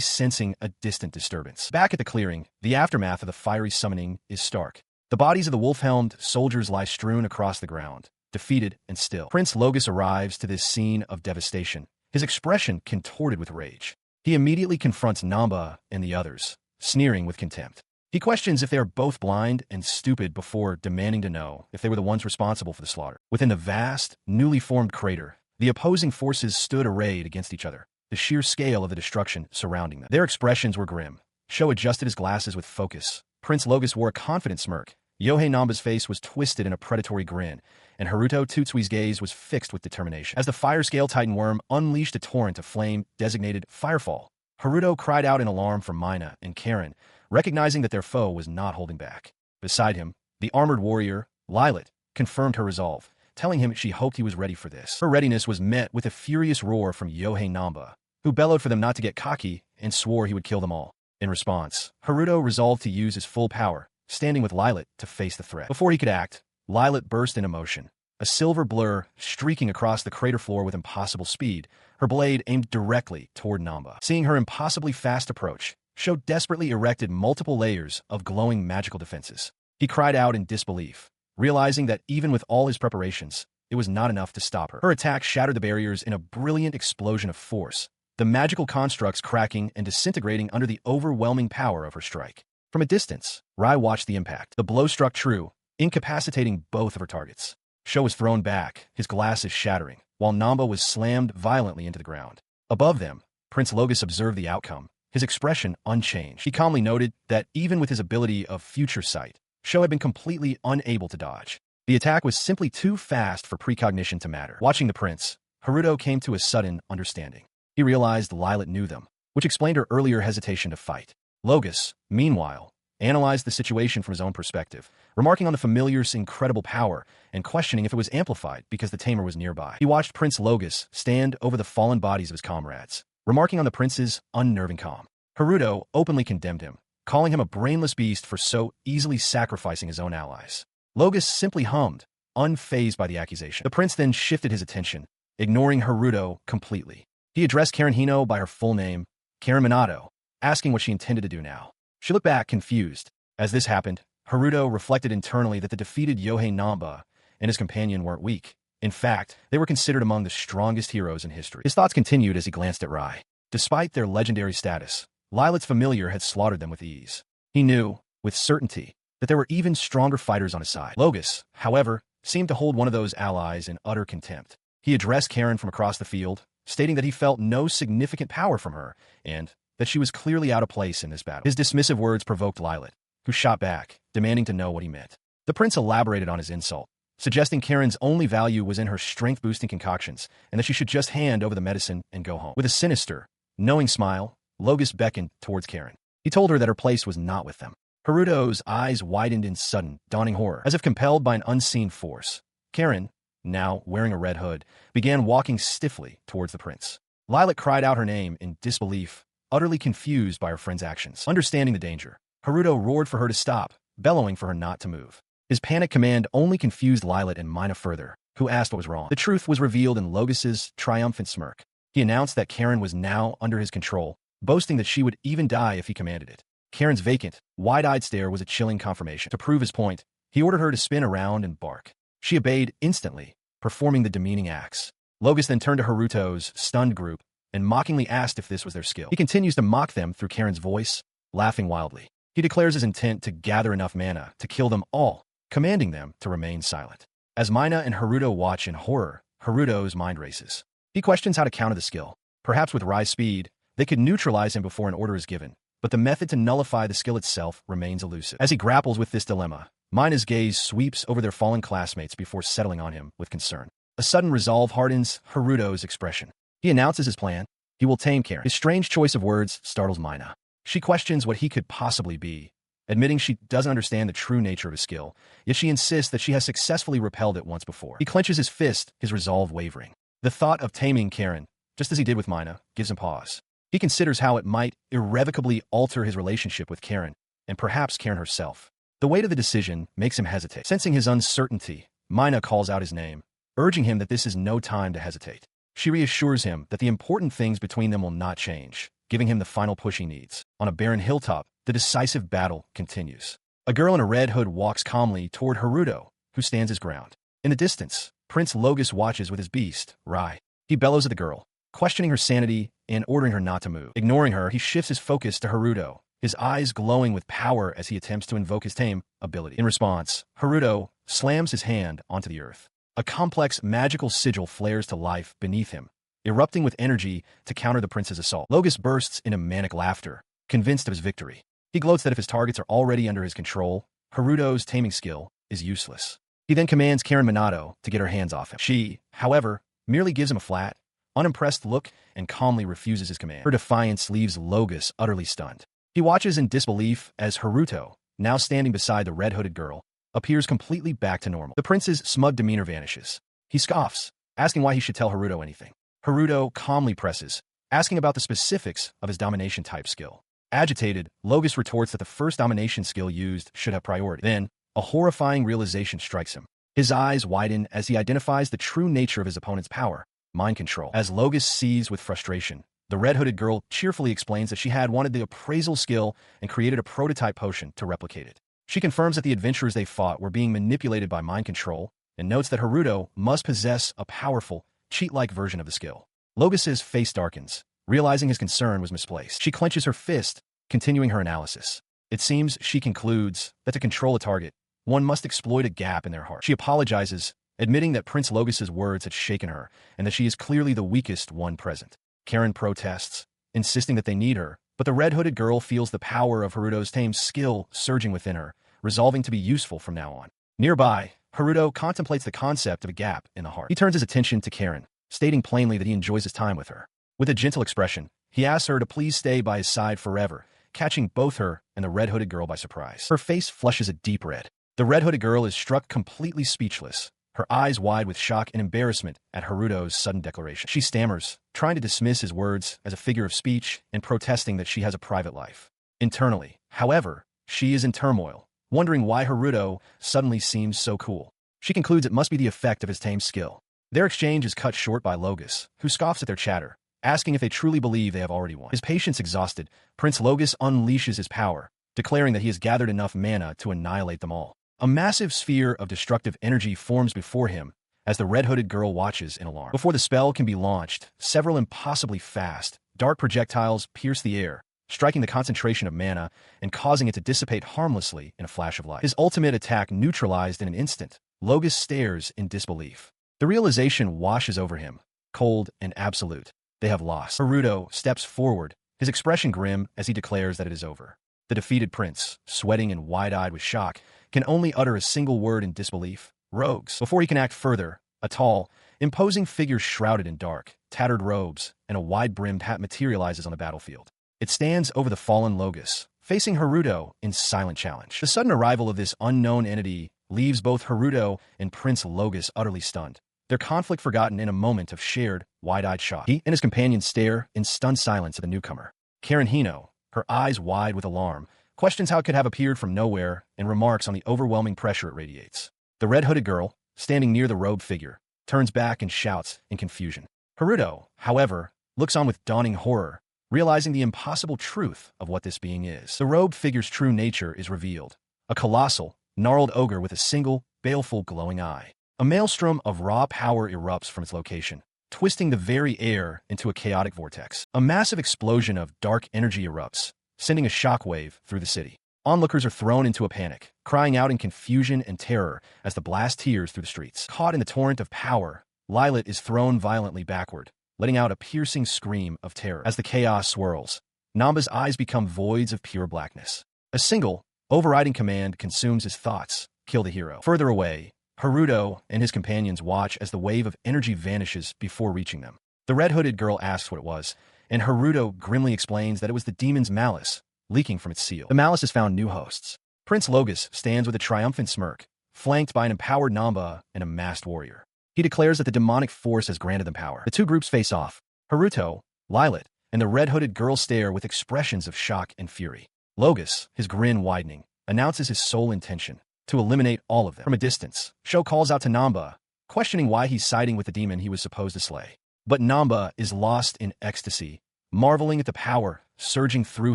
sensing a distant disturbance. Back at the clearing, the aftermath of the fiery summoning is stark. The bodies of the wolf-helmed soldiers lie strewn across the ground, defeated and still. Prince Logos arrives to this scene of devastation, his expression contorted with rage. He immediately confronts Namba and the others, sneering with contempt. He questions if they are both blind and stupid before demanding to know if they were the ones responsible for the slaughter. Within the vast, newly formed crater, the opposing forces stood arrayed against each other, the sheer scale of the destruction surrounding them. Their expressions were grim. Sho adjusted his glasses with focus. Prince Logos wore a confident smirk. Yohei Namba's face was twisted in a predatory grin, and Haruto Tutsui's gaze was fixed with determination. As the fire-scale titan worm unleashed a torrent of flame designated Firefall, Haruto cried out in alarm for Mina and Karen, recognizing that their foe was not holding back. Beside him, the armored warrior, Lilat, confirmed her resolve, telling him she hoped he was ready for this. Her readiness was met with a furious roar from Yohei Namba, who bellowed for them not to get cocky and swore he would kill them all. In response, Haruto resolved to use his full power, standing with Lilat to face the threat. Before he could act, Lilat burst into motion, a silver blur streaking across the crater floor with impossible speed, her blade aimed directly toward Namba. Seeing her impossibly fast approach, Sho desperately erected multiple layers of glowing magical defenses. He cried out in disbelief, realizing that even with all his preparations, it was not enough to stop her. Her attack shattered the barriers in a brilliant explosion of force, the magical constructs cracking and disintegrating under the overwhelming power of her strike. From a distance, Rai watched the impact. The blow struck true, incapacitating both of her targets. Sho was thrown back, his glasses shattering, while Namba was slammed violently into the ground. Above them, Prince Logos observed the outcome, his expression unchanged. He calmly noted that even with his ability of future sight, Sho had been completely unable to dodge. The attack was simply too fast for precognition to matter. Watching the prince, Haruto came to a sudden understanding. He realized Lilat knew them, which explained her earlier hesitation to fight. Logos, meanwhile, analyzed the situation from his own perspective, remarking on the familiar's incredible power and questioning if it was amplified because the tamer was nearby. He watched Prince Logos stand over the fallen bodies of his comrades, remarking on the prince's unnerving calm. Haruto openly condemned him, calling him a brainless beast for so easily sacrificing his own allies. Logos simply hummed, unfazed by the accusation. The prince then shifted his attention, ignoring Haruto completely. He addressed Karen Hino by her full name, Karen Minato, asking what she intended to do now. She looked back, confused. As this happened, Haruto reflected internally that the defeated Yohei Namba and his companion weren't weak. In fact, they were considered among the strongest heroes in history. His thoughts continued as he glanced at Rai. Despite their legendary status, Lila's familiar had slaughtered them with ease. He knew, with certainty, that there were even stronger fighters on his side. Logus, however, seemed to hold one of those allies in utter contempt. He addressed Karen from across the field, stating that he felt no significant power from her, and that she was clearly out of place in this battle. His dismissive words provoked Lila, who shot back, demanding to know what he meant. The prince elaborated on his insult, suggesting Karen's only value was in her strength-boosting concoctions, and that she should just hand over the medicine and go home. With a sinister, knowing smile, Logus beckoned towards Karen. He told her that her place was not with them. Haruto's eyes widened in sudden, dawning horror. As if compelled by an unseen force, Karen, now wearing a red hood, began walking stiffly towards the prince. Lilac cried out her name in disbelief, utterly confused by her friend's actions. Understanding the danger, Haruto roared for her to stop, bellowing for her not to move. His panic command only confused Lilac and Mina further, who asked what was wrong. The truth was revealed in Logus's triumphant smirk. He announced that Karen was now under his control, boasting that she would even die if he commanded it. Karen's vacant, wide-eyed stare was a chilling confirmation. To prove his point, he ordered her to spin around and bark. She obeyed instantly, performing the demeaning acts. Logus then turned to Haruto's stunned group and mockingly asked if this was their skill. He continues to mock them through Karen's voice, laughing wildly. He declares his intent to gather enough mana to kill them all, commanding them to remain silent. As Mina and Haruto watch in horror, Haruto's mind races. He questions how to counter the skill. Perhaps with Rai's speed, they could neutralize him before an order is given, but the method to nullify the skill itself remains elusive. As he grapples with this dilemma, Mina's gaze sweeps over their fallen classmates before settling on him with concern. A sudden resolve hardens Haruto's expression. He announces his plan. He will tame Karen. His strange choice of words startles Mina. She questions what he could possibly be, admitting she doesn't understand the true nature of his skill, yet she insists that she has successfully repelled it once before. He clenches his fist, his resolve wavering. The thought of taming Karen, just as he did with Mina, gives him pause. He considers how it might irrevocably alter his relationship with Karen, and perhaps Karen herself. The weight of the decision makes him hesitate. Sensing his uncertainty, Mina calls out his name, urging him that this is no time to hesitate. She reassures him that the important things between them will not change, giving him the final push he needs. On a barren hilltop, the decisive battle continues. A girl in a red hood walks calmly toward Haruto, who stands his ground. In the distance, Prince Logus watches with his beast, Rai. He bellows at the girl, questioning her sanity and ordering her not to move. Ignoring her, he shifts his focus to Haruto, his eyes glowing with power as he attempts to invoke his tame ability. In response, Haruto slams his hand onto the earth. A complex magical sigil flares to life beneath him, erupting with energy to counter the prince's assault. Logus bursts into manic laughter, convinced of his victory. He gloats that if his targets are already under his control, Haruto's taming skill is useless. He then commands Karen Minato to get her hands off him. She, however, merely gives him a flat, unimpressed look and calmly refuses his command. Her defiance leaves Logus utterly stunned. He watches in disbelief as Haruto, now standing beside the red-hooded girl, appears completely back to normal. The prince's smug demeanor vanishes. He scoffs, asking why he should tell Haruto anything. Haruto calmly presses, asking about the specifics of his domination-type skill. Agitated, Logus retorts that the first domination skill used should have priority. Then, a horrifying realization strikes him. His eyes widen as he identifies the true nature of his opponent's power, mind control. As Logus seethes with frustration, the red-hooded girl cheerfully explains that she had wanted the appraisal skill and created a prototype potion to replicate it. She confirms that the adventurers they fought were being manipulated by mind control and notes that Haruto must possess a powerful, cheat-like version of the skill. Logus's face darkens, realizing his concern was misplaced. She clenches her fist, continuing her analysis. It seems she concludes that to control a target, one must exploit a gap in their heart. She apologizes, admitting that Prince Logus's words had shaken her and that she is clearly the weakest one present. Karen protests, insisting that they need her, but the red-hooded girl feels the power of Haruto's tame skill surging within her, resolving to be useful from now on. Nearby, Haruto contemplates the concept of a gap in the heart. He turns his attention to Karen, stating plainly that he enjoys his time with her. With a gentle expression, he asks her to please stay by his side forever, catching both her and the red-hooded girl by surprise. Her face flushes a deep red. The red-hooded girl is struck completely speechless, her eyes wide with shock and embarrassment at Haruto's sudden declaration. She stammers, trying to dismiss his words as a figure of speech and protesting that she has a private life. Internally, however, she is in turmoil, wondering why Haruto suddenly seems so cool. She concludes it must be the effect of his tame skill. Their exchange is cut short by Logus, who scoffs at their chatter, asking if they truly believe they have already won. His patience exhausted, Prince Logus unleashes his power, declaring that he has gathered enough mana to annihilate them all. A massive sphere of destructive energy forms before him as the red-hooded girl watches in alarm. Before the spell can be launched, several impossibly fast, dark projectiles pierce the air, striking the concentration of mana and causing it to dissipate harmlessly in a flash of light. His ultimate attack neutralized in an instant, Logus stares in disbelief. The realization washes over him, cold and absolute. They have lost. Haruto steps forward, his expression grim as he declares that it is over. The defeated prince, sweating and wide-eyed with shock, can only utter a single word in disbelief: rogues. Before he can act further, a tall, imposing figure shrouded in dark, tattered robes and a wide-brimmed hat materializes on the battlefield. It stands over the fallen Logus, facing Haruto in silent challenge. The sudden arrival of this unknown entity leaves both Haruto and Prince Logus utterly stunned, their conflict forgotten in a moment of shared, wide-eyed shock. He and his companions stare in stunned silence at the newcomer. Karen Hino, her eyes wide with alarm, questions how it could have appeared from nowhere and remarks on the overwhelming pressure it radiates. The red-hooded girl, standing near the robed figure, turns back and shouts in confusion. Haruto, however, looks on with dawning horror, realizing the impossible truth of what this being is. The robed figure's true nature is revealed: a colossal, gnarled ogre with a single, baleful, glowing eye. A maelstrom of raw power erupts from its location, twisting the very air into a chaotic vortex. A massive explosion of dark energy erupts, sending a shockwave through the city. Onlookers are thrown into a panic, crying out in confusion and terror as the blast tears through the streets. Caught in the torrent of power, Lilith is thrown violently backward, letting out a piercing scream of terror. As the chaos swirls, Namba's eyes become voids of pure blackness. A single, overriding command consumes his thoughts: kill the hero. Further away, Haruto and his companions watch as the wave of energy vanishes before reaching them. The red-hooded girl asks what it was, and Haruto grimly explains that it was the demon's malice, leaking from its seal. The malice has found new hosts. Prince Logus stands with a triumphant smirk, flanked by an empowered Namba and a masked warrior. He declares that the demonic force has granted them power. The two groups face off. Haruto, Lilith, and the red-hooded girl stare with expressions of shock and fury. Logus, his grin widening, announces his sole intention: to eliminate all of them. From a distance, Sho calls out to Namba, questioning why he's siding with the demon he was supposed to slay. But Namba is lost in ecstasy, marveling at the power surging through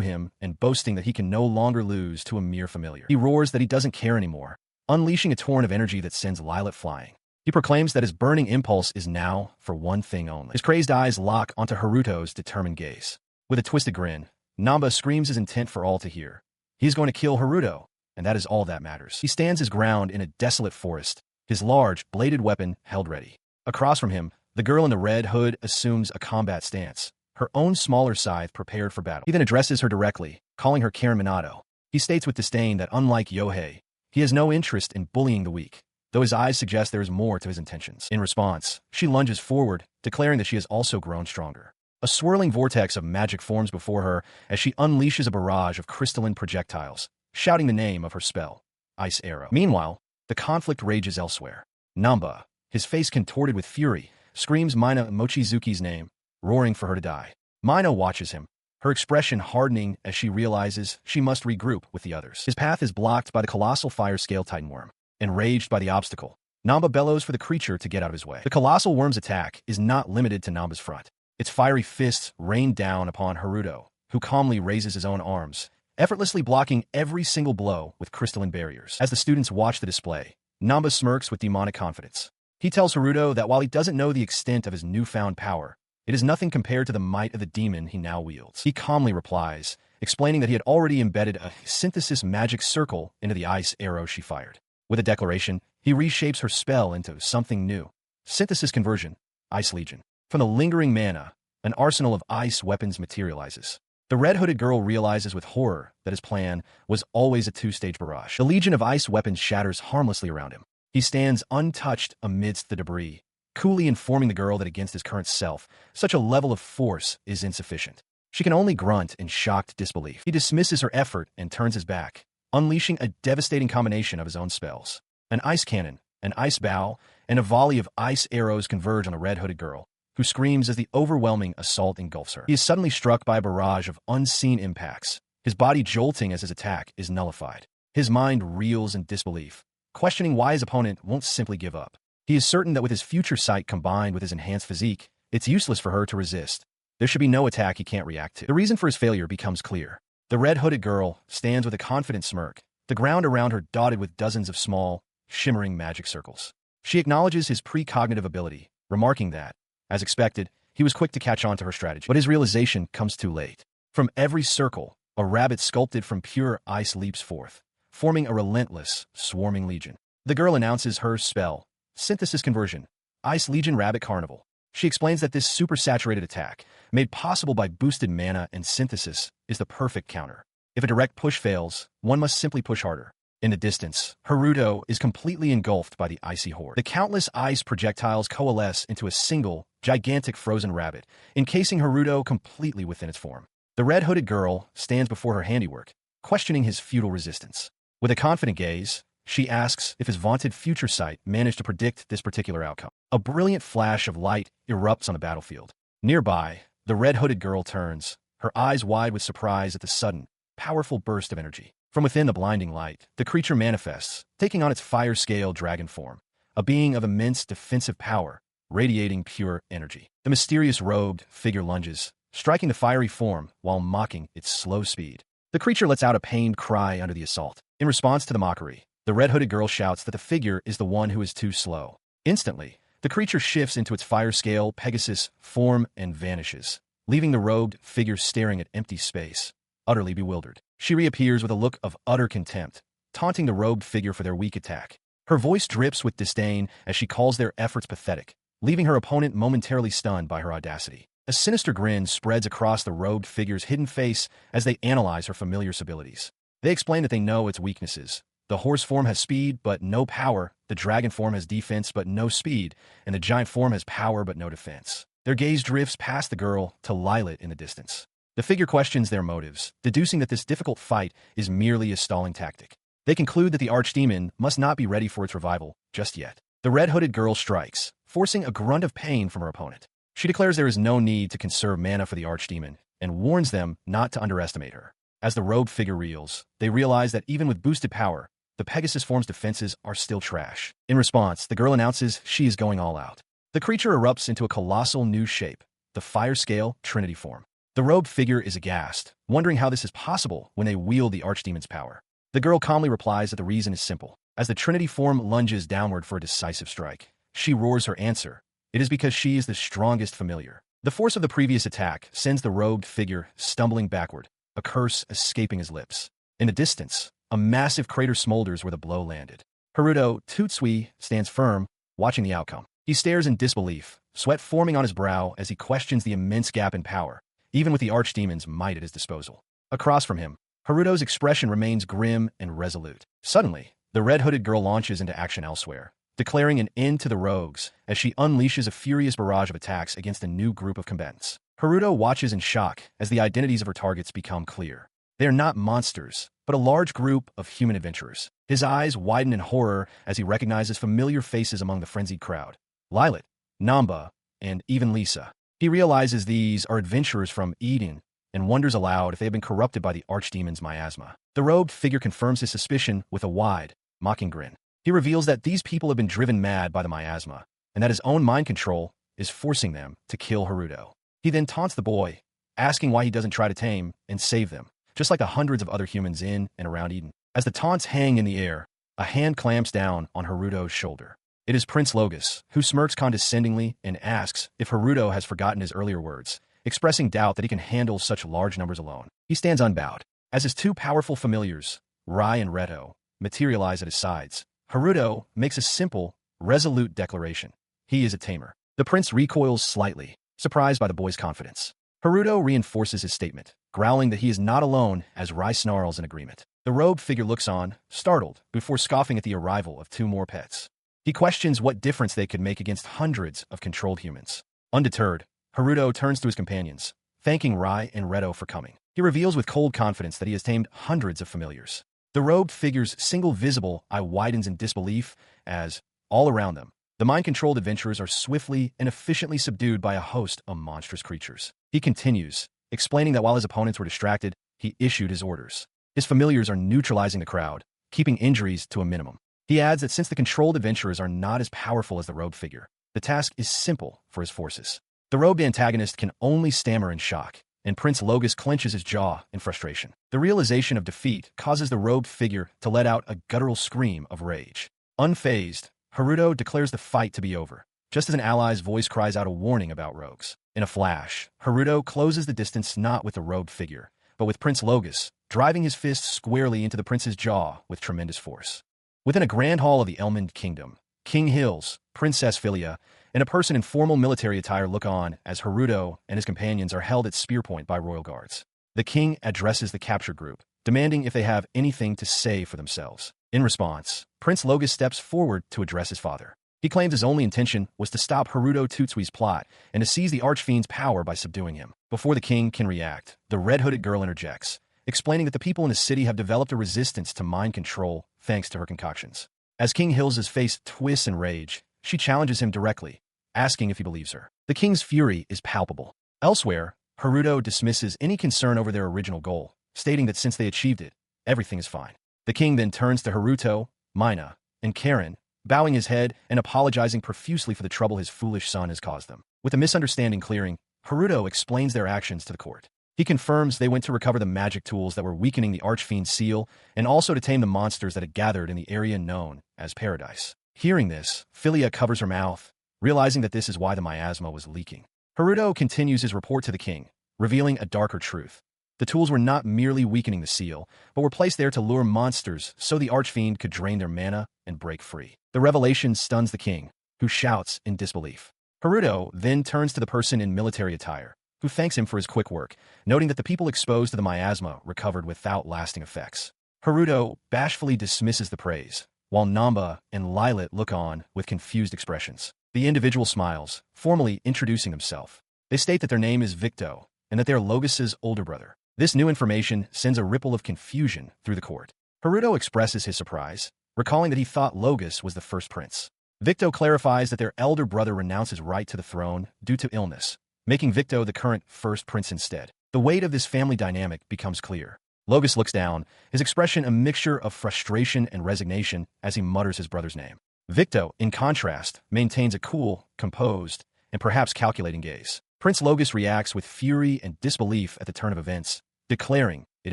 him and boasting that he can no longer lose to a mere familiar. He roars that he doesn't care anymore, unleashing a torrent of energy that sends Lilith flying. He proclaims that his burning impulse is now for one thing only. His crazed eyes lock onto Haruto's determined gaze. With a twisted grin, Namba screams his intent for all to hear. He's going to kill Haruto, and that is all that matters. He stands his ground in a desolate forest, his large, bladed weapon held ready. Across from him, the girl in the red hood assumes a combat stance, her own smaller scythe prepared for battle. He then addresses her directly, calling her Karen Minato. He states with disdain that unlike Yohei, he has no interest in bullying the weak, though his eyes suggest there is more to his intentions. In response, she lunges forward, declaring that she has also grown stronger. A swirling vortex of magic forms before her as she unleashes a barrage of crystalline projectiles, shouting the name of her spell: Ice Arrow. Meanwhile, the conflict rages elsewhere. Namba, his face contorted with fury, screams Mina Mochizuki's name, roaring for her to die. Mina watches him, her expression hardening as she realizes she must regroup with the others. His path is blocked by the colossal fire-scale titan worm. Enraged by the obstacle, Namba bellows for the creature to get out of his way. The colossal worm's attack is not limited to Namba's front. Its fiery fists rain down upon Haruto, who calmly raises his own arms, effortlessly blocking every single blow with crystalline barriers. As the students watch the display, Namba smirks with demonic confidence. He tells Haruto that while he doesn't know the extent of his newfound power, it is nothing compared to the might of the demon he now wields. He calmly replies, explaining that he had already embedded a synthesis magic circle into the ice arrow she fired. With a declaration, he reshapes her spell into something new. Synthesis conversion, Ice Legion. From the lingering mana, an arsenal of ice weapons materializes. The red-hooded girl realizes with horror that his plan was always a two-stage barrage. The legion of ice weapons shatters harmlessly around him. He stands untouched amidst the debris, coolly informing the girl that against his current self, such a level of force is insufficient. She can only grunt in shocked disbelief. He dismisses her effort and turns his back, unleashing a devastating combination of his own spells. An ice cannon, an ice bow, and a volley of ice arrows converge on the red-hooded girl, who screams as the overwhelming assault engulfs her. He is suddenly struck by a barrage of unseen impacts, his body jolting as his attack is nullified. His mind reels in disbelief, questioning why his opponent won't simply give up. He is certain that with his future sight combined with his enhanced physique, it's useless for her to resist. There should be no attack he can't react to. The reason for his failure becomes clear. The red-hooded girl stands with a confident smirk, the ground around her dotted with dozens of small, shimmering magic circles. She acknowledges his precognitive ability, remarking that, as expected, he was quick to catch on to her strategy. But his realization comes too late. From every circle, a rabbit sculpted from pure ice leaps forth, forming a relentless, swarming legion. The girl announces her spell, Synthesis Conversion, Ice Legion Rabbit Carnival. She explains that this super-saturated attack, made possible by boosted mana and synthesis, is the perfect counter. If a direct push fails, one must simply push harder. In the distance, Haruto is completely engulfed by the icy horde. The countless ice projectiles coalesce into a single, gigantic frozen rabbit, encasing Haruto completely within its form. The red-hooded girl stands before her handiwork, questioning his futile resistance. With a confident gaze, she asks if his vaunted future sight managed to predict this particular outcome. A brilliant flash of light erupts on the battlefield. Nearby, the red-hooded girl turns, her eyes wide with surprise at the sudden, powerful burst of energy. From within the blinding light, the creature manifests, taking on its fire-scale dragon form, a being of immense defensive power, radiating pure energy. The mysterious robed figure lunges, striking the fiery form while mocking its slow speed. The creature lets out a pained cry under the assault. In response to the mockery, the red-hooded girl shouts that the figure is the one who is too slow. Instantly, the creature shifts into its fire-scale Pegasus form and vanishes, leaving the robed figure staring at empty space, utterly bewildered. She reappears with a look of utter contempt, taunting the robed figure for their weak attack. Her voice drips with disdain as she calls their efforts pathetic, leaving her opponent momentarily stunned by her audacity. A sinister grin spreads across the robed figure's hidden face as they analyze her familiar's abilities. They explain that they know its weaknesses. The horse form has speed, but no power. The dragon form has defense, but no speed. And the giant form has power, but no defense. Their gaze drifts past the girl to Lilith in the distance. The figure questions their motives, deducing that this difficult fight is merely a stalling tactic. They conclude that the archdemon must not be ready for its revival just yet. The red-hooded girl strikes, forcing a grunt of pain from her opponent. She declares there is no need to conserve mana for the archdemon, and warns them not to underestimate her. As the robed figure reels, they realize that even with boosted power, the Pegasus form's defenses are still trash. In response, the girl announces she is going all out. The creature erupts into a colossal new shape, the fire-scale Trinity form. The robed figure is aghast, wondering how this is possible when they wield the archdemon's power. The girl calmly replies that the reason is simple. As the Trinity form lunges downward for a decisive strike, she roars her answer. It is because she is the strongest familiar. The force of the previous attack sends the robed figure stumbling backward, a curse escaping his lips. In the distance, a massive crater smolders where the blow landed. Haruto Tutsui stands firm, watching the outcome. He stares in disbelief, sweat forming on his brow as he questions the immense gap in power, even with the archdemon's might at his disposal. Across from him, Haruto's expression remains grim and resolute. Suddenly, the red-hooded girl launches into action elsewhere, declaring an end to the rogues as she unleashes a furious barrage of attacks against a new group of combatants. Haruto watches in shock as the identities of her targets become clear. They are not monsters, but a large group of human adventurers. His eyes widen in horror as he recognizes familiar faces among the frenzied crowd. Lilith, Namba, and even Lisa. He realizes these are adventurers from Eden and wonders aloud if they have been corrupted by the archdemon's miasma. The robed figure confirms his suspicion with a wide, mocking grin. He reveals that these people have been driven mad by the miasma, and that his own mind control is forcing them to kill Haruto. He then taunts the boy, asking why he doesn't try to tame and save them, just like the hundreds of other humans in and around Eden. As the taunts hang in the air, a hand clamps down on Haruto's shoulder. It is Prince Logus, who smirks condescendingly and asks if Haruto has forgotten his earlier words, expressing doubt that he can handle such large numbers alone. He stands unbowed. As his two powerful familiars, Rai and Reto, materialize at his sides, Haruto makes a simple, resolute declaration. He is a tamer. The prince recoils slightly, surprised by the boy's confidence. Haruto reinforces his statement, growling that he is not alone as Rai snarls in agreement. The robed figure looks on, startled, before scoffing at the arrival of two more pets. He questions what difference they could make against hundreds of controlled humans. Undeterred, Haruto turns to his companions, thanking Rai and Reto for coming. He reveals with cold confidence that he has tamed hundreds of familiars. The robed figure's single visible eye widens in disbelief as, all around them, the mind-controlled adventurers are swiftly and efficiently subdued by a host of monstrous creatures. He continues, explaining that while his opponents were distracted, he issued his orders. His familiars are neutralizing the crowd, keeping injuries to a minimum. He adds that since the controlled adventurers are not as powerful as the robed figure, the task is simple for his forces. The robed antagonist can only stammer in shock, and Prince Logus clenches his jaw in frustration. The realization of defeat causes the robed figure to let out a guttural scream of rage. Unfazed, Haruto declares the fight to be over, just as an ally's voice cries out a warning about rogues. In a flash, Haruto closes the distance not with the robed figure, but with Prince Logus, driving his fist squarely into the prince's jaw with tremendous force. Within a grand hall of the Elmond Kingdom, King Hills, Princess Philia, and a person in formal military attire look on as Haruto and his companions are held at spear point by royal guards. The king addresses the captured group, demanding if they have anything to say for themselves. In response, Prince Logus steps forward to address his father. He claims his only intention was to stop Haruto Tutsui's plot and to seize the Archfiend's power by subduing him. Before the king can react, the red-hooded girl interjects, explaining that the people in the city have developed a resistance to mind control thanks to her concoctions. As King Hills' face twists in rage, she challenges him directly, asking if he believes her. The king's fury is palpable. Elsewhere, Haruto dismisses any concern over their original goal, stating that since they achieved it, everything is fine. The king then turns to Haruto, Mina, and Karen, bowing his head and apologizing profusely for the trouble his foolish son has caused them. With the misunderstanding clearing, Haruto explains their actions to the court. He confirms they went to recover the magic tools that were weakening the Archfiend's seal and also to tame the monsters that had gathered in the area known as Paradise. Hearing this, Philia covers her mouth, realizing that this is why the miasma was leaking. Haruto continues his report to the king, revealing a darker truth. The tools were not merely weakening the seal, but were placed there to lure monsters so the Archfiend could drain their mana and break free. The revelation stuns the king, who shouts in disbelief. Haruto then turns to the person in military attire, who thanks him for his quick work, noting that the people exposed to the miasma recovered without lasting effects. Haruto bashfully dismisses the praise, while Namba and Lilat look on with confused expressions. The individual smiles, formally introducing himself. They state that their name is Victo, and that they are Logus's older brother. This new information sends a ripple of confusion through the court. Haruto expresses his surprise, recalling that he thought Logus was the first prince. Victo clarifies that their elder brother renounced his right to the throne due to illness, making Victo the current first prince instead. The weight of this family dynamic becomes clear. Logus looks down, his expression a mixture of frustration and resignation as he mutters his brother's name. Victo, in contrast, maintains a cool, composed, and perhaps calculating gaze. Prince Logus reacts with fury and disbelief at the turn of events, declaring it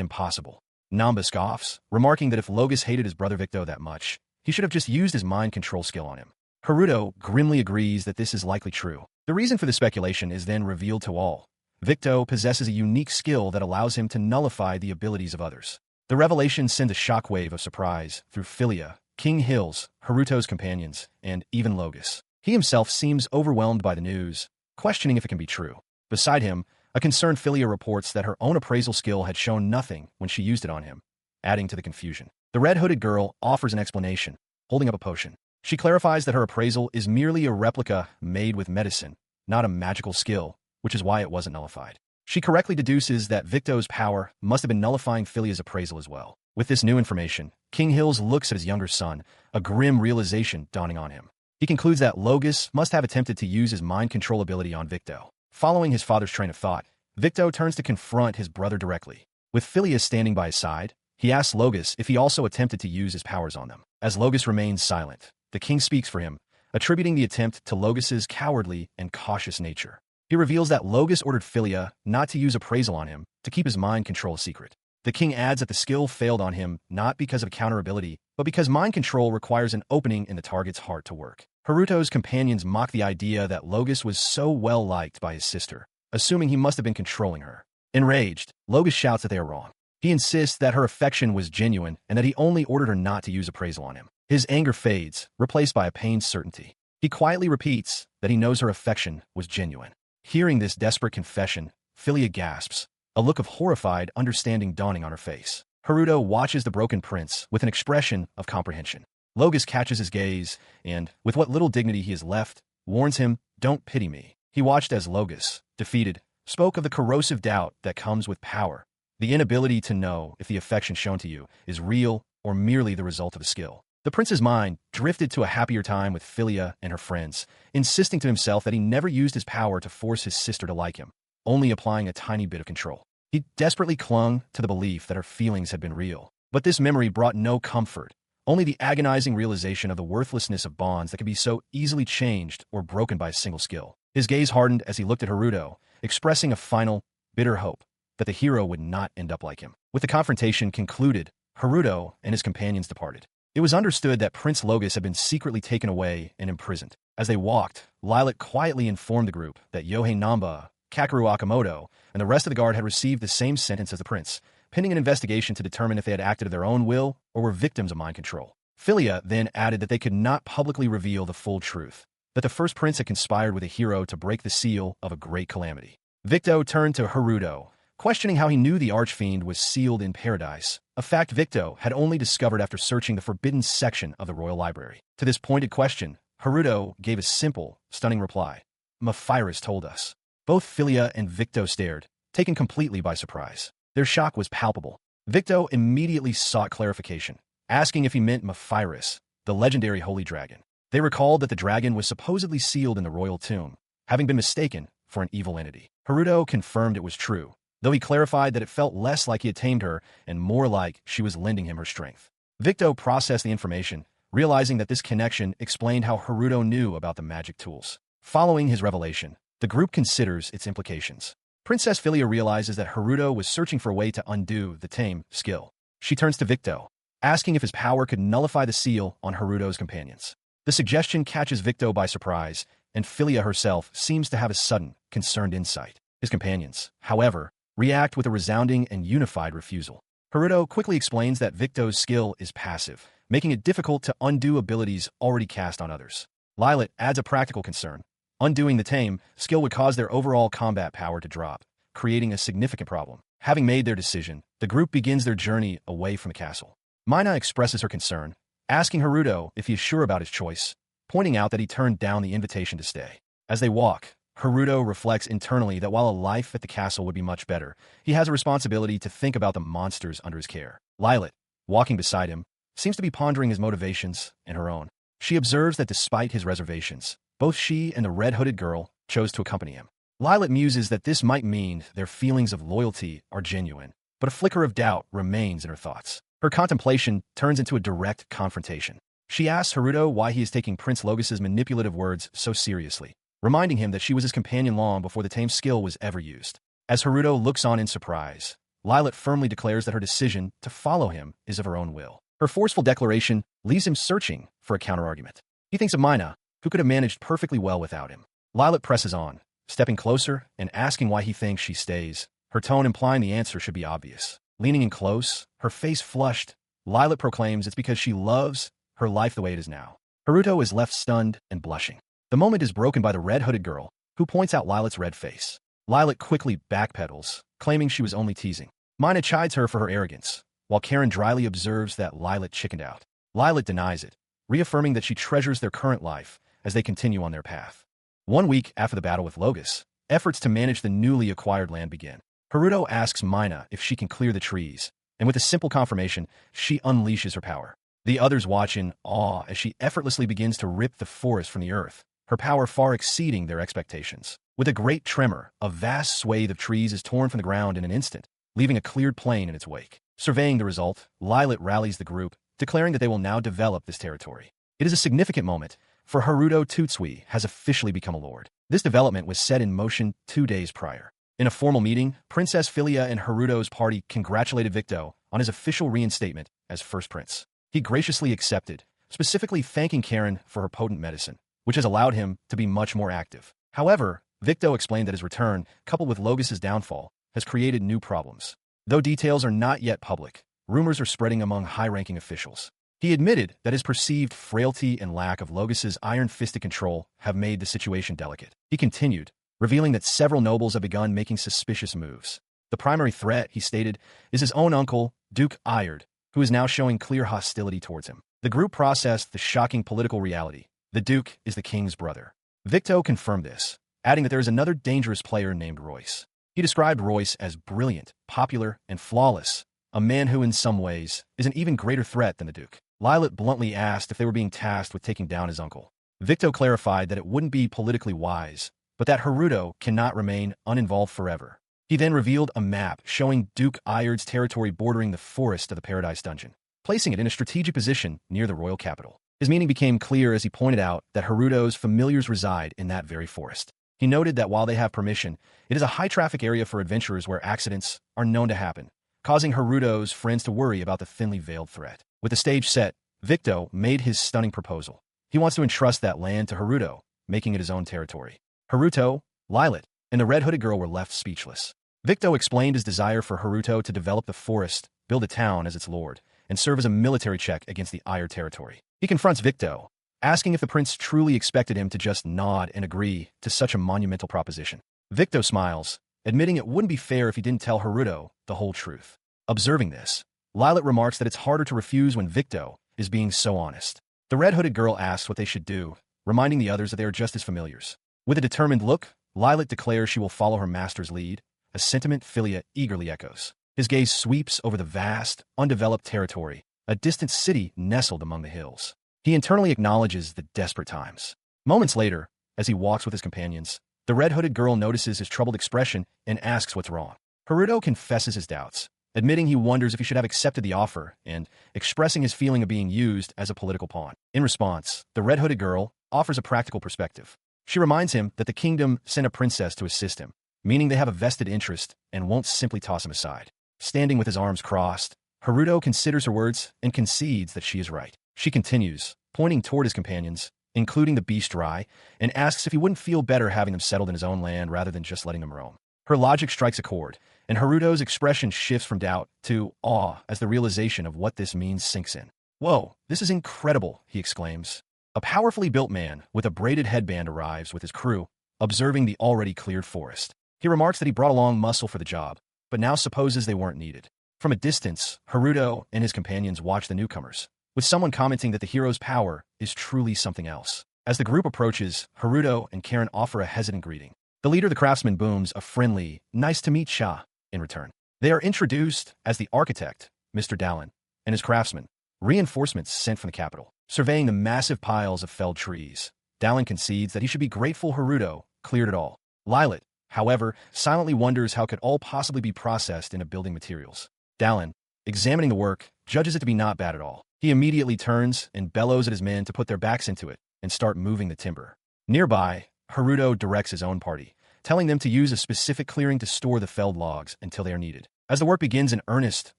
impossible. Namba scoffs, remarking that if Logus hated his brother Victo that much, he should have just used his mind control skill on him. Haruto grimly agrees that this is likely true. The reason for the speculation is then revealed to all. Victo possesses a unique skill that allows him to nullify the abilities of others. The revelation sends a shockwave of surprise through Philia, King Hills, Haruto's companions, and even Logus. He himself seems overwhelmed by the news, questioning if it can be true. Beside him, a concerned Philia reports that her own appraisal skill had shown nothing when she used it on him, adding to the confusion. The red-hooded girl offers an explanation, holding up a potion. She clarifies that her appraisal is merely a replica made with medicine, not a magical skill, which is why it wasn't nullified. She correctly deduces that Victo's power must have been nullifying Philia's appraisal as well. With this new information, King Hills looks at his younger son, a grim realization dawning on him. He concludes that Logus must have attempted to use his mind control ability on Victo. Following his father's train of thought, Victo turns to confront his brother directly. With Philia standing by his side, he asks Logus if he also attempted to use his powers on them. As Logus remains silent, the king speaks for him, attributing the attempt to Logus's cowardly and cautious nature. He reveals that Logus ordered Philia not to use appraisal on him to keep his mind control a secret. The king adds that the skill failed on him not because of counter ability, but because mind control requires an opening in the target's heart to work. Haruto's companions mock the idea that Logus was so well liked by his sister, assuming he must have been controlling her. Enraged, Logus shouts that they are wrong. He insists that her affection was genuine and that he only ordered her not to use appraisal on him. His anger fades, replaced by a pained certainty. He quietly repeats that he knows her affection was genuine. Hearing this desperate confession, Philia gasps, a look of horrified understanding dawning on her face. Haruto watches the broken prince with an expression of comprehension. Logus catches his gaze and, with what little dignity he has left, warns him, "Don't pity me." He watched as Logus, defeated, spoke of the corrosive doubt that comes with power, the inability to know if the affection shown to you is real or merely the result of a skill. The prince's mind drifted to a happier time with Philia and her friends, insisting to himself that he never used his power to force his sister to like him, only applying a tiny bit of control. He desperately clung to the belief that her feelings had been real. But this memory brought no comfort, only the agonizing realization of the worthlessness of bonds that could be so easily changed or broken by a single skill. His gaze hardened as he looked at Haruto, expressing a final, bitter hope that the hero would not end up like him. With the confrontation concluded, Haruto and his companions departed. It was understood that Prince Logus had been secretly taken away and imprisoned. As they walked, Lilac quietly informed the group that Yohei Namba, Kakeru Akamoto, and the rest of the guard had received the same sentence as the prince, pending an investigation to determine if they had acted of their own will or were victims of mind control. Philia then added that they could not publicly reveal the full truth, that the first prince had conspired with a hero to break the seal of a great calamity. Victo turned to Haruto, questioning how he knew the archfiend was sealed in paradise, a fact Victo had only discovered after searching the forbidden section of the royal library. To this pointed question, Haruto gave a simple, stunning reply. Mephiris told us. Both Philia and Victo stared, taken completely by surprise. Their shock was palpable. Victo immediately sought clarification, asking if he meant Mephiris, the legendary holy dragon. They recalled that the dragon was supposedly sealed in the royal tomb, having been mistaken for an evil entity. Haruto confirmed it was true, though he clarified that it felt less like he had tamed her and more like she was lending him her strength. Victo processed the information, realizing that this connection explained how Haruto knew about the magic tools. Following his revelation, the group considers its implications. Princess Philia realizes that Haruto was searching for a way to undo the TAME skill. She turns to Victo, asking if his power could nullify the seal on Haruto's companions. The suggestion catches Victo by surprise, and Philia herself seems to have a sudden, concerned insight. His companions, however, react with a resounding and unified refusal. Haruto quickly explains that Victo's skill is passive, making it difficult to undo abilities already cast on others. Lilac adds a practical concern. Undoing the TAME skill would cause their overall combat power to drop, creating a significant problem. Having made their decision, the group begins their journey away from the castle. Mina expresses her concern, asking Haruto if he is sure about his choice, pointing out that he turned down the invitation to stay. As they walk, Haruto reflects internally that while a life at the castle would be much better, he has a responsibility to think about the monsters under his care. Lilac, walking beside him, seems to be pondering his motivations and her own. She observes that despite his reservations, both she and the red-hooded girl chose to accompany him. Lilac muses that this might mean their feelings of loyalty are genuine, but a flicker of doubt remains in her thoughts. Her contemplation turns into a direct confrontation. She asks Haruto why he is taking Prince Logus's manipulative words so seriously, reminding him that she was his companion long before the TAME skill was ever used. As Haruto looks on in surprise, Lilac firmly declares that her decision to follow him is of her own will. Her forceful declaration leaves him searching for a counterargument. He thinks of Mina, who could have managed perfectly well without him. Lilac presses on, stepping closer and asking why he thinks she stays, her tone implying the answer should be obvious. Leaning in close, her face flushed, Lilac proclaims it's because she loves her life the way it is now. Haruto is left stunned and blushing. The moment is broken by the red-hooded girl, who points out Lilac's red face. Lilac quickly backpedals, claiming she was only teasing. Mina chides her for her arrogance, while Karen dryly observes that Lilac chickened out. Lilac denies it, reaffirming that she treasures their current life as they continue on their path. 1 week after the battle with Logus, efforts to manage the newly acquired land begin. Haruto asks Mina if she can clear the trees, and with a simple confirmation, she unleashes her power. The others watch in awe as she effortlessly begins to rip the forest from the earth, her power far exceeding their expectations. With a great tremor, a vast swathe of trees is torn from the ground in an instant, leaving a cleared plain in its wake. Surveying the result, Lilac rallies the group, declaring that they will now develop this territory. It is a significant moment, for Haruto Tutsui has officially become a lord. This development was set in motion 2 days prior. In a formal meeting, Princess Philia and Haruto's party congratulated Victo on his official reinstatement as first prince. He graciously accepted, specifically thanking Karen for her potent medicine, which has allowed him to be much more active. However, Victo explained that his return, coupled with Logus's downfall, has created new problems. Though details are not yet public, rumors are spreading among high-ranking officials. He admitted that his perceived frailty and lack of Logus's iron-fisted control have made the situation delicate. He continued, revealing that several nobles have begun making suspicious moves. The primary threat, he stated, is his own uncle, Duke Ayard, who is now showing clear hostility towards him. The group processed the shocking political reality. The Duke is the king's brother. Victo confirmed this, adding that there is another dangerous player named Royce. He described Royce as brilliant, popular, and flawless, a man who in some ways is an even greater threat than the Duke. Lilac bluntly asked if they were being tasked with taking down his uncle. Victo clarified that it wouldn't be politically wise, but that Haruto cannot remain uninvolved forever. He then revealed a map showing Duke Ayard's territory bordering the forest of the Paradise Dungeon, placing it in a strategic position near the royal capital. His meaning became clear as he pointed out that Haruto's familiars reside in that very forest. He noted that while they have permission, it is a high-traffic area for adventurers where accidents are known to happen, causing Haruto's friends to worry about the thinly veiled threat. With the stage set, Victo made his stunning proposal. He wants to entrust that land to Haruto, making it his own territory. Haruto, Lilat, and the red-hooded girl were left speechless. Victo explained his desire for Haruto to develop the forest, build a town as its lord, and serve as a military check against the Iyer territory. He confronts Victo, asking if the prince truly expected him to just nod and agree to such a monumental proposition. Victo smiles, admitting it wouldn't be fair if he didn't tell Haruto the whole truth. Observing this, Lilat remarks that it's harder to refuse when Victo is being so honest. The red-hooded girl asks what they should do, reminding the others that they are just as familiars. With a determined look, Lilat declares she will follow her master's lead, a sentiment Philia eagerly echoes. His gaze sweeps over the vast, undeveloped territory, a distant city nestled among the hills. He internally acknowledges the desperate times. Moments later, as he walks with his companions, the red-hooded girl notices his troubled expression and asks what's wrong. Haruto confesses his doubts, admitting he wonders if he should have accepted the offer and expressing his feeling of being used as a political pawn. In response, the red-hooded girl offers a practical perspective. She reminds him that the kingdom sent a princess to assist him, meaning they have a vested interest and won't simply toss him aside. Standing with his arms crossed, Haruto considers her words and concedes that she is right. She continues, pointing toward his companions, including the beast Rai, and asks if he wouldn't feel better having them settled in his own land rather than just letting them roam. Her logic strikes a chord, and Haruto's expression shifts from doubt to awe as the realization of what this means sinks in. "Whoa, this is incredible," he exclaims. A powerfully built man with a braided headband arrives with his crew, observing the already cleared forest. He remarks that he brought along muscle for the job, but now supposes they weren't needed. From a distance, Haruto and his companions watch the newcomers, with someone commenting that the hero's power is truly something else. As the group approaches, Haruto and Karen offer a hesitant greeting. The leader of the craftsmen booms a friendly, "Nice to meet ya," in return. They are introduced as the architect, Mr. Dallin, and his craftsmen, reinforcements sent from the capital. Surveying the massive piles of felled trees, Dallin concedes that he should be grateful Haruto cleared it all. Lilat, however, silently wonders how it could all possibly be processed into building materials. Dallin, examining the work, judges it to be not bad at all. He immediately turns and bellows at his men to put their backs into it and start moving the timber. Nearby, Haruto directs his own party, telling them to use a specific clearing to store the felled logs until they are needed. As the work begins in earnest,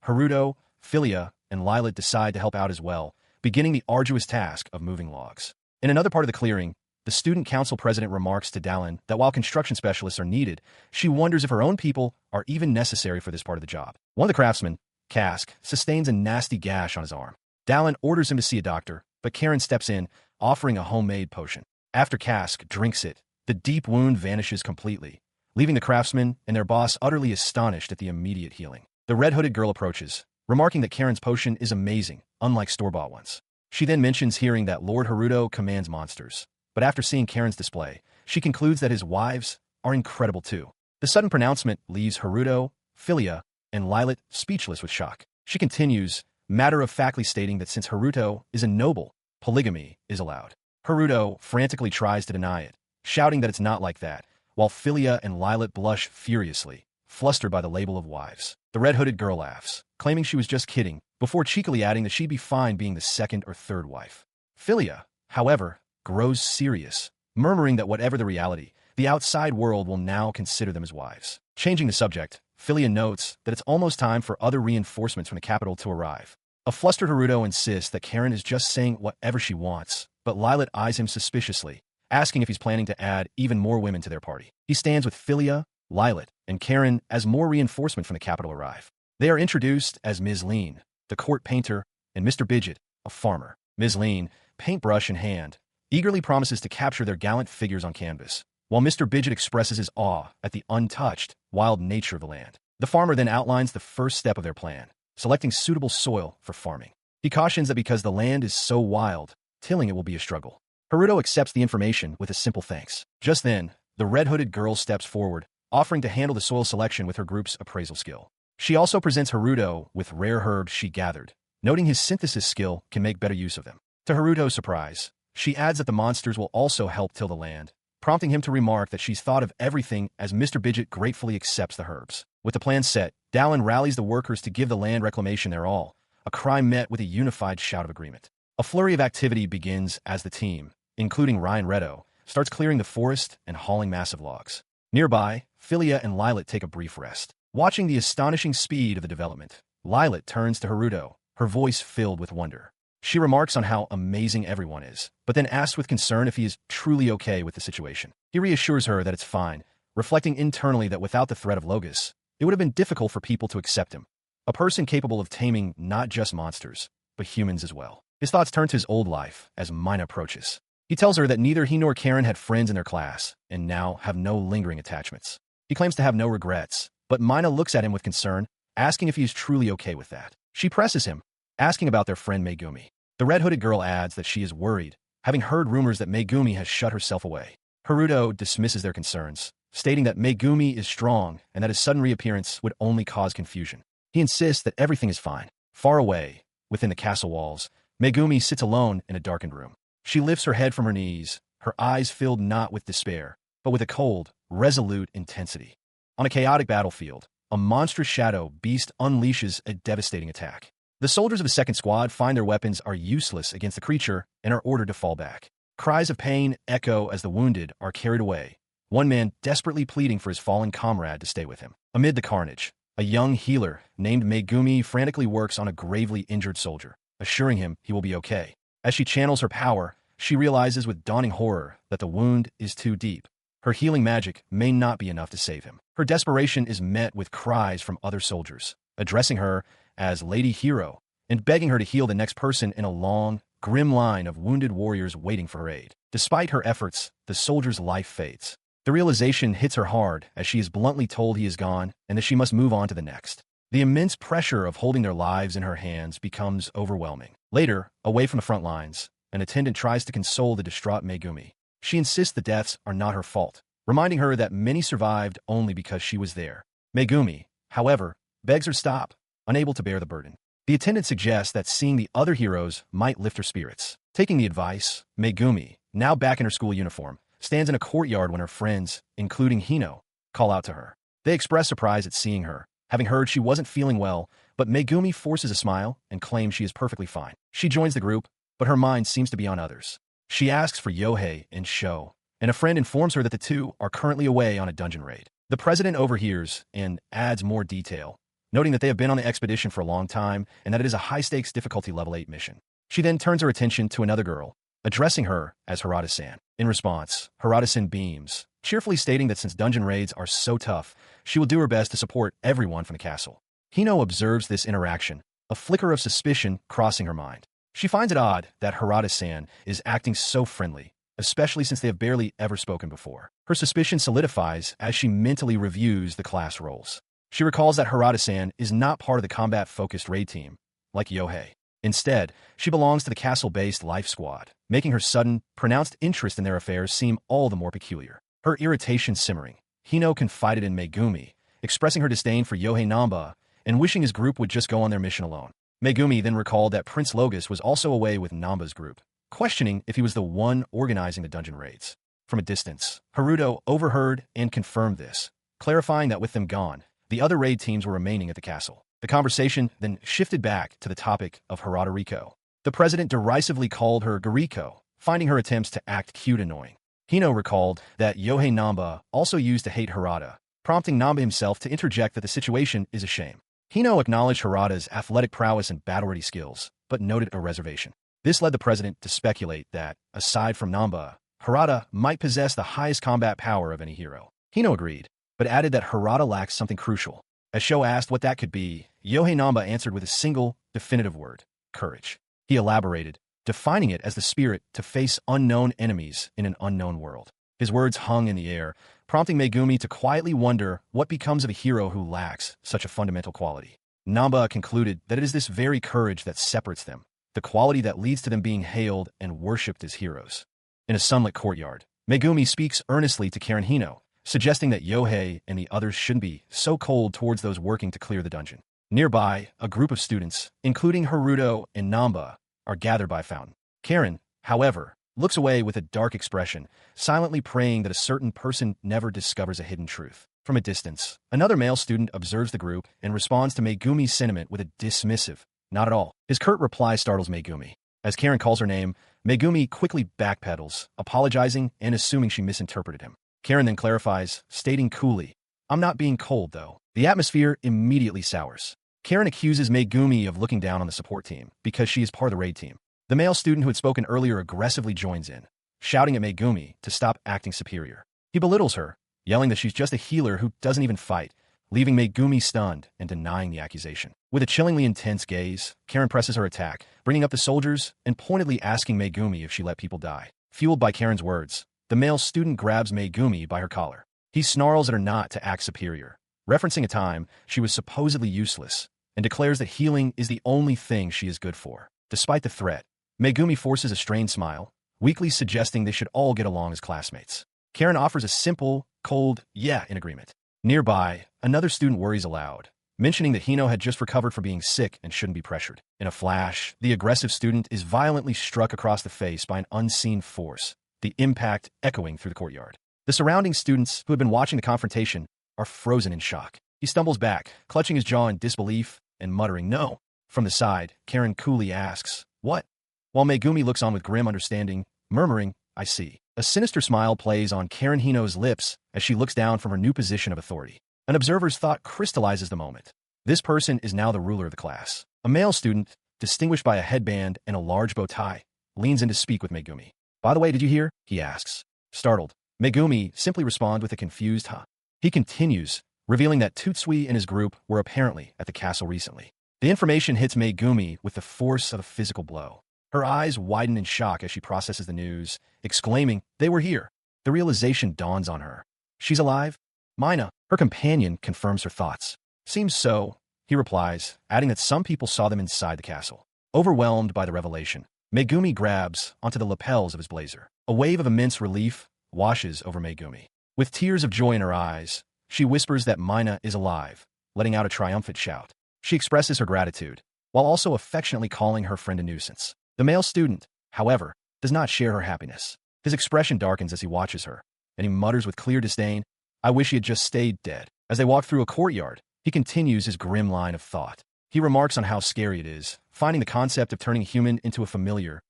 Haruto, Philia, and Lilat decide to help out as well, beginning the arduous task of moving logs. In another part of the clearing, the student council president remarks to Dallin that while construction specialists are needed, she wonders if her own people are even necessary for this part of the job. One of the craftsmen, Kask, sustains a nasty gash on his arm. Dallin orders him to see a doctor, but Karen steps in, offering a homemade potion. After Kask drinks it, the deep wound vanishes completely, leaving the craftsman and their boss utterly astonished at the immediate healing. The red-hooded girl approaches, remarking that Karen's potion is amazing, unlike store-bought ones. She then mentions hearing that Lord Haruto commands monsters, but after seeing Karen's display, she concludes that his wives are incredible too. The sudden pronouncement leaves Haruto, Philia, and Lilat speechless with shock. She continues, matter-of-factly stating that since Haruto is a noble, polygamy is allowed. Haruto frantically tries to deny it, shouting that it's not like that, while Philia and Lilat blush furiously, flustered by the label of wives. The red-hooded girl laughs, claiming she was just kidding, before cheekily adding that she'd be fine being the second or third wife. Philia, however, grows serious, murmuring that whatever the reality, the outside world will now consider them as wives. Changing the subject, Philia notes that it's almost time for other reinforcements from the capital to arrive. A flustered Haruto insists that Karen is just saying whatever she wants, but Lilat eyes him suspiciously, asking if he's planning to add even more women to their party. He stands with Philia, Lilat, and Karen as more reinforcement from the capital arrive. They are introduced as Ms. Lean, the court painter, and Mr. Bidget, a farmer. Ms. Lean, paintbrush in hand, eagerly promises to capture their gallant figures on canvas, while Mr. Bidget expresses his awe at the untouched, wild nature of the land. The farmer then outlines the first step of their plan, selecting suitable soil for farming. He cautions that because the land is so wild, tilling it will be a struggle. Haruto accepts the information with a simple thanks. Just then, the red-hooded girl steps forward, offering to handle the soil selection with her group's appraisal skill. She also presents Haruto with rare herbs she gathered, noting his synthesis skill can make better use of them. To Haruto's surprise, she adds that the monsters will also help till the land, prompting him to remark that she's thought of everything as Mr. Bidget gratefully accepts the herbs. With the plan set, Dallin rallies the workers to give the land reclamation their all, a cry met with a unified shout of agreement. A flurry of activity begins as the team, including Ryan Redo, starts clearing the forest and hauling massive logs. Nearby, Philia and Lilat take a brief rest. Watching the astonishing speed of the development, Lilat turns to Haruto, her voice filled with wonder. She remarks on how amazing everyone is, but then asks with concern if he is truly okay with the situation. He reassures her that it's fine, reflecting internally that without the threat of Logos, it would have been difficult for people to accept him. A person capable of taming not just monsters, but humans as well. His thoughts turn to his old life as Mina approaches. He tells her that neither he nor Karen had friends in their class, and now have no lingering attachments. He claims to have no regrets, but Mina looks at him with concern, asking if he is truly okay with that. She presses him, asking about their friend Megumi. The red-hooded girl adds that she is worried, having heard rumors that Megumi has shut herself away. Haruto dismisses their concerns, stating that Megumi is strong and that his sudden reappearance would only cause confusion. He insists that everything is fine. Far away, within the castle walls, Megumi sits alone in a darkened room. She lifts her head from her knees, her eyes filled not with despair, but with a cold, resolute intensity. On a chaotic battlefield, a monstrous shadow beast unleashes a devastating attack. The soldiers of the second squad find their weapons are useless against the creature and are ordered to fall back. Cries of pain echo as the wounded are carried away, one man desperately pleading for his fallen comrade to stay with him. Amid the carnage, a young healer named Megumi frantically works on a gravely injured soldier, assuring him he will be okay. As she channels her power, she realizes with dawning horror that the wound is too deep. Her healing magic may not be enough to save him. Her desperation is met with cries from other soldiers, addressing her as Lady Hero and begging her to heal the next person in a long, grim line of wounded warriors waiting for her aid. Despite her efforts, the soldier's life fades. The realization hits her hard as she is bluntly told he is gone and that she must move on to the next. The immense pressure of holding their lives in her hands becomes overwhelming. Later, away from the front lines, an attendant tries to console the distraught Megumi. She insists the deaths are not her fault, reminding her that many survived only because she was there. Megumi, however, begs her to stop, unable to bear the burden. The attendant suggests that seeing the other heroes might lift her spirits. Taking the advice, Megumi, now back in her school uniform, stands in a courtyard when her friends, including Hino, call out to her. They express surprise at seeing her, having heard she wasn't feeling well, but Megumi forces a smile and claims she is perfectly fine. She joins the group, but her mind seems to be on others. She asks for Yohei and Sho, and a friend informs her that the two are currently away on a dungeon raid. The president overhears and adds more detail, noting that they have been on the expedition for a long time and that it is a high-stakes difficulty level 8 mission. She then turns her attention to another girl, addressing her as Harada-san. In response, Harada-san beams, cheerfully stating that since dungeon raids are so tough, she will do her best to support everyone from the castle. Hino observes this interaction, a flicker of suspicion crossing her mind. She finds it odd that Harada-san is acting so friendly, especially since they have barely ever spoken before. Her suspicion solidifies as she mentally reviews the class roles. She recalls that Harada-san is not part of the combat-focused raid team, like Yohei. Instead, she belongs to the castle-based life squad, making her sudden, pronounced interest in their affairs seem all the more peculiar. Her irritation simmering, Hino confided in Megumi, expressing her disdain for Yohei Namba and wishing his group would just go on their mission alone. Megumi then recalled that Prince Logos was also away with Namba's group, questioning if he was the one organizing the dungeon raids. From a distance, Haruto overheard and confirmed this, clarifying that with them gone, the other raid teams were remaining at the castle. The conversation then shifted back to the topic of Harada Riko. The president derisively called her Gariko, finding her attempts to act cute annoying. Hino recalled that Yohei Namba also used to hate Harada, prompting Namba himself to interject that the situation is a shame. Hino acknowledged Harada's athletic prowess and battle-ready skills, but noted a reservation. This led the president to speculate that, aside from Namba, Harada might possess the highest combat power of any hero. Hino agreed, but added that Harada lacks something crucial. As Sho asked what that could be, Yohei Namba answered with a single, definitive word: courage. He elaborated, defining it as the spirit to face unknown enemies in an unknown world. His words hung in the air, prompting Megumi to quietly wonder what becomes of a hero who lacks such a fundamental quality. Namba concluded that it is this very courage that separates them, the quality that leads to them being hailed and worshipped as heroes. In a sunlit courtyard, Megumi speaks earnestly to Karen Hino, suggesting that Yohei and the others shouldn't be so cold towards those working to clear the dungeon. Nearby, a group of students, including Haruto and Namba, are gathered by a fountain. Karen, however, looks away with a dark expression, silently praying that a certain person never discovers a hidden truth. From a distance, another male student observes the group and responds to Megumi's sentiment with a dismissive, "Not at all." His curt reply startles Megumi. As Karen calls her name, Megumi quickly backpedals, apologizing and assuming she misinterpreted him. Karen then clarifies, stating coolly, "I'm not being cold, though." The atmosphere immediately sours. Karen accuses Megumi of looking down on the support team because she is part of the raid team. The male student who had spoken earlier aggressively joins in, shouting at Megumi to stop acting superior. He belittles her, yelling that she's just a healer who doesn't even fight, leaving Megumi stunned and denying the accusation. With a chillingly intense gaze, Karen presses her attack, bringing up the soldiers and pointedly asking Megumi if she let people die. Fueled by Karen's words, the male student grabs Megumi by her collar. He snarls at her not to act superior, referencing a time she was supposedly useless, and declares that healing is the only thing she is good for. Despite the threat, Megumi forces a strained smile, weakly suggesting they should all get along as classmates. Karen offers a simple, cold yeah in agreement. Nearby, another student worries aloud, mentioning that Hino had just recovered from being sick and shouldn't be pressured. In a flash, the aggressive student is violently struck across the face by an unseen force, the impact echoing through the courtyard. The surrounding students, who had been watching the confrontation, are frozen in shock. He stumbles back, clutching his jaw in disbelief and muttering no. From the side, Karen coolly asks, "What?" While Megumi looks on with grim understanding, murmuring, "I see." A sinister smile plays on Karen Hino's lips as she looks down from her new position of authority. An observer's thought crystallizes the moment. This person is now the ruler of the class. A male student, distinguished by a headband and a large bow tie, leans in to speak with Megumi. "By the way, did you hear?" he asks. Startled, Megumi simply responds with a confused huh. He continues, revealing that Tutsui and his group were apparently at the castle recently. The information hits Megumi with the force of a physical blow. Her eyes widen in shock as she processes the news, exclaiming, "They were here." The realization dawns on her. She's alive? Mina, her companion, confirms her thoughts. "Seems so," he replies, adding that some people saw them inside the castle. Overwhelmed by the revelation, Megumi grabs onto the lapels of his blazer. A wave of immense relief washes over Megumi. With tears of joy in her eyes, she whispers that Mina is alive, letting out a triumphant shout. She expresses her gratitude, while also affectionately calling her friend a nuisance. The male student, however, does not share her happiness. His expression darkens as he watches her, and he mutters with clear disdain, "I wish he had just stayed dead." As they walk through a courtyard, he continues his grim line of thought. He remarks on how scary it is, finding the concept of turning a human into a familiar,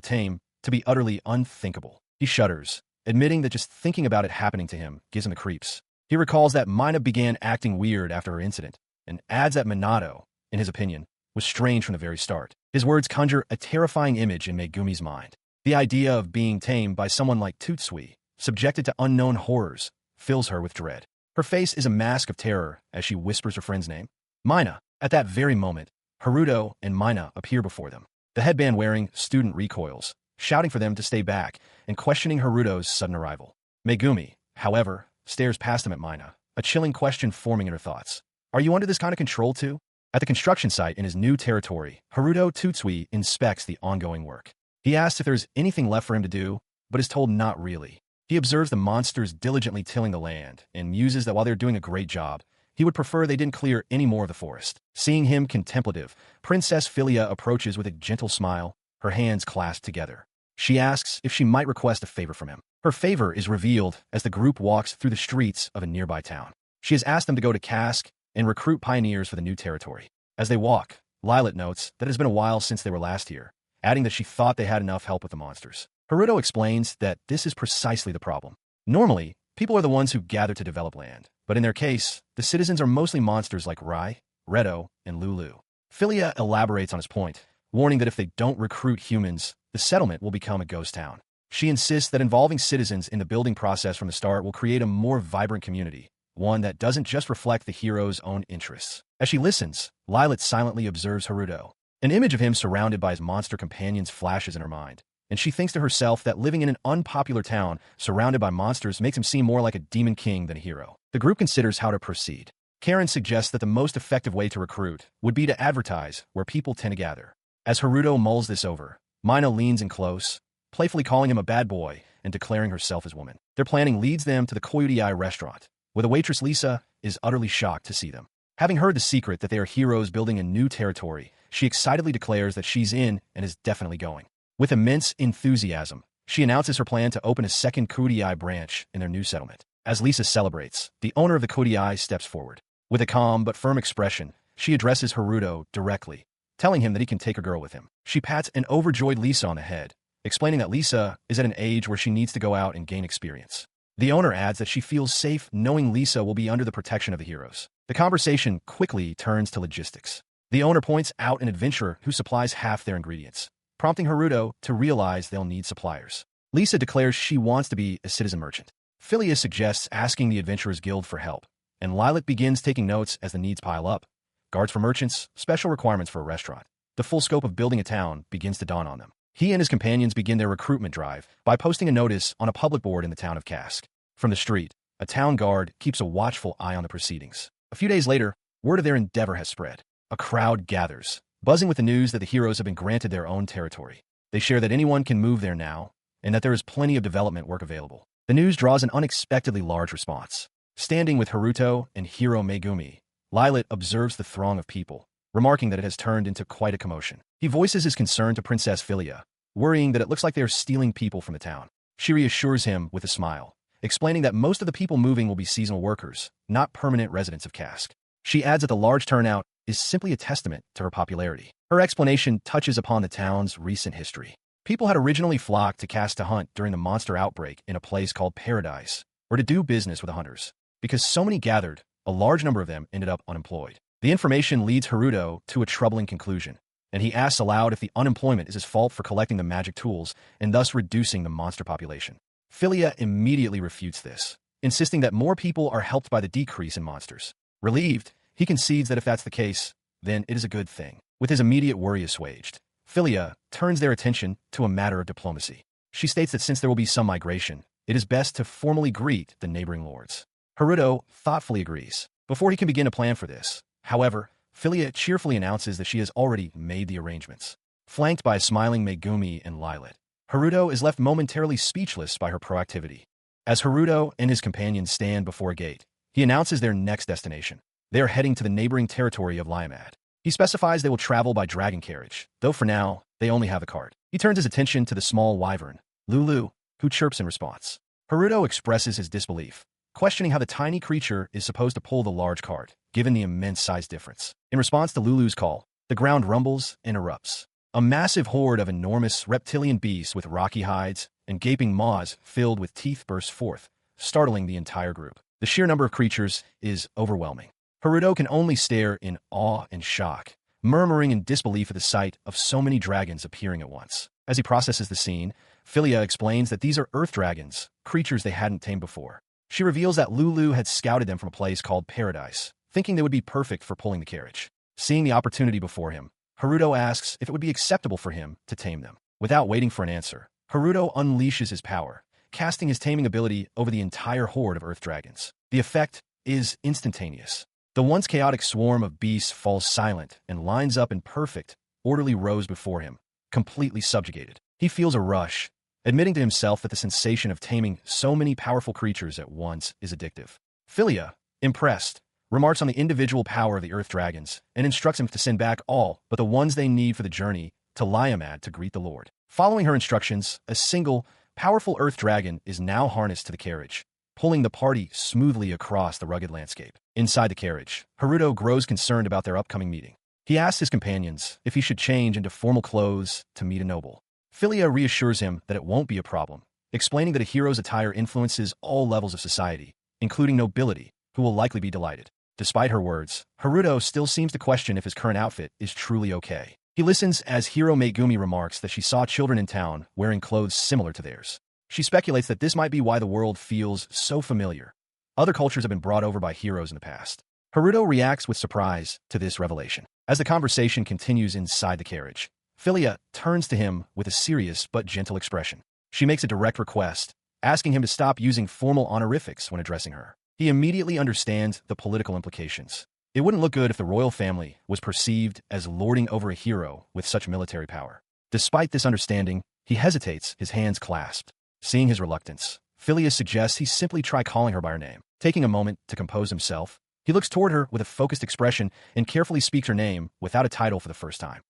TAME, to be utterly unthinkable. He shudders, admitting that just thinking about it happening to him gives him the creeps. He recalls that Mina began acting weird after her incident, and adds that Minato, in his opinion, was strange from the very start. His words conjure a terrifying image in Megumi's mind. The idea of being tamed by someone like Tutsui, subjected to unknown horrors, fills her with dread. Her face is a mask of terror as she whispers her friend's name. Mina. At that very moment, Haruto and Mina appear before them. The headband-wearing student recoils, shouting for them to stay back and questioning Haruto's sudden arrival. Megumi, however, stares past him at Mina, a chilling question forming in her thoughts. "Are you under this kind of control too?" At the construction site in his new territory, Haruto Tutsui inspects the ongoing work. He asks if there's anything left for him to do, but is told not really. He observes the monsters diligently tilling the land and muses that while they're doing a great job, he would prefer they didn't clear any more of the forest. Seeing him contemplative, Princess Philia approaches with a gentle smile, her hands clasped together. She asks if she might request a favor from him. Her favor is revealed as the group walks through the streets of a nearby town. She has asked them to go to Cask and recruit pioneers for the new territory. As they walk, Lilac notes that it has been a while since they were last here, adding that she thought they had enough help with the monsters. Haruto explains that this is precisely the problem. Normally, people are the ones who gather to develop land, but in their case, the citizens are mostly monsters like Rai, Redo, and Lulu. Philia elaborates on his point, warning that if they don't recruit humans, the settlement will become a ghost town. She insists that involving citizens in the building process from the start will create a more vibrant community, one that doesn't just reflect the hero's own interests. As she listens, Lilac silently observes Haruto. An image of him surrounded by his monster companions flashes in her mind, and she thinks to herself that living in an unpopular town surrounded by monsters makes him seem more like a demon king than a hero. The group considers how to proceed. Karen suggests that the most effective way to recruit would be to advertise where people tend to gather. As Haruto mulls this over, Mina leans in close, playfully calling him a bad boy and declaring herself as woman. Their planning leads them to the Koyuri restaurant, where the waitress Lisa is utterly shocked to see them. Having heard the secret that they are heroes building a new territory, she excitedly declares that she's in and is definitely going. With immense enthusiasm, she announces her plan to open a second Koyuri branch in their new settlement. As Lisa celebrates, the owner of the Koyuri steps forward. With a calm but firm expression, she addresses Haruto directly, telling him that he can take her girl with him. She pats an overjoyed Lisa on the head, explaining that Lisa is at an age where she needs to go out and gain experience. The owner adds that she feels safe knowing Lisa will be under the protection of the heroes. The conversation quickly turns to logistics. The owner points out an adventurer who supplies half their ingredients, prompting Haruto to realize they'll need suppliers. Lisa declares she wants to be a citizen merchant. Philia suggests asking the Adventurers Guild for help, and Lilac begins taking notes as the needs pile up. Guards for merchants, special requirements for a restaurant. The full scope of building a town begins to dawn on them. He and his companions begin their recruitment drive by posting a notice on a public board in the town of Cask. From the street, a town guard keeps a watchful eye on the proceedings. A few days later, word of their endeavor has spread. A crowd gathers, buzzing with the news that the heroes have been granted their own territory. They share that anyone can move there now, and that there is plenty of development work available. The news draws an unexpectedly large response. Standing with Haruto and Hiro Megumi, Lilac observes the throng of people, remarking that it has turned into quite a commotion. He voices his concern to Princess Philia, worrying that it looks like they are stealing people from the town. She reassures him with a smile, explaining that most of the people moving will be seasonal workers, not permanent residents of Cask. She adds that the large turnout is simply a testament to her popularity. Her explanation touches upon the town's recent history. People had originally flocked to Cask to hunt during the monster outbreak in a place called Paradise, or to do business with the hunters. Because so many gathered, a large number of them ended up unemployed. The information leads Haruto to a troubling conclusion, and he asks aloud if the unemployment is his fault for collecting the magic tools and thus reducing the monster population. Philia immediately refutes this, insisting that more people are helped by the decrease in monsters. Relieved, he concedes that if that's the case, then it is a good thing. With his immediate worry assuaged, Philia turns their attention to a matter of diplomacy. She states that since there will be some migration, it is best to formally greet the neighboring lords. Haruto thoughtfully agrees. Before he can begin a plan for this, however, Philia cheerfully announces that she has already made the arrangements. Flanked by a smiling Megumi and Lilac, Haruto is left momentarily speechless by her proactivity. As Haruto and his companions stand before a gate, he announces their next destination. They are heading to the neighboring territory of Liamad. He specifies they will travel by dragon carriage, though for now, they only have a cart. He turns his attention to the small wyvern, Lulu, who chirps in response. Haruto expresses his disbelief, questioning how the tiny creature is supposed to pull the large cart, given the immense size difference. In response to Lulu's call, the ground rumbles and erupts. A massive horde of enormous reptilian beasts with rocky hides and gaping maws filled with teeth bursts forth, startling the entire group. The sheer number of creatures is overwhelming. Haruto can only stare in awe and shock, murmuring in disbelief at the sight of so many dragons appearing at once. As he processes the scene, Philia explains that these are earth dragons, creatures they hadn't tamed before. She reveals that Lulu had scouted them from a place called Paradise, thinking they would be perfect for pulling the carriage. Seeing the opportunity before him, Haruto asks if it would be acceptable for him to tame them. Without waiting for an answer, Haruto unleashes his power, casting his taming ability over the entire horde of earth dragons. The effect is instantaneous. The once chaotic swarm of beasts falls silent and lines up in perfect, orderly rows before him, completely subjugated. He feels a rush, admitting to himself that the sensation of taming so many powerful creatures at once is addictive. Philia, impressed, remarks on the individual power of the earth dragons and instructs him to send back all but the ones they need for the journey to Liamad to greet the Lord. Following her instructions, a single, powerful earth dragon is now harnessed to the carriage, pulling the party smoothly across the rugged landscape. Inside the carriage, Haruto grows concerned about their upcoming meeting. He asks his companions if he should change into formal clothes to meet a noble. Philia reassures him that it won't be a problem, explaining that a hero's attire influences all levels of society, including nobility, who will likely be delighted. Despite her words, Haruto still seems to question if his current outfit is truly okay. He listens as Hiro Megumi remarks that she saw children in town wearing clothes similar to theirs. She speculates that this might be why the world feels so familiar. Other cultures have been brought over by heroes in the past. Haruto reacts with surprise to this revelation. As the conversation continues inside the carriage, Philia turns to him with a serious but gentle expression. She makes a direct request, asking him to stop using formal honorifics when addressing her. He immediately understands the political implications. It wouldn't look good if the royal family was perceived as lording over a hero with such military power. Despite this understanding, he hesitates, his hands clasped. Seeing his reluctance, Philia suggests he simply try calling her by her name. Taking a moment to compose himself, he looks toward her with a focused expression and carefully speaks her name without a title for the first time.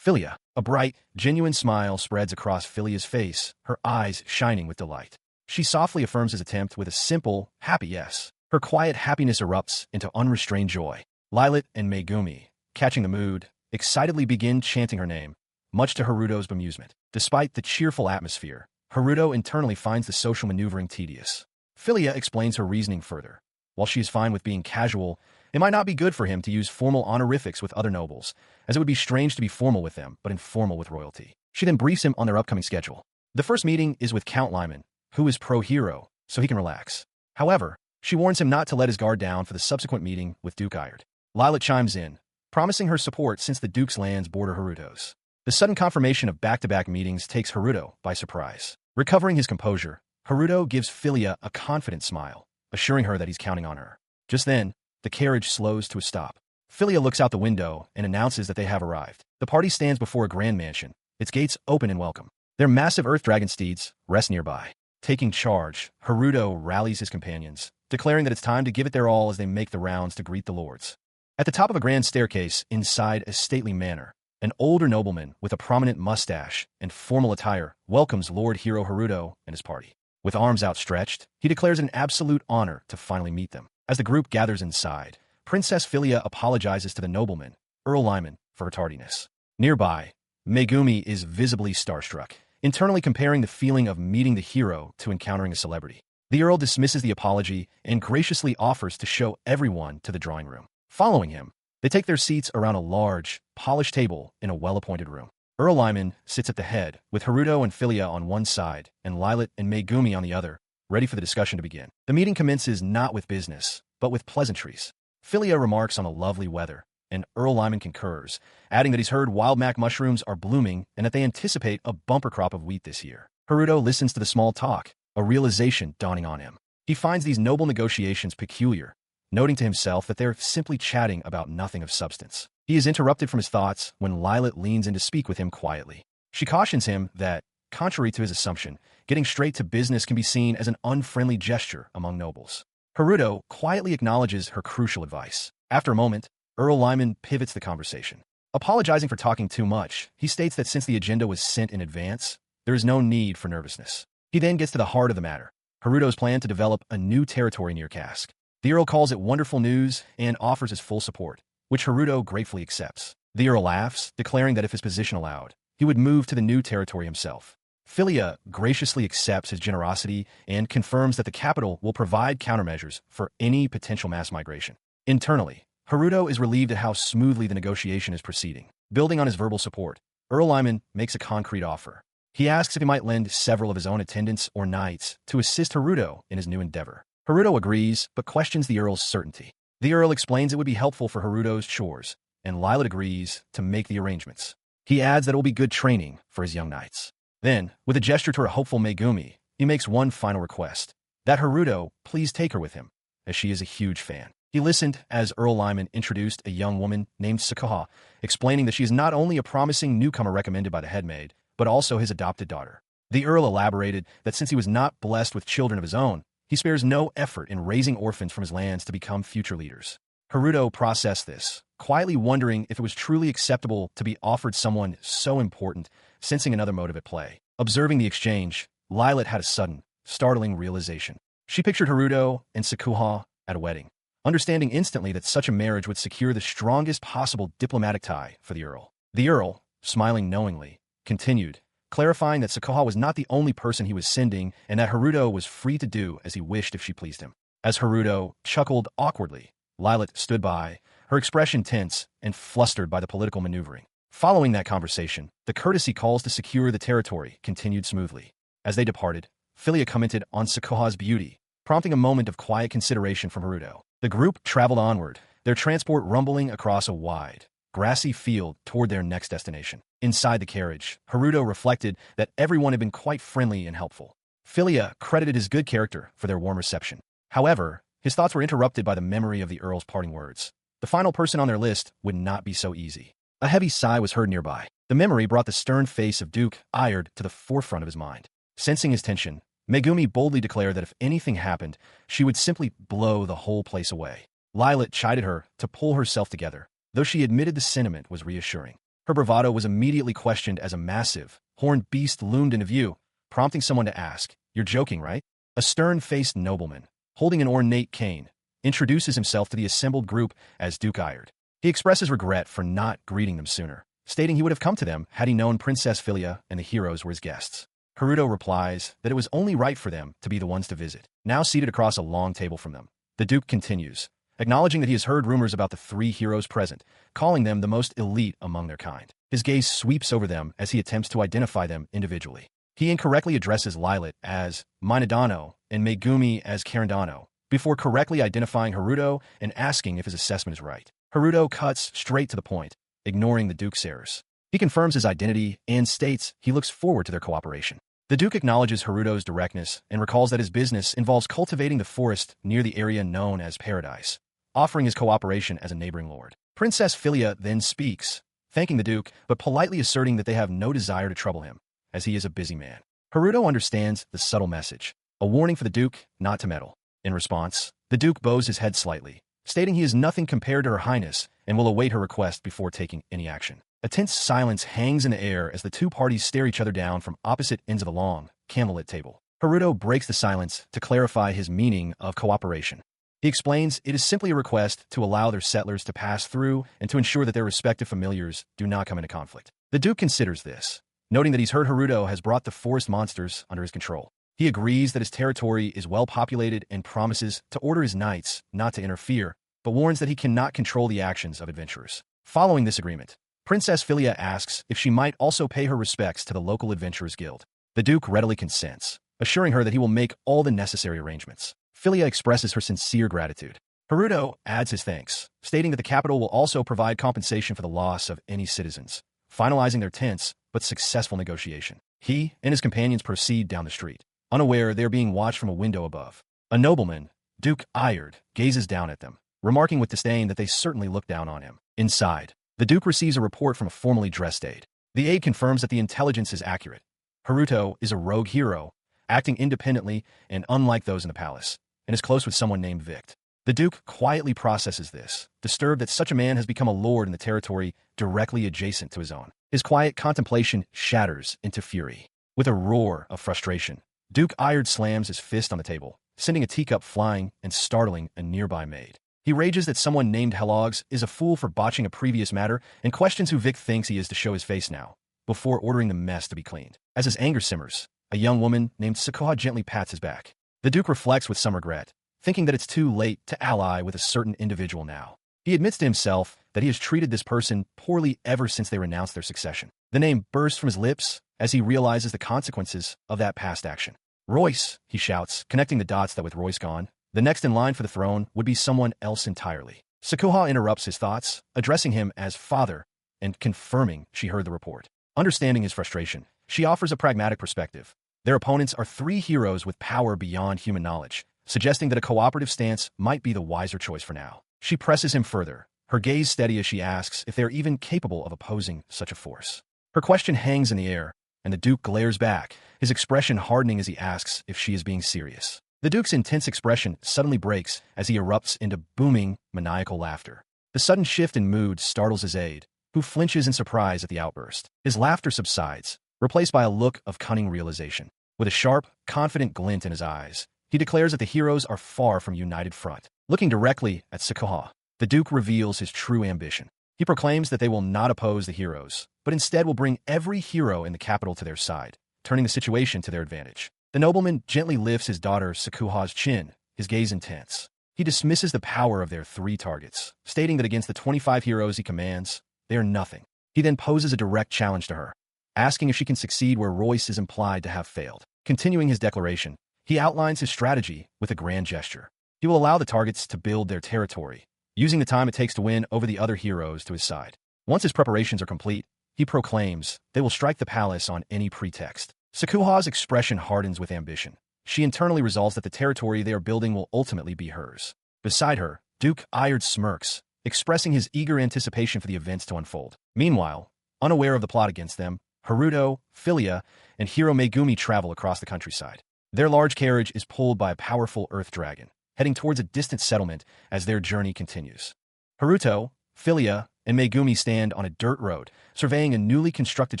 Philia. A bright, genuine smile spreads across Philia's face, her eyes shining with delight. She softly affirms his attempt with a simple, happy yes. Her quiet happiness erupts into unrestrained joy. Lilac and Megumi, catching the mood, excitedly begin chanting her name, much to Haruto's bemusement. Despite the cheerful atmosphere, Haruto internally finds the social maneuvering tedious. Philia explains her reasoning further. While she is fine with being casual, it might not be good for him to use formal honorifics with other nobles, as it would be strange to be formal with them, but informal with royalty. She then briefs him on their upcoming schedule. The first meeting is with Count Lyman, who is pro-hero, so he can relax. However, she warns him not to let his guard down for the subsequent meeting with Duke Iard. Lila chimes in, promising her support since the Duke's lands border Haruto's. The sudden confirmation of back-to-back meetings takes Haruto by surprise. Recovering his composure, Haruto gives Philia a confident smile, assuring her that he's counting on her. Just then, the carriage slows to a stop. Philia looks out the window and announces that they have arrived. The party stands before a grand mansion, its gates open in welcome. Their massive earth dragon steeds rest nearby. Taking charge, Haruto rallies his companions, declaring that it's time to give it their all as they make the rounds to greet the lords. At the top of a grand staircase inside a stately manor, an older nobleman with a prominent mustache and formal attire welcomes Lord Hero Haruto and his party. With arms outstretched, he declares it an absolute honor to finally meet them. As the group gathers inside, Princess Philia apologizes to the nobleman, Earl Lyman, for her tardiness. Nearby, Megumi is visibly starstruck, internally comparing the feeling of meeting the hero to encountering a celebrity. The Earl dismisses the apology and graciously offers to show everyone to the drawing room. Following him, they take their seats around a large, polished table in a well-appointed room. Earl Lyman sits at the head, with Haruto and Philia on one side and Lilat and Megumi on the other, ready for the discussion to begin. The meeting commences not with business, but with pleasantries. Philia remarks on the lovely weather, and Earl Lyman concurs, adding that he's heard wild mac mushrooms are blooming and that they anticipate a bumper crop of wheat this year. Haruto listens to the small talk, a realization dawning on him. He finds these noble negotiations peculiar, noting to himself that they're simply chatting about nothing of substance. He is interrupted from his thoughts when Lilat leans in to speak with him quietly. She cautions him that, contrary to his assumption, getting straight to business can be seen as an unfriendly gesture among nobles. Haruto quietly acknowledges her crucial advice. After a moment, Earl Lyman pivots the conversation. Apologizing for talking too much, he states that since the agenda was sent in advance, there is no need for nervousness. He then gets to the heart of the matter, Haruto's plan to develop a new territory near Kask. The Earl calls it wonderful news and offers his full support, which Haruto gratefully accepts. The Earl laughs, declaring that if his position allowed, he would move to the new territory himself. Philia graciously accepts his generosity and confirms that the capital will provide countermeasures for any potential mass migration. Internally, Haruto is relieved at how smoothly the negotiation is proceeding. Building on his verbal support, Earl Lyman makes a concrete offer. He asks if he might lend several of his own attendants or knights to assist Haruto in his new endeavor. Haruto agrees, but questions the Earl's certainty. The Earl explains it would be helpful for Haruto's chores, and Lilat agrees to make the arrangements. He adds that it will be good training for his young knights. Then, with a gesture to a hopeful Megumi, he makes one final request, that Haruto please take her with him, as she is a huge fan. He listened as Earl Lyman introduced a young woman named Saikyou, explaining that she is not only a promising newcomer recommended by the headmaid, but also his adopted daughter. The Earl elaborated that since he was not blessed with children of his own, he spares no effort in raising orphans from his lands to become future leaders. Haruto processed this, quietly wondering if it was truly acceptable to be offered someone so important, sensing another motive at play. Observing the exchange, Lilat had a sudden, startling realization. She pictured Haruto and Saikyou at a wedding, understanding instantly that such a marriage would secure the strongest possible diplomatic tie for the Earl. The Earl, smiling knowingly, continued, clarifying that Saikyou was not the only person he was sending and that Haruto was free to do as he wished if she pleased him. As Haruto chuckled awkwardly, Lilat stood by, her expression tense and flustered by the political maneuvering. Following that conversation, the courtesy calls to secure the territory continued smoothly. As they departed, Philia commented on Saikyou's beauty, prompting a moment of quiet consideration from Haruto. The group traveled onward, their transport rumbling across a wide, grassy field toward their next destination. Inside the carriage, Haruto reflected that everyone had been quite friendly and helpful. Philia credited his good character for their warm reception. However, his thoughts were interrupted by the memory of the Earl's parting words. The final person on their list would not be so easy. A heavy sigh was heard nearby. The memory brought the stern face of Duke Iard to the forefront of his mind. Sensing his tension, Megumi boldly declared that if anything happened, she would simply blow the whole place away. Lilat chided her to pull herself together, though she admitted the sentiment was reassuring. Her bravado was immediately questioned as a massive, horned beast loomed into view, prompting someone to ask, "You're joking, right?" A stern-faced nobleman, holding an ornate cane, introduces himself to the assembled group as Duke Iard. He expresses regret for not greeting them sooner, stating he would have come to them had he known Princess Philia and the heroes were his guests. Haruto replies that it was only right for them to be the ones to visit. Now seated across a long table from them, the Duke continues, acknowledging that he has heard rumors about the 3 heroes present, calling them the most elite among their kind. His gaze sweeps over them as he attempts to identify them individually. He incorrectly addresses Lilat as Minadano and Megumi as Karandano, before correctly identifying Haruto and asking if his assessment is right. Haruto cuts straight to the point, ignoring the Duke's errors. He confirms his identity and states he looks forward to their cooperation. The Duke acknowledges Haruto's directness and recalls that his business involves cultivating the forest near the area known as Paradise, offering his cooperation as a neighboring lord. Princess Philia then speaks, thanking the Duke, but politely asserting that they have no desire to trouble him, as he is a busy man. Haruto understands the subtle message, a warning for the Duke not to meddle. In response, the Duke bows his head slightly, stating he is nothing compared to Her Highness and will await her request before taking any action. A tense silence hangs in the air as the 2 parties stare each other down from opposite ends of the long, candlelit table. Haruto breaks the silence to clarify his meaning of cooperation. He explains it is simply a request to allow their settlers to pass through and to ensure that their respective familiars do not come into conflict. The Duke considers this, noting that he's heard Haruto has brought the forest monsters under his control. He agrees that his territory is well populated and promises to order his knights not to interfere, but warns that he cannot control the actions of adventurers. Following this agreement, Princess Philia asks if she might also pay her respects to the local adventurers guild. The Duke readily consents, assuring her that he will make all the necessary arrangements. Philia expresses her sincere gratitude. Haruto adds his thanks, stating that the capital will also provide compensation for the loss of any citizens, finalizing their tense but successful negotiation. He and his companions proceed down the street, unaware they are being watched from a window above. A nobleman, Duke Ayard, gazes down at them, remarking with disdain that they certainly look down on him. Inside, the Duke receives a report from a formally dressed aide. The aide confirms that the intelligence is accurate. Haruto is a rogue hero, acting independently and unlike those in the palace, and is close with someone named Vict. The Duke quietly processes this, disturbed that such a man has become a lord in the territory directly adjacent to his own. His quiet contemplation shatters into fury. With a roar of frustration, Duke Ayard slams his fist on the table, sending a teacup flying and startling a nearby maid. He rages that someone named Helogs is a fool for botching a previous matter and questions who Vic thinks he is to show his face now, before ordering the mess to be cleaned. As his anger simmers, a young woman named Tsukaima gently pats his back. The Duke reflects with some regret, thinking that it's too late to ally with a certain individual now. He admits to himself that he has treated this person poorly ever since they renounced their succession. The name bursts from his lips as he realizes the consequences of that past action. Royce, he shouts, connecting the dots that with Royce gone, the next in line for the throne would be someone else entirely. Tsukaima interrupts his thoughts, addressing him as father and confirming she heard the report. Understanding his frustration, she offers a pragmatic perspective. Their opponents are 3 heroes with power beyond human knowledge, suggesting that a cooperative stance might be the wiser choice for now. She presses him further, her gaze steady as she asks if they are even capable of opposing such a force. Her question hangs in the air, and the Duke glares back, his expression hardening as he asks if she is being serious. The Duke's intense expression suddenly breaks as he erupts into booming, maniacal laughter. The sudden shift in mood startles his aide, who flinches in surprise at the outburst. His laughter subsides, replaced by a look of cunning realization. With a sharp, confident glint in his eyes, he declares that the heroes are far from united front. Looking directly at Tsukaima, the Duke reveals his true ambition. He proclaims that they will not oppose the heroes, but instead will bring every hero in the capital to their side, turning the situation to their advantage. The nobleman gently lifts his daughter Tsukuma's chin, his gaze intense. He dismisses the power of their 3 targets, stating that against the 25 heroes he commands, they are nothing. He then poses a direct challenge to her, asking if she can succeed where Royce is implied to have failed. Continuing his declaration, he outlines his strategy with a grand gesture. He will allow the targets to build their territory, using the time it takes to win over the other heroes to his side. Once his preparations are complete, he proclaims they will strike the palace on any pretext. Tsukuma's expression hardens with ambition. She internally resolves that the territory they are building will ultimately be hers. Beside her, Duke Ayard smirks, expressing his eager anticipation for the events to unfold. Meanwhile, unaware of the plot against them, Haruto, Philia, and Hero Megumi travel across the countryside. Their large carriage is pulled by a powerful earth dragon, heading towards a distant settlement as their journey continues. Haruto, Philia, and Megumi stand on a dirt road, surveying a newly constructed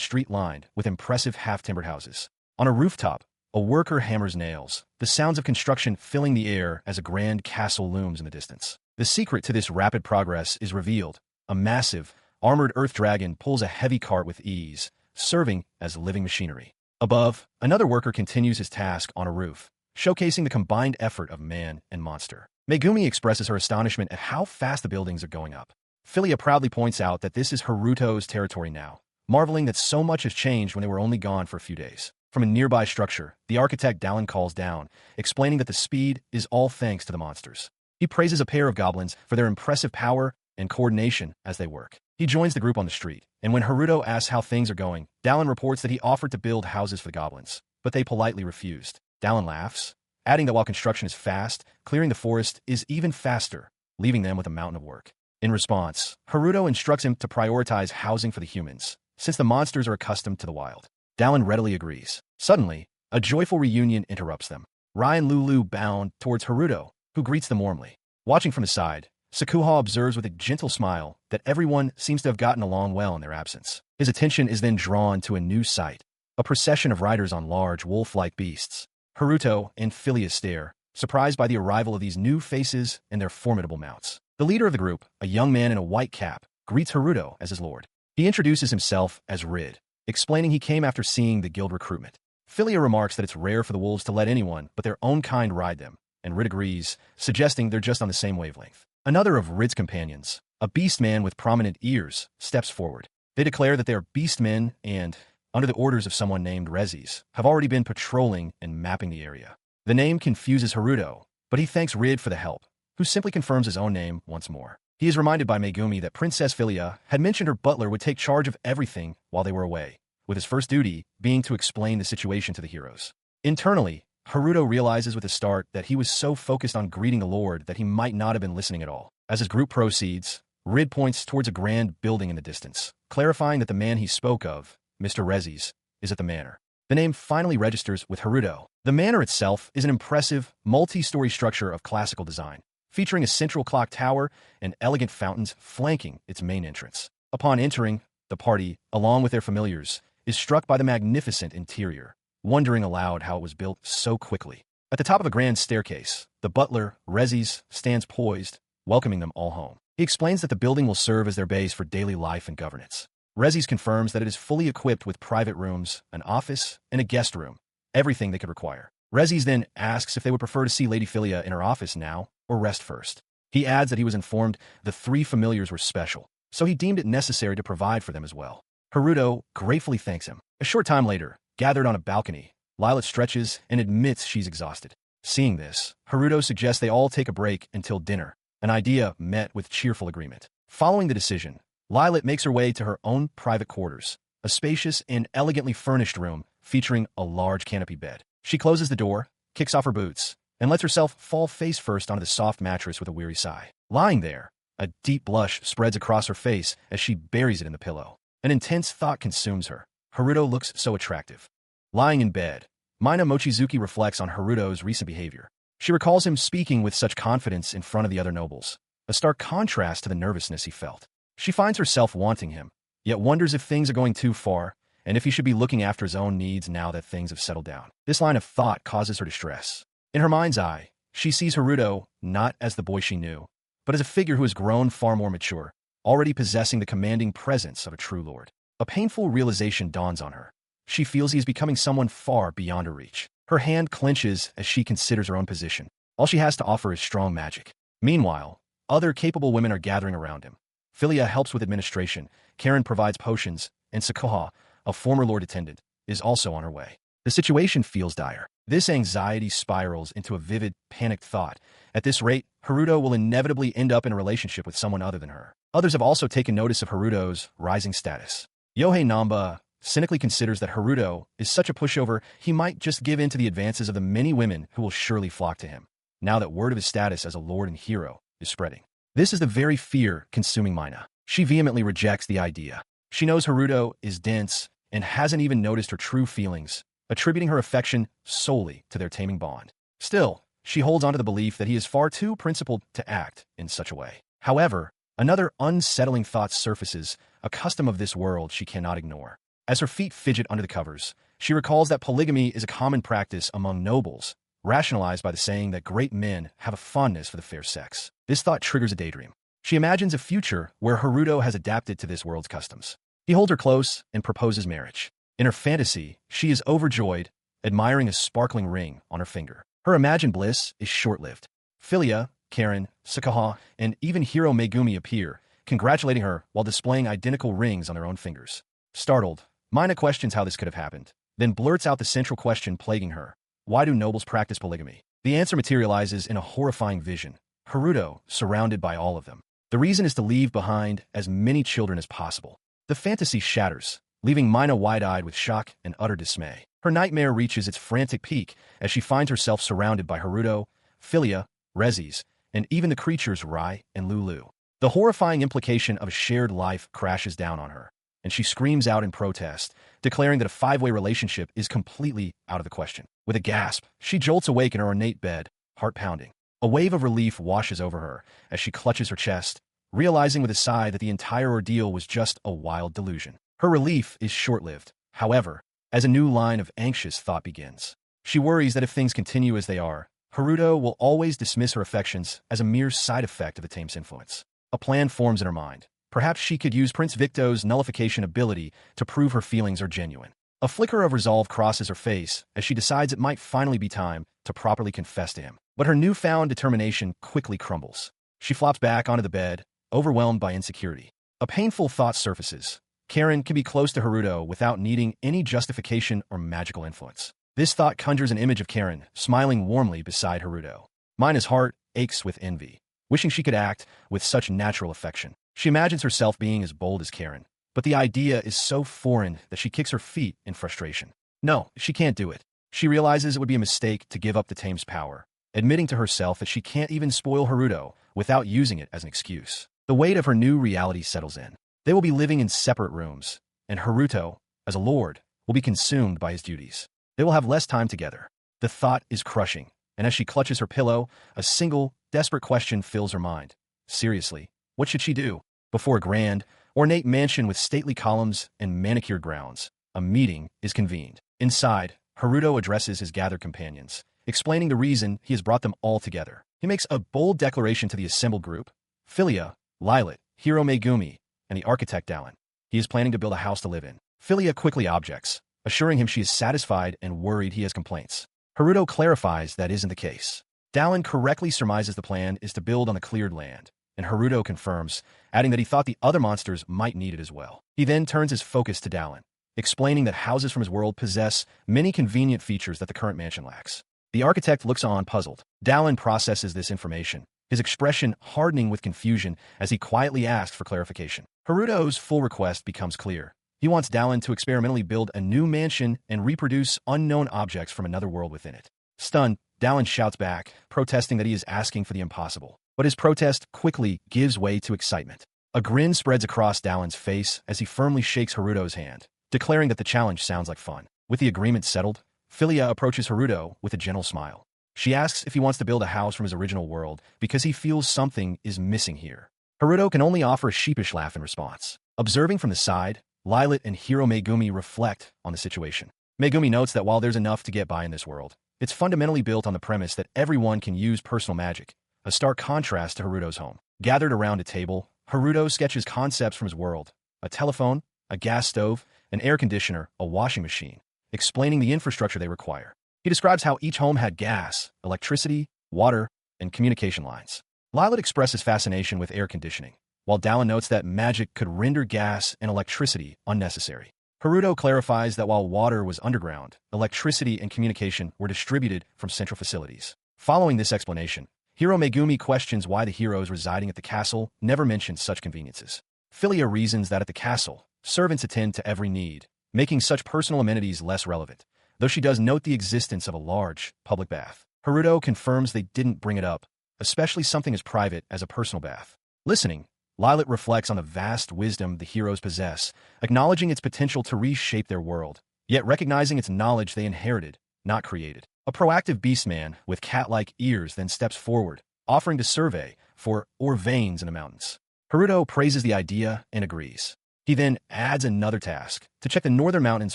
street lined with impressive half-timbered houses. On a rooftop, a worker hammers nails, the sounds of construction filling the air as a grand castle looms in the distance. The secret to this rapid progress is revealed. A massive, armored earth dragon pulls a heavy cart with ease, serving as living machinery. Above, another worker continues his task on a roof, showcasing the combined effort of man and monster. Megumi expresses her astonishment at how fast the buildings are going up. Philia proudly points out that this is Haruto's territory now, marveling that so much has changed when they were only gone for a few days. From a nearby structure, the architect Dallin calls down, explaining that the speed is all thanks to the monsters. He praises a pair of goblins for their impressive power and coordination as they work. He joins the group on the street, and when Haruto asks how things are going, Dallin reports that he offered to build houses for the goblins, but they politely refused. Dallin laughs, adding that while construction is fast, clearing the forest is even faster, leaving them with a mountain of work. In response, Haruto instructs him to prioritize housing for the humans, since the monsters are accustomed to the wild. Dallin readily agrees. Suddenly, a joyful reunion interrupts them. Rai and Lulu bound towards Haruto, who greets them warmly. Watching from the side, Sakuha observes with a gentle smile that everyone seems to have gotten along well in their absence. His attention is then drawn to a new sight, a procession of riders on large wolf-like beasts. Haruto and Philia stare, surprised by the arrival of these new faces and their formidable mounts. The leader of the group, a young man in a white cap, greets Haruto as his lord. He introduces himself as Rid, explaining he came after seeing the guild recruitment. Philia remarks that it's rare for the wolves to let anyone but their own kind ride them, and Rid agrees, suggesting they're just on the same wavelength. Another of Rid's companions, a beast man with prominent ears, steps forward. They declare that they are beast men and, under the orders of someone named Rezis, have already been patrolling and mapping the area. The name confuses Haruto, but he thanks Rid for the help, who simply confirms his own name once more. He is reminded by Megumi that Princess Philia had mentioned her butler would take charge of everything while they were away, with his first duty being to explain the situation to the heroes. Internally, Haruto realizes with a start that he was so focused on greeting the Lord that he might not have been listening at all. As his group proceeds, Rid points towards a grand building in the distance, clarifying that the man he spoke of, Mr. Rezis, is at the manor. The name finally registers with Haruto. The manor itself is an impressive, multi-story structure of classical design, featuring a central clock tower and elegant fountains flanking its main entrance. Upon entering, the party, along with their familiars, is struck by the magnificent interior, wondering aloud how it was built so quickly. At the top of a grand staircase, the butler, Rezis, stands poised, welcoming them all home. He explains that the building will serve as their base for daily life and governance. Rezis confirms that it is fully equipped with private rooms, an office, and a guest room, everything they could require. Rezis then asks if they would prefer to see Lady Philia in her office now or rest first. He adds that he was informed the three familiars were special, so he deemed it necessary to provide for them as well. Haruto gratefully thanks him. A short time later, gathered on a balcony, Lilac stretches and admits she's exhausted. Seeing this, Haruto suggests they all take a break until dinner, an idea met with cheerful agreement. Following the decision, Lilac makes her way to her own private quarters, a spacious and elegantly furnished room featuring a large canopy bed. She closes the door, kicks off her boots, and lets herself fall face first onto the soft mattress with a weary sigh. Lying there, a deep blush spreads across her face as she buries it in the pillow. An intense thought consumes her. Haruto looks so attractive. Lying in bed, Mina Mochizuki reflects on Haruto's recent behavior. She recalls him speaking with such confidence in front of the other nobles, a stark contrast to the nervousness he felt. She finds herself wanting him, yet wonders if things are going too far, and if he should be looking after his own needs now that things have settled down. This line of thought causes her distress. In her mind's eye, she sees Haruto not as the boy she knew, but as a figure who has grown far more mature, already possessing the commanding presence of a true lord. A painful realization dawns on her. She feels he is becoming someone far beyond her reach. Her hand clenches as she considers her own position. All she has to offer is strong magic. Meanwhile, other capable women are gathering around him. Philia helps with administration, Karen provides potions, and Sakuha, a former lord attendant, is also on her way. The situation feels dire. This anxiety spirals into a vivid, panicked thought. At this rate, Haruto will inevitably end up in a relationship with someone other than her. Others have also taken notice of Haruto's rising status. Yohei Namba cynically considers that Haruto is such a pushover he might just give in to the advances of the many women who will surely flock to him, now that word of his status as a lord and hero is spreading. This is the very fear consuming Mina. She vehemently rejects the idea. She knows Haruto is dense and hasn't even noticed her true feelings, attributing her affection solely to their taming bond. Still, she holds on to the belief that he is far too principled to act in such a way. However, another unsettling thought surfaces, a custom of this world she cannot ignore. As her feet fidget under the covers, she recalls that polygamy is a common practice among nobles, rationalized by the saying that great men have a fondness for the fair sex. This thought triggers a daydream. She imagines a future where Haruto has adapted to this world's customs. He holds her close and proposes marriage. In her fantasy, she is overjoyed, admiring a sparkling ring on her finger. Her imagined bliss is short-lived. Philia, Karen, Sakaha, and even Hiro Megumi appear, congratulating her while displaying identical rings on their own fingers. Startled, Mina questions how this could have happened, then blurts out the central question plaguing her. Why do nobles practice polygamy? The answer materializes in a horrifying vision. Haruto, surrounded by all of them. The reason is to leave behind as many children as possible. The fantasy shatters, leaving Mina wide-eyed with shock and utter dismay. Her nightmare reaches its frantic peak as she finds herself surrounded by Haruto, Philia, Rezis, and even the creatures Rai and Lulu. The horrifying implication of a shared life crashes down on her, and she screams out in protest, declaring that a five-way relationship is completely out of the question. With a gasp, she jolts awake in her ornate bed, heart pounding. A wave of relief washes over her as she clutches her chest, realizing with a sigh that the entire ordeal was just a wild delusion. Her relief is short-lived, however, as a new line of anxious thought begins. She worries that if things continue as they are, Haruto will always dismiss her affections as a mere side effect of the Tame's influence. A plan forms in her mind. Perhaps she could use Prince Victo's nullification ability to prove her feelings are genuine. A flicker of resolve crosses her face as she decides it might finally be time to properly confess to him. But her newfound determination quickly crumbles. She flops back onto the bed, overwhelmed by insecurity. A painful thought surfaces. Karen can be close to Haruto without needing any justification or magical influence. This thought conjures an image of Karen, smiling warmly beside Haruto. Mina's heart aches with envy, wishing she could act with such natural affection. She imagines herself being as bold as Karen, but the idea is so foreign that she kicks her feet in frustration. No, she can't do it. She realizes it would be a mistake to give up the Tame's power, admitting to herself that she can't even spoil Haruto without using it as an excuse. The weight of her new reality settles in. They will be living in separate rooms, and Haruto, as a lord, will be consumed by his duties. They will have less time together. The thought is crushing, and as she clutches her pillow, a single, desperate question fills her mind. Seriously, what should she do? Before a grand, ornate mansion with stately columns and manicured grounds, a meeting is convened. Inside, Haruto addresses his gathered companions, explaining the reason he has brought them all together. He makes a bold declaration to the assembled group. Philia, Lilat, Hiro Megumi, and the architect Dallin. He is planning to build a house to live in. Philia quickly objects, assuring him she is satisfied and worried he has complaints. Haruto clarifies that isn't the case. Dallin correctly surmises the plan is to build on the cleared land, and Haruto confirms, adding that he thought the other monsters might need it as well. He then turns his focus to Dallin, explaining that houses from his world possess many convenient features that the current mansion lacks. The architect looks on puzzled. Dallin processes this information, his expression hardening with confusion as he quietly asks for clarification. Haruto's full request becomes clear. He wants Dallin to experimentally build a new mansion and reproduce unknown objects from another world within it. Stunned, Dallin shouts back, protesting that he is asking for the impossible. But his protest quickly gives way to excitement. A grin spreads across Dallin's face as he firmly shakes Haruto's hand, declaring that the challenge sounds like fun. With the agreement settled, Philia approaches Haruto with a gentle smile. She asks if he wants to build a house from his original world because he feels something is missing here. Haruto can only offer a sheepish laugh in response. Observing from the side, Lilat and Hiro Megumi reflect on the situation. Megumi notes that while there's enough to get by in this world, it's fundamentally built on the premise that everyone can use personal magic, a stark contrast to Haruto's home. Gathered around a table, Haruto sketches concepts from his world: a telephone, a gas stove, an air conditioner, a washing machine, explaining the infrastructure they require. He describes how each home had gas, electricity, water, and communication lines. Lilat expresses fascination with air conditioning, while Dallin notes that magic could render gas and electricity unnecessary. Haruto clarifies that while water was underground, electricity and communication were distributed from central facilities. Following this explanation, Hiro Megumi questions why the heroes residing at the castle never mentioned such conveniences. Philia reasons that at the castle, servants attend to every need, making such personal amenities less relevant, though she does note the existence of a large, public bath. Haruto confirms they didn't bring it up, especially something as private as a personal bath. Listening, Lilat reflects on the vast wisdom the heroes possess, acknowledging its potential to reshape their world, yet recognizing its knowledge they inherited, not created. A proactive beastman with cat-like ears then steps forward, offering to survey for ore veins in the mountains. Haruto praises the idea and agrees. He then adds another task, to check the northern mountains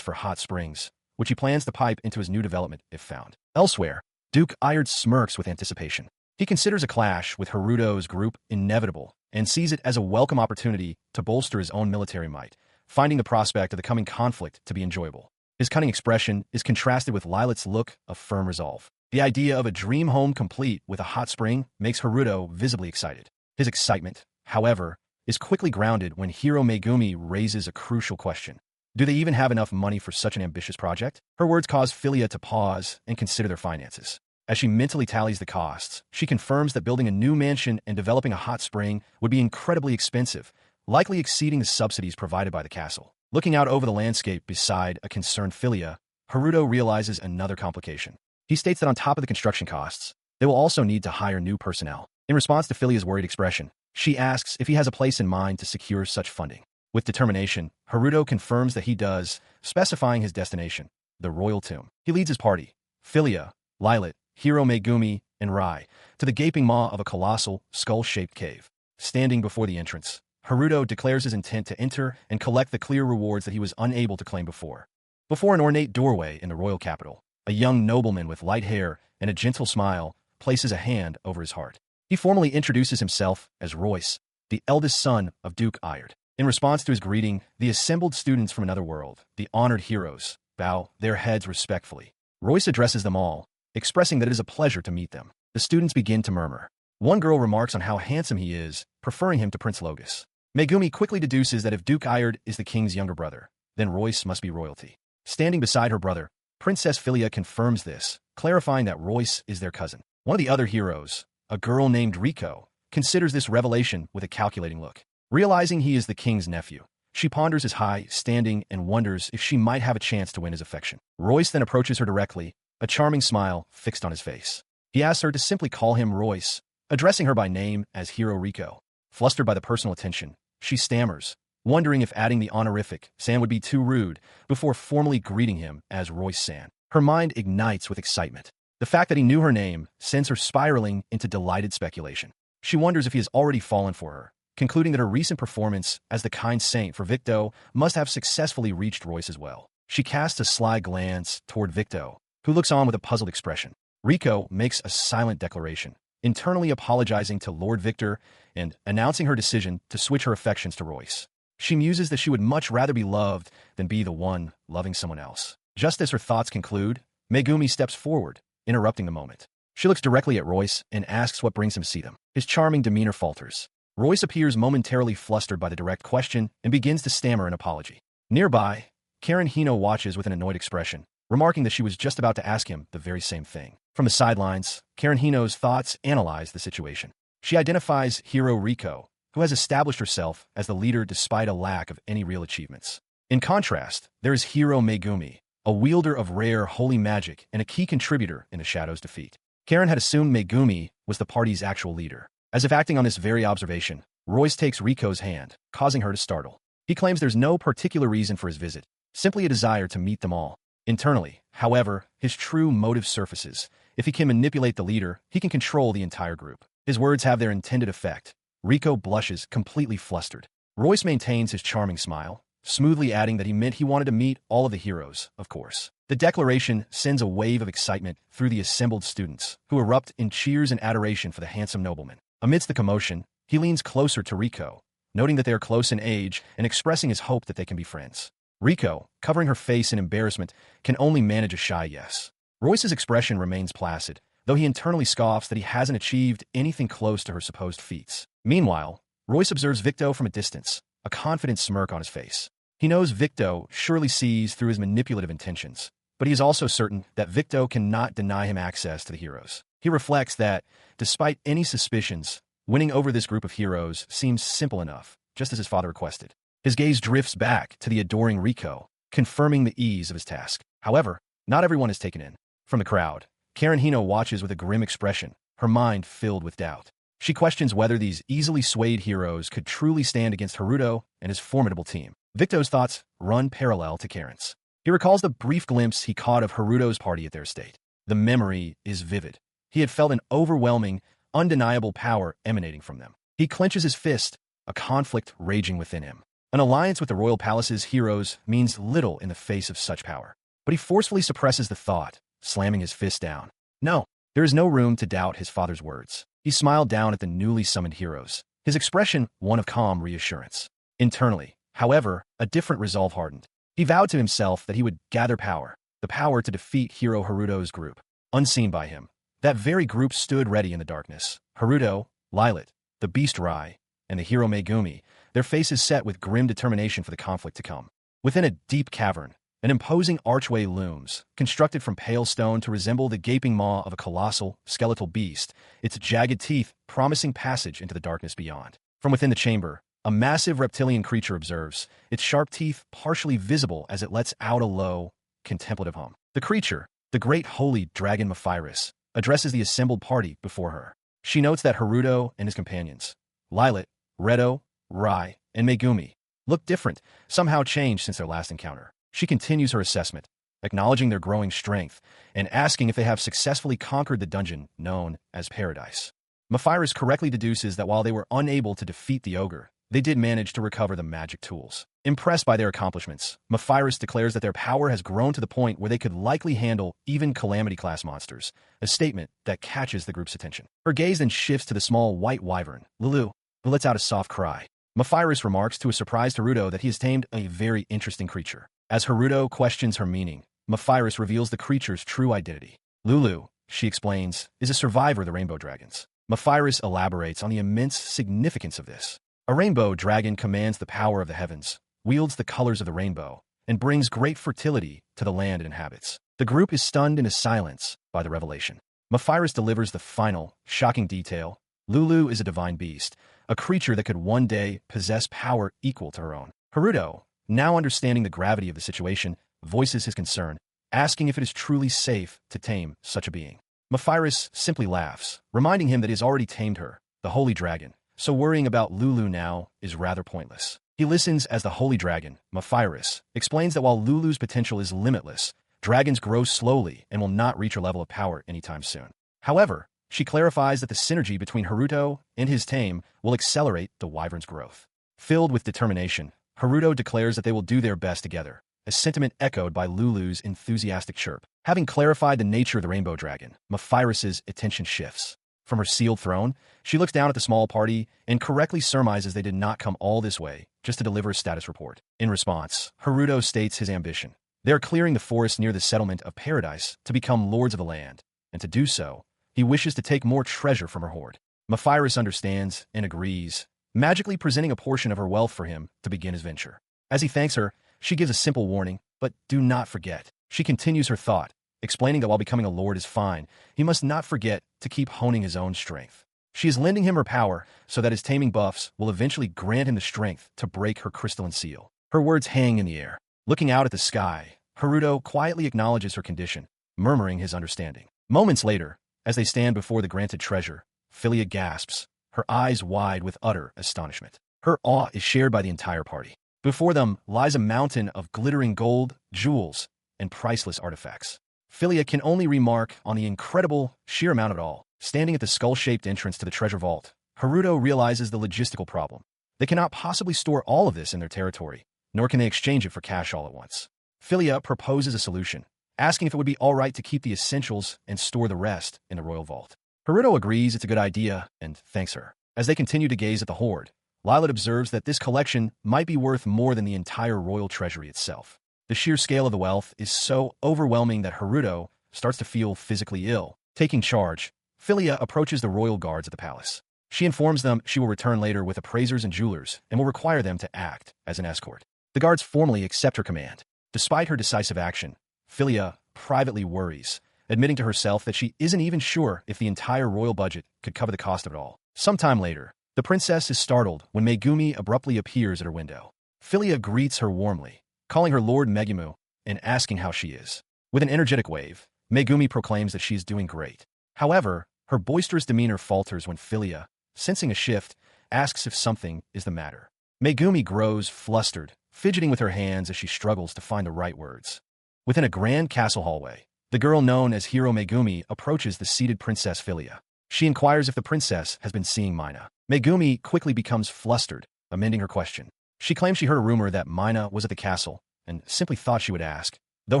for hot springs, which he plans to pipe into his new development if found. Elsewhere, Duke Ayard smirks with anticipation. He considers a clash with Haruto's group inevitable and sees it as a welcome opportunity to bolster his own military might, finding the prospect of the coming conflict to be enjoyable. His cunning expression is contrasted with Lila's look of firm resolve. The idea of a dream home complete with a hot spring makes Haruto visibly excited. His excitement, however, is quickly grounded when Hiro Megumi raises a crucial question. Do they even have enough money for such an ambitious project? Her words cause Philia to pause and consider their finances. As she mentally tallies the costs, she confirms that building a new mansion and developing a hot spring would be incredibly expensive, likely exceeding the subsidies provided by the castle. Looking out over the landscape beside a concerned Philia, Haruto realizes another complication. He states that on top of the construction costs, they will also need to hire new personnel. In response to Philia's worried expression, she asks if he has a place in mind to secure such funding. With determination, Haruto confirms that he does, specifying his destination, the royal tomb. He leads his party, Philia, Lilat, Hiro Megumi, and Rai, to the gaping maw of a colossal, skull-shaped cave. Standing before the entrance, Haruto declares his intent to enter and collect the clear rewards that he was unable to claim before. Before an ornate doorway in the royal capital, a young nobleman with light hair and a gentle smile places a hand over his heart. He formally introduces himself as Royce, the eldest son of Duke Ayard. In response to his greeting, the assembled students from another world, the honored heroes, bow their heads respectfully. Royce addresses them all, expressing that it is a pleasure to meet them. The students begin to murmur. One girl remarks on how handsome he is, preferring him to Prince Logus. Megumi quickly deduces that if Duke Ayard is the king's younger brother, then Royce must be royalty. Standing beside her brother, Princess Philia confirms this, clarifying that Royce is their cousin. One of the other heroes, a girl named Riko, considers this revelation with a calculating look. Realizing he is the king's nephew, she ponders his high standing and wonders if she might have a chance to win his affection. Royce then approaches her directly, a charming smile fixed on his face. He asks her to simply call him Royce, addressing her by name as Hiro Riko. Flustered by the personal attention, she stammers, wondering if adding the honorific San would be too rude, before formally greeting him as Royce-san. Her mind ignites with excitement. The fact that he knew her name sends her spiraling into delighted speculation. She wonders if he has already fallen for her, concluding that her recent performance as the kind saint for Victo must have successfully reached Royce as well. She casts a sly glance toward Victo, who looks on with a puzzled expression. Riko makes a silent declaration, internally apologizing to Lord Victor and announcing her decision to switch her affections to Royce. She muses that she would much rather be loved than be the one loving someone else. Just as her thoughts conclude, Megumi steps forward, interrupting the moment. She looks directly at Royce and asks what brings him to see them. His charming demeanor falters. Royce appears momentarily flustered by the direct question and begins to stammer an apology. Nearby, Karen Hino watches with an annoyed expression, remarking that she was just about to ask him the very same thing. From the sidelines, Karen Hino's thoughts analyze the situation. She identifies Hiro Riko, who has established herself as the leader despite a lack of any real achievements. In contrast, there is Hiro Megumi, a wielder of rare holy magic and a key contributor in the Shadow's defeat. Karen had assumed Megumi was the party's actual leader. As if acting on this very observation, Royce takes Riko's hand, causing her to startle. He claims there's no particular reason for his visit, simply a desire to meet them all. Internally, however, his true motive surfaces. If he can manipulate the leader, he can control the entire group. His words have their intended effect. Riko blushes, completely flustered. Royce maintains his charming smile, smoothly adding that he meant he wanted to meet all of the heroes, of course. The declaration sends a wave of excitement through the assembled students, who erupt in cheers and adoration for the handsome nobleman. Amidst the commotion, he leans closer to Riko, noting that they are close in age and expressing his hope that they can be friends. Riko, covering her face in embarrassment, can only manage a shy yes. Royce's expression remains placid, though he internally scoffs that he hasn't achieved anything close to her supposed feats. Meanwhile, Royce observes Victo from a distance, a confident smirk on his face. He knows Victo surely sees through his manipulative intentions, but he is also certain that Victo cannot deny him access to the heroes. He reflects that, despite any suspicions, winning over this group of heroes seems simple enough, just as his father requested. His gaze drifts back to the adoring Riko, confirming the ease of his task. However, not everyone is taken in. From the crowd, Karen Hino watches with a grim expression, her mind filled with doubt. She questions whether these easily swayed heroes could truly stand against Haruto and his formidable team. Victo's thoughts run parallel to Karen's. He recalls the brief glimpse he caught of Haruto's party at their estate. The memory is vivid. He had felt an overwhelming, undeniable power emanating from them. He clenches his fist, a conflict raging within him. An alliance with the royal palace's heroes means little in the face of such power. But he forcefully suppresses the thought, slamming his fist down. No, there is no room to doubt his father's words. He smiled down at the newly summoned heroes, his expression one of calm reassurance. Internally, however, a different resolve hardened. He vowed to himself that he would gather power, the power to defeat Hero Haruto's group. Unseen by him, that very group stood ready in the darkness. Haruto, Lilat, the Beast Rai, and the hero Megumi, their faces set with grim determination for the conflict to come. Within a deep cavern, an imposing archway looms, constructed from pale stone to resemble the gaping maw of a colossal, skeletal beast, its jagged teeth promising passage into the darkness beyond. From within the chamber, a massive reptilian creature observes, its sharp teeth partially visible as it lets out a low, contemplative hum. The creature, the great holy dragon Mephiris, addresses the assembled party before her. She notes that Haruto and his companions, Lilat, Redo, Rai, and Megumi, look different, somehow changed since their last encounter. She continues her assessment, acknowledging their growing strength and asking if they have successfully conquered the dungeon known as Paradise. Mephiris correctly deduces that while they were unable to defeat the ogre, they did manage to recover the magic tools. Impressed by their accomplishments, Mephiris declares that their power has grown to the point where they could likely handle even Calamity-class monsters, a statement that catches the group's attention. Her gaze then shifts to the small white wyvern, Lulu, who lets out a soft cry. Mephiris remarks to a surprised Haruto that he has tamed a very interesting creature. As Haruto questions her meaning, Mephiris reveals the creature's true identity. Lulu, she explains, is a survivor of the rainbow dragons. Mephiris elaborates on the immense significance of this. A rainbow dragon commands the power of the heavens, wields the colors of the rainbow, and brings great fertility to the land it inhabits. The group is stunned into silence by the revelation. Mephiris delivers the final, shocking detail. Lulu is a divine beast, a creature that could one day possess power equal to her own. Haruto, now understanding the gravity of the situation, voices his concern, asking if it is truly safe to tame such a being. Mephiris simply laughs, reminding him that he has already tamed her, the holy dragon, so worrying about Lulu now is rather pointless. He listens as the holy dragon, Mephiris, explains that while Lulu's potential is limitless, dragons grow slowly and will not reach her level of power anytime soon. However, she clarifies that the synergy between Haruto and his tame will accelerate the wyvern's growth. Filled with determination, Haruto declares that they will do their best together, a sentiment echoed by Lulu's enthusiastic chirp. Having clarified the nature of the rainbow dragon, Mephiris's attention shifts. From her sealed throne, she looks down at the small party and correctly surmises they did not come all this way just to deliver a status report. In response, Haruto states his ambition. They are clearing the forest near the settlement of Paradise to become lords of the land, and to do so, he wishes to take more treasure from her hoard. Mephiris understands and agrees, magically presenting a portion of her wealth for him to begin his venture. As he thanks her, she gives a simple warning, but do not forget. She continues her thought, explaining that while becoming a lord is fine, he must not forget to keep honing his own strength. She is lending him her power so that his taming buffs will eventually grant him the strength to break her crystalline seal. Her words hang in the air. Looking out at the sky, Haruto quietly acknowledges her condition, murmuring his understanding. Moments later, as they stand before the granted treasure, Philia gasps, her eyes wide with utter astonishment. Her awe is shared by the entire party. Before them lies a mountain of glittering gold, jewels, and priceless artifacts. Philia can only remark on the incredible, sheer amount of it all. Standing at the skull-shaped entrance to the treasure vault, Haruto realizes the logistical problem. They cannot possibly store all of this in their territory, nor can they exchange it for cash all at once. Philia proposes a solution, asking if it would be all right to keep the essentials and store the rest in the royal vault. Haruto agrees it's a good idea and thanks her. As they continue to gaze at the hoard, Lilat observes that this collection might be worth more than the entire royal treasury itself. The sheer scale of the wealth is so overwhelming that Haruto starts to feel physically ill. Taking charge, Philia approaches the royal guards at the palace. She informs them she will return later with appraisers and jewelers and will require them to act as an escort. The guards formally accept her command. Despite her decisive action, Philia privately worries, admitting to herself that she isn't even sure if the entire royal budget could cover the cost of it all. Sometime later, the princess is startled when Megumi abruptly appears at her window. Philia greets her warmly, calling her Lord Megumi and asking how she is. With an energetic wave, Megumi proclaims that she is doing great. However, her boisterous demeanor falters when Philia, sensing a shift, asks if something is the matter. Megumi grows flustered, fidgeting with her hands as she struggles to find the right words. Within a grand castle hallway, the girl known as Hero Megumi approaches the seated Princess Philia. She inquires if the princess has been seeing Mina. Megumi quickly becomes flustered, amending her question. She claims she heard a rumor that Mina was at the castle and simply thought she would ask, though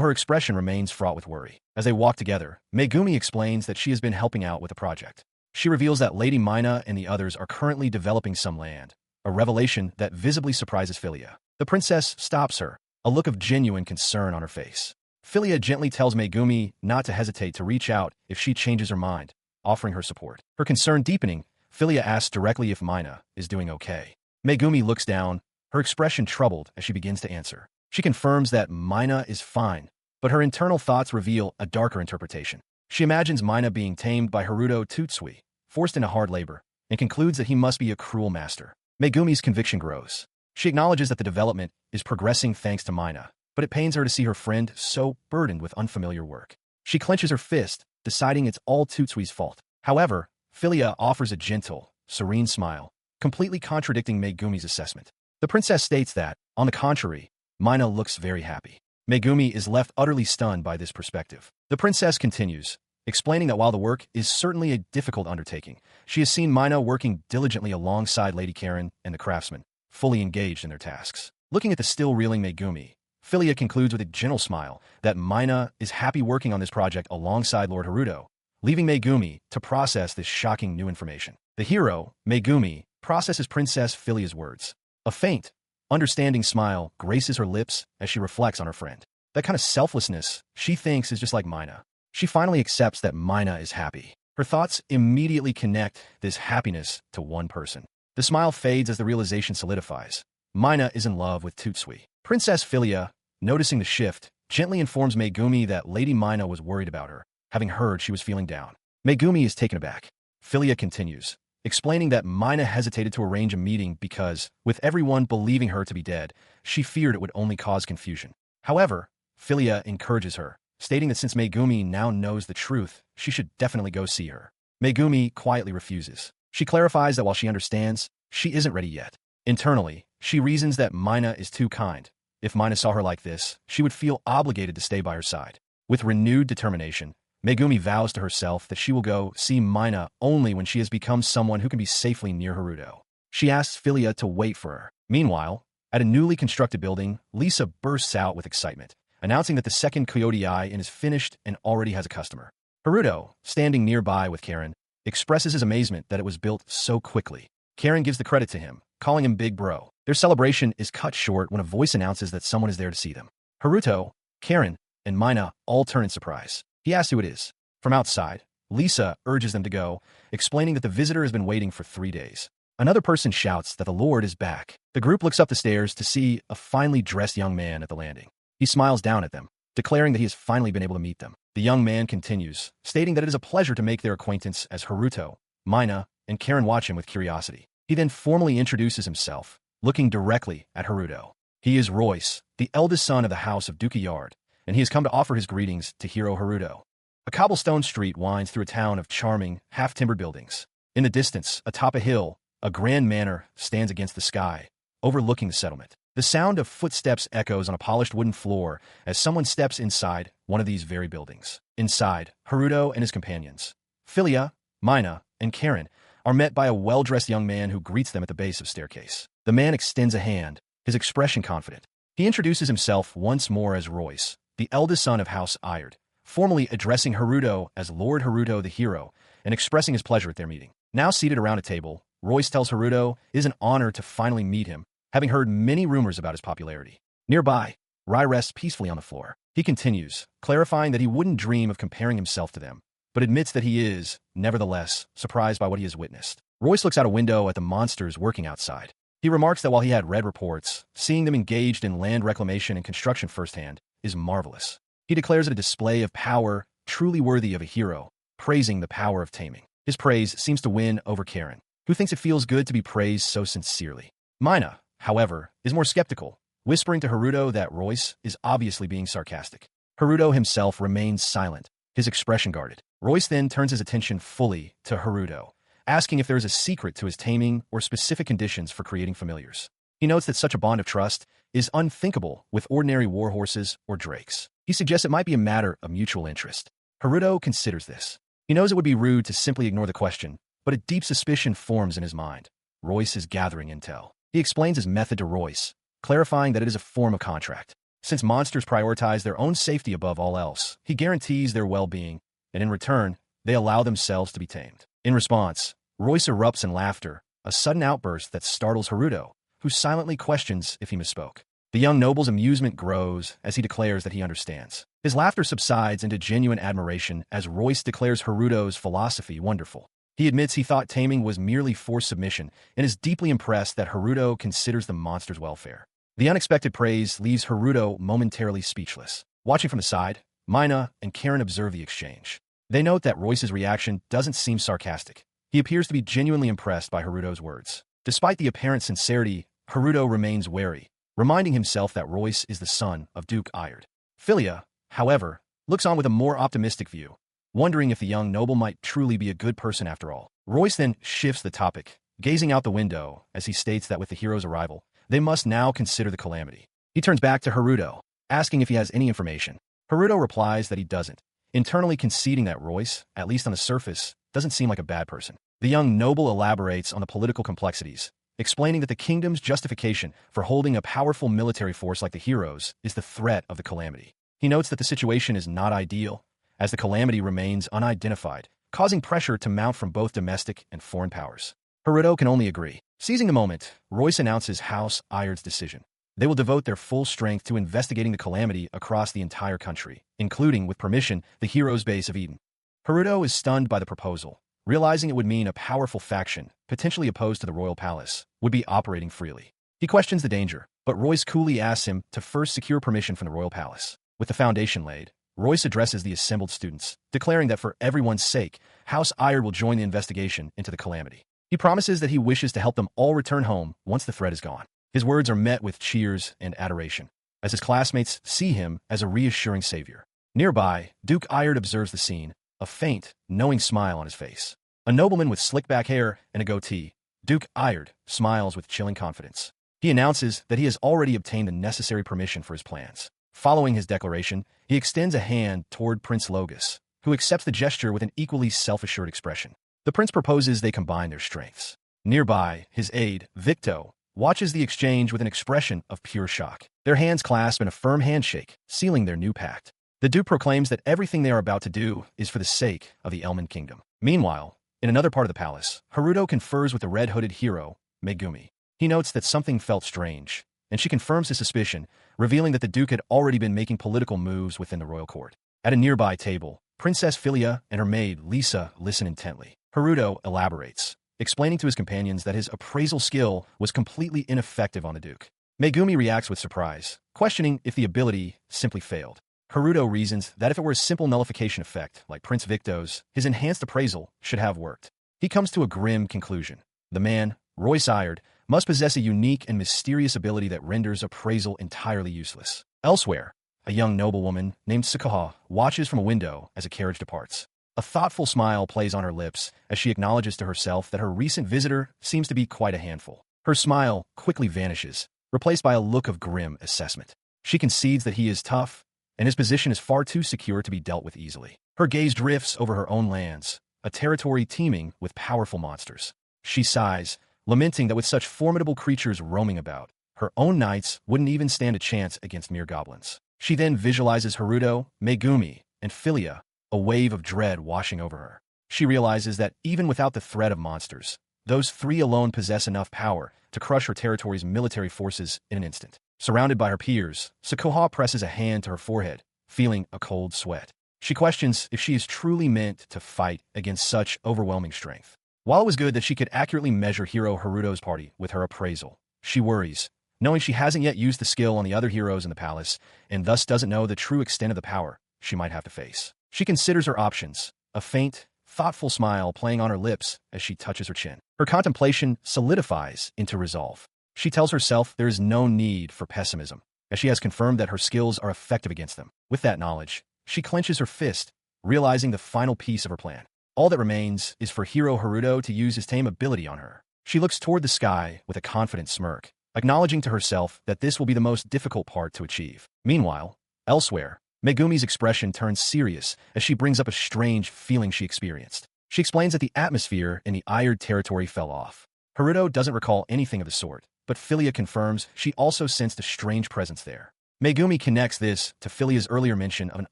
her expression remains fraught with worry. As they walk together, Megumi explains that she has been helping out with the project. She reveals that Lady Mina and the others are currently developing some land, a revelation that visibly surprises Philia. The princess stops her, a look of genuine concern on her face. Philia gently tells Megumi not to hesitate to reach out if she changes her mind, offering her support. Her concern deepening, Philia asks directly if Mina is doing okay. Megumi looks down, her expression troubled as she begins to answer. She confirms that Mina is fine, but her internal thoughts reveal a darker interpretation. She imagines Mina being tamed by Haruto Tsutsui, forced into hard labor, and concludes that he must be a cruel master. Megumi's conviction grows. She acknowledges that the development is progressing thanks to Mina, but it pains her to see her friend so burdened with unfamiliar work. She clenches her fist, deciding it's all Tutsui's fault. However, Philia offers a gentle, serene smile, completely contradicting Megumi's assessment. The princess states that, on the contrary, Mina looks very happy. Megumi is left utterly stunned by this perspective. The princess continues, explaining that while the work is certainly a difficult undertaking, she has seen Mina working diligently alongside Lady Karen and the craftsmen, fully engaged in their tasks. Looking at the still reeling Megumi, Philia concludes with a gentle smile that Mina is happy working on this project alongside Lord Haruto, leaving Megumi to process this shocking new information. The hero, Megumi, processes Princess Philia's words. A faint, understanding smile graces her lips as she reflects on her friend. That kind of selflessness, she thinks, is just like Mina. She finally accepts that Mina is happy. Her thoughts immediately connect this happiness to one person. The smile fades as the realization solidifies. Mina is in love with Tutsui. Princess Philia, noticing the shift, gently informs Megumi that Lady Mina was worried about her, having heard she was feeling down. Megumi is taken aback. Philia continues, explaining that Mina hesitated to arrange a meeting because, with everyone believing her to be dead, she feared it would only cause confusion. However, Philia encourages her, stating that since Megumi now knows the truth, she should definitely go see her. Megumi quietly refuses. She clarifies that while she understands, she isn't ready yet. Internally, she reasons that Mina is too kind. If Mina saw her like this, she would feel obligated to stay by her side. With renewed determination, Megumi vows to herself that she will go see Mina only when she has become someone who can be safely near Haruto. She asks Philia to wait for her. Meanwhile, at a newly constructed building, Lisa bursts out with excitement, announcing that the second Coyote Eye is finished and already has a customer. Haruto, standing nearby with Karen, expresses his amazement that it was built so quickly. Karen gives the credit to him, calling him Big Bro. Their celebration is cut short when a voice announces that someone is there to see them. Haruto, Karen, and Mina all turn in surprise. He asks who it is. From outside, Lisa urges them to go, explaining that the visitor has been waiting for 3 days. Another person shouts that the Lord is back. The group looks up the stairs to see a finely dressed young man at the landing. He smiles down at them, declaring that he has finally been able to meet them. The young man continues, stating that it is a pleasure to make their acquaintance as Haruto, Mina, and Karen watch him with curiosity. He then formally introduces himself, looking directly at Haruto. He is Royce, the eldest son of the house of Duka Yard, and he has come to offer his greetings to hero Haruto. A cobblestone street winds through a town of charming, half-timbered buildings. In the distance, atop a hill, a grand manor stands against the sky, overlooking the settlement. The sound of footsteps echoes on a polished wooden floor as someone steps inside one of these very buildings. Inside, Haruto and his companions, Philia, Mina, and Karen, are met by a well-dressed young man who greets them at the base of the staircase. The man extends a hand, his expression confident. He introduces himself once more as Royce, the eldest son of House Ayard, formally addressing Haruto as Lord Haruto the hero and expressing his pleasure at their meeting. Now seated around a table, Royce tells Haruto it is an honor to finally meet him, having heard many rumors about his popularity. Nearby, Rai rests peacefully on the floor. He continues, clarifying that he wouldn't dream of comparing himself to them, but admits that he is, nevertheless, surprised by what he has witnessed. Royce looks out a window at the monsters working outside. He remarks that while he had read reports, seeing them engaged in land reclamation and construction firsthand is marvelous. He declares it a display of power truly worthy of a hero, praising the power of taming. His praise seems to win over Karen, who thinks it feels good to be praised so sincerely. Mina, however, is more skeptical, whispering to Haruto that Royce is obviously being sarcastic. Haruto himself remains silent, his expression guarded. Royce then turns his attention fully to Haruto, asking if there is a secret to his taming or specific conditions for creating familiars. He notes that such a bond of trust is unthinkable with ordinary warhorses or drakes. He suggests it might be a matter of mutual interest. Haruto considers this. He knows it would be rude to simply ignore the question, but a deep suspicion forms in his mind. Royce is gathering intel. He explains his method to Royce, clarifying that it is a form of contract. Since monsters prioritize their own safety above all else, he guarantees their well-being, and in return, they allow themselves to be tamed. In response, Royce erupts in laughter, a sudden outburst that startles Haruto, who silently questions if he misspoke. The young noble's amusement grows as he declares that he understands. His laughter subsides into genuine admiration as Royce declares Haruto's philosophy wonderful. He admits he thought taming was merely forced submission and is deeply impressed that Haruto considers the monster's welfare. The unexpected praise leaves Haruto momentarily speechless. Watching from the side, Mina and Karen observe the exchange. They note that Royce's reaction doesn't seem sarcastic. He appears to be genuinely impressed by Haruto's words. Despite the apparent sincerity, Haruto remains wary, reminding himself that Royce is the son of Duke Iard. Philia, however, looks on with a more optimistic view, wondering if the young noble might truly be a good person after all. Royce then shifts the topic, gazing out the window as he states that with the hero's arrival, they must now consider the calamity. He turns back to Haruto, asking if he has any information. Haruto replies that he doesn't, internally conceding that Royce, at least on the surface, doesn't seem like a bad person. The young noble elaborates on the political complexities, explaining that the kingdom's justification for holding a powerful military force like the heroes is the threat of the calamity. He notes that the situation is not ideal, as the calamity remains unidentified, causing pressure to mount from both domestic and foreign powers. Haruto can only agree. Seizing the moment, Royce announces House Iard's decision. They will devote their full strength to investigating the calamity across the entire country, including, with permission, the heroes' base of Eden. Haruto is stunned by the proposal, realizing it would mean a powerful faction, potentially opposed to the royal palace, would be operating freely. He questions the danger, but Royce coolly asks him to first secure permission from the royal palace. With the foundation laid, Royce addresses the assembled students, declaring that for everyone's sake, House Iard will join the investigation into the calamity. He promises that he wishes to help them all return home once the threat is gone. His words are met with cheers and adoration, as his classmates see him as a reassuring savior. Nearby, Duke Iard observes the scene, a faint, knowing smile on his face. A nobleman with slick-back hair and a goatee, Duke Iard smiles with chilling confidence. He announces that he has already obtained the necessary permission for his plans. Following his declaration, he extends a hand toward Prince Logus, who accepts the gesture with an equally self-assured expression. The prince proposes they combine their strengths. Nearby, his aide, Victo, watches the exchange with an expression of pure shock. Their hands clasp in a firm handshake, sealing their new pact. The Duke proclaims that everything they are about to do is for the sake of the Elman Kingdom. Meanwhile, in another part of the palace, Haruto confers with the red-hooded hero, Megumi. He notes that something felt strange, and she confirms his suspicion, revealing that the Duke had already been making political moves within the royal court. At a nearby table, Princess Philia and her maid, Lisa, listen intently. Haruto elaborates, explaining to his companions that his appraisal skill was completely ineffective on the Duke. Megumi reacts with surprise, questioning if the ability simply failed. Haruto reasons that if it were a simple nullification effect, like Prince Victo's, his enhanced appraisal should have worked. He comes to a grim conclusion. The man, Royce Iard, must possess a unique and mysterious ability that renders appraisal entirely useless. Elsewhere, a young noblewoman named Saikyou watches from a window as a carriage departs. A thoughtful smile plays on her lips as she acknowledges to herself that her recent visitor seems to be quite a handful. Her smile quickly vanishes, replaced by a look of grim assessment. She concedes that he is tough, and his position is far too secure to be dealt with easily. Her gaze drifts over her own lands, a territory teeming with powerful monsters. She sighs, lamenting that with such formidable creatures roaming about, her own knights wouldn't even stand a chance against mere goblins. She then visualizes Haruto, Megumi, and Philia, a wave of dread washing over her. She realizes that even without the threat of monsters, those three alone possess enough power to crush her territory's military forces in an instant. Surrounded by her peers, Saikyou presses a hand to her forehead, feeling a cold sweat. She questions if she is truly meant to fight against such overwhelming strength. While it was good that she could accurately measure hero Haruto's party with her appraisal, she worries, knowing she hasn't yet used the skill on the other heroes in the palace, and thus doesn't know the true extent of the power she might have to face. She considers her options, a faint, thoughtful smile playing on her lips as she touches her chin. Her contemplation solidifies into resolve. She tells herself there is no need for pessimism, as she has confirmed that her skills are effective against them. With that knowledge, she clenches her fist, realizing the final piece of her plan. All that remains is for hero Haruto to use his TAME ability on her. She looks toward the sky with a confident smirk, acknowledging to herself that this will be the most difficult part to achieve. Meanwhile, elsewhere, Megumi's expression turns serious as she brings up a strange feeling she experienced. She explains that the atmosphere in the Iard territory fell off. Haruto doesn't recall anything of the sort, but Philia confirms she also sensed a strange presence there. Megumi connects this to Philia's earlier mention of an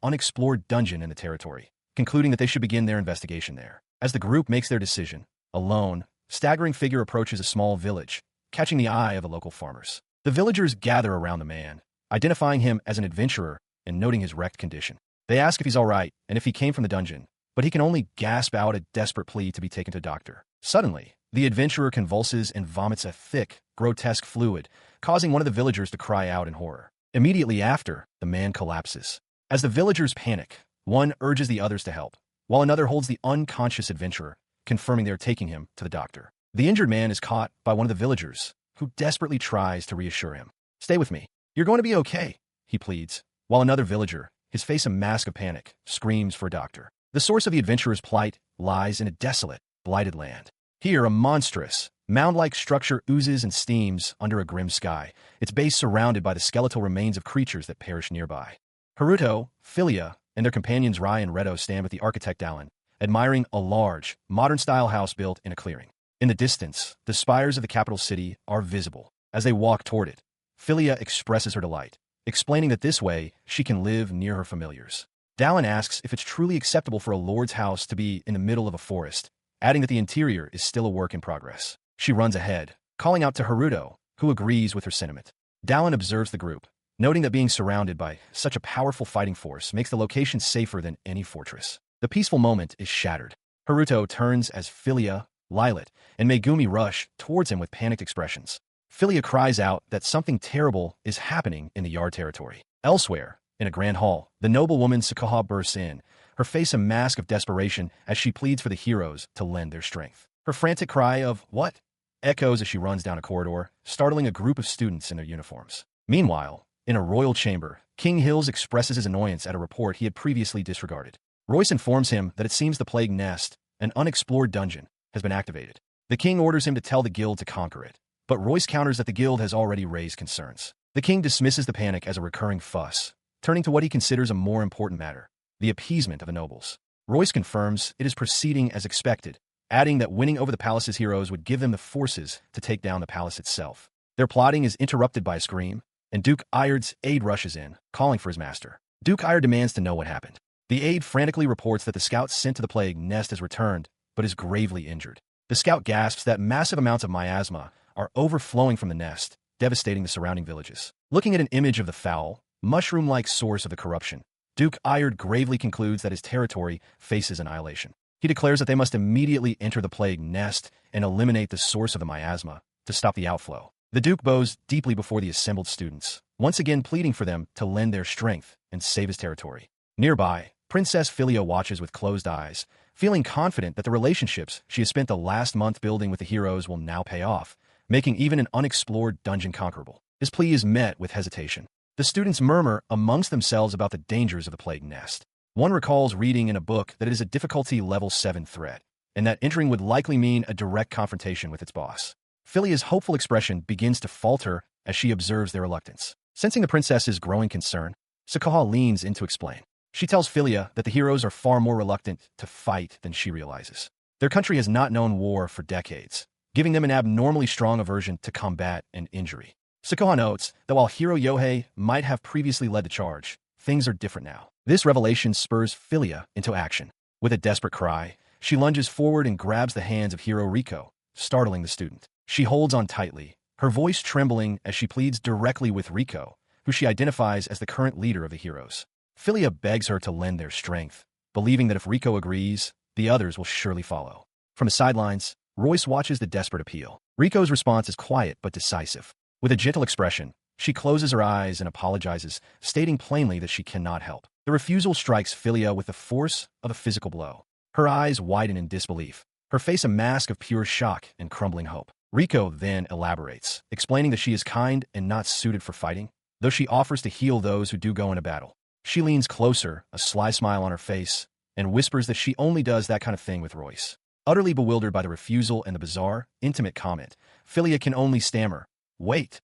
unexplored dungeon in the territory, concluding that they should begin their investigation there. As the group makes their decision, a lone, staggering figure approaches a small village, catching the eye of the local farmers. The villagers gather around the man, identifying him as an adventurer and noting his wrecked condition. They ask if he's all right and if he came from the dungeon, but he can only gasp out a desperate plea to be taken to a doctor. Suddenly, the adventurer convulses and vomits a thick, grotesque fluid, causing one of the villagers to cry out in horror. Immediately after, the man collapses. As the villagers panic, one urges the others to help, while another holds the unconscious adventurer, confirming they are taking him to the doctor. The injured man is caught by one of the villagers, who desperately tries to reassure him. "Stay with me. You're going to be okay," he pleads, while another villager, his face a mask of panic, screams for a doctor. The source of the adventurer's plight lies in a desolate, blighted land. Here, a monstrous, mound-like structure oozes and steams under a grim sky, its base surrounded by the skeletal remains of creatures that perish nearby. Haruto, Philia, and their companions Rai and Reto stand with the architect Dallin, admiring a large, modern-style house built in a clearing. In the distance, the spires of the capital city are visible. As they walk toward it, Philia expresses her delight, explaining that this way she can live near her familiars. Dallin asks if it's truly acceptable for a lord's house to be in the middle of a forest, adding that the interior is still a work in progress. She runs ahead, calling out to Haruto, who agrees with her sentiment. Dallin observes the group, noting that being surrounded by such a powerful fighting force makes the location safer than any fortress. The peaceful moment is shattered. Haruto turns as Philia, Lilat, and Megumi rush towards him with panicked expressions. Philia cries out that something terrible is happening in the yard territory. Elsewhere, in a grand hall, the noblewoman Tsukaima bursts in, her face a mask of desperation as she pleads for the heroes to lend their strength. Her frantic cry of, "What?" echoes as she runs down a corridor, startling a group of students in their uniforms. Meanwhile, in a royal chamber, King Hills expresses his annoyance at a report he had previously disregarded. Royce informs him that it seems the Plague Nest, an unexplored dungeon, has been activated. The king orders him to tell the guild to conquer it, but Royce counters that the guild has already raised concerns. The king dismisses the panic as a recurring fuss, turning to what he considers a more important matter, the appeasement of the nobles. Royce confirms it is proceeding as expected, adding that winning over the palace's heroes would give them the forces to take down the palace itself. Their plotting is interrupted by a scream, and Duke Ayard's aide rushes in, calling for his master. Duke Ayard demands to know what happened. The aide frantically reports that the scout sent to the Plague Nest has returned, but is gravely injured. The scout gasps that massive amounts of miasma are overflowing from the nest, devastating the surrounding villages. Looking at an image of the foul, mushroom-like source of the corruption, Duke Ayard gravely concludes that his territory faces annihilation. He declares that they must immediately enter the Plague Nest and eliminate the source of the miasma to stop the outflow. The Duke bows deeply before the assembled students, once again pleading for them to lend their strength and save his territory. Nearby, Princess Philia watches with closed eyes, feeling confident that the relationships she has spent the last month building with the heroes will now pay off, making even an unexplored dungeon conquerable. His plea is met with hesitation. The students murmur amongst themselves about the dangers of the Plague Nest. One recalls reading in a book that it is a difficulty level 7 threat, and that entering would likely mean a direct confrontation with its boss. Philia's hopeful expression begins to falter as she observes their reluctance. Sensing the princess's growing concern, Tsukaima leans in to explain. She tells Philia that the heroes are far more reluctant to fight than she realizes. Their country has not known war for decades, giving them an abnormally strong aversion to combat and injury. Tsukaima notes that while Hero Yohei might have previously led the charge, things are different now. This revelation spurs Philia into action. With a desperate cry, she lunges forward and grabs the hands of Hero Riko, startling the student. She holds on tightly, her voice trembling as she pleads directly with Riko, who she identifies as the current leader of the heroes. Philia begs her to lend their strength, believing that if Riko agrees, the others will surely follow. From the sidelines, Royce watches the desperate appeal. Riko's response is quiet but decisive. With a gentle expression, she closes her eyes and apologizes, stating plainly that she cannot help. The refusal strikes Philia with the force of a physical blow. Her eyes widen in disbelief, her face a mask of pure shock and crumbling hope. Riko then elaborates, explaining that she is kind and not suited for fighting, though she offers to heal those who do go into battle. She leans closer, a sly smile on her face, and whispers that she only does that kind of thing with Royce. Utterly bewildered by the refusal and the bizarre, intimate comment, Philia can only stammer, "Wait."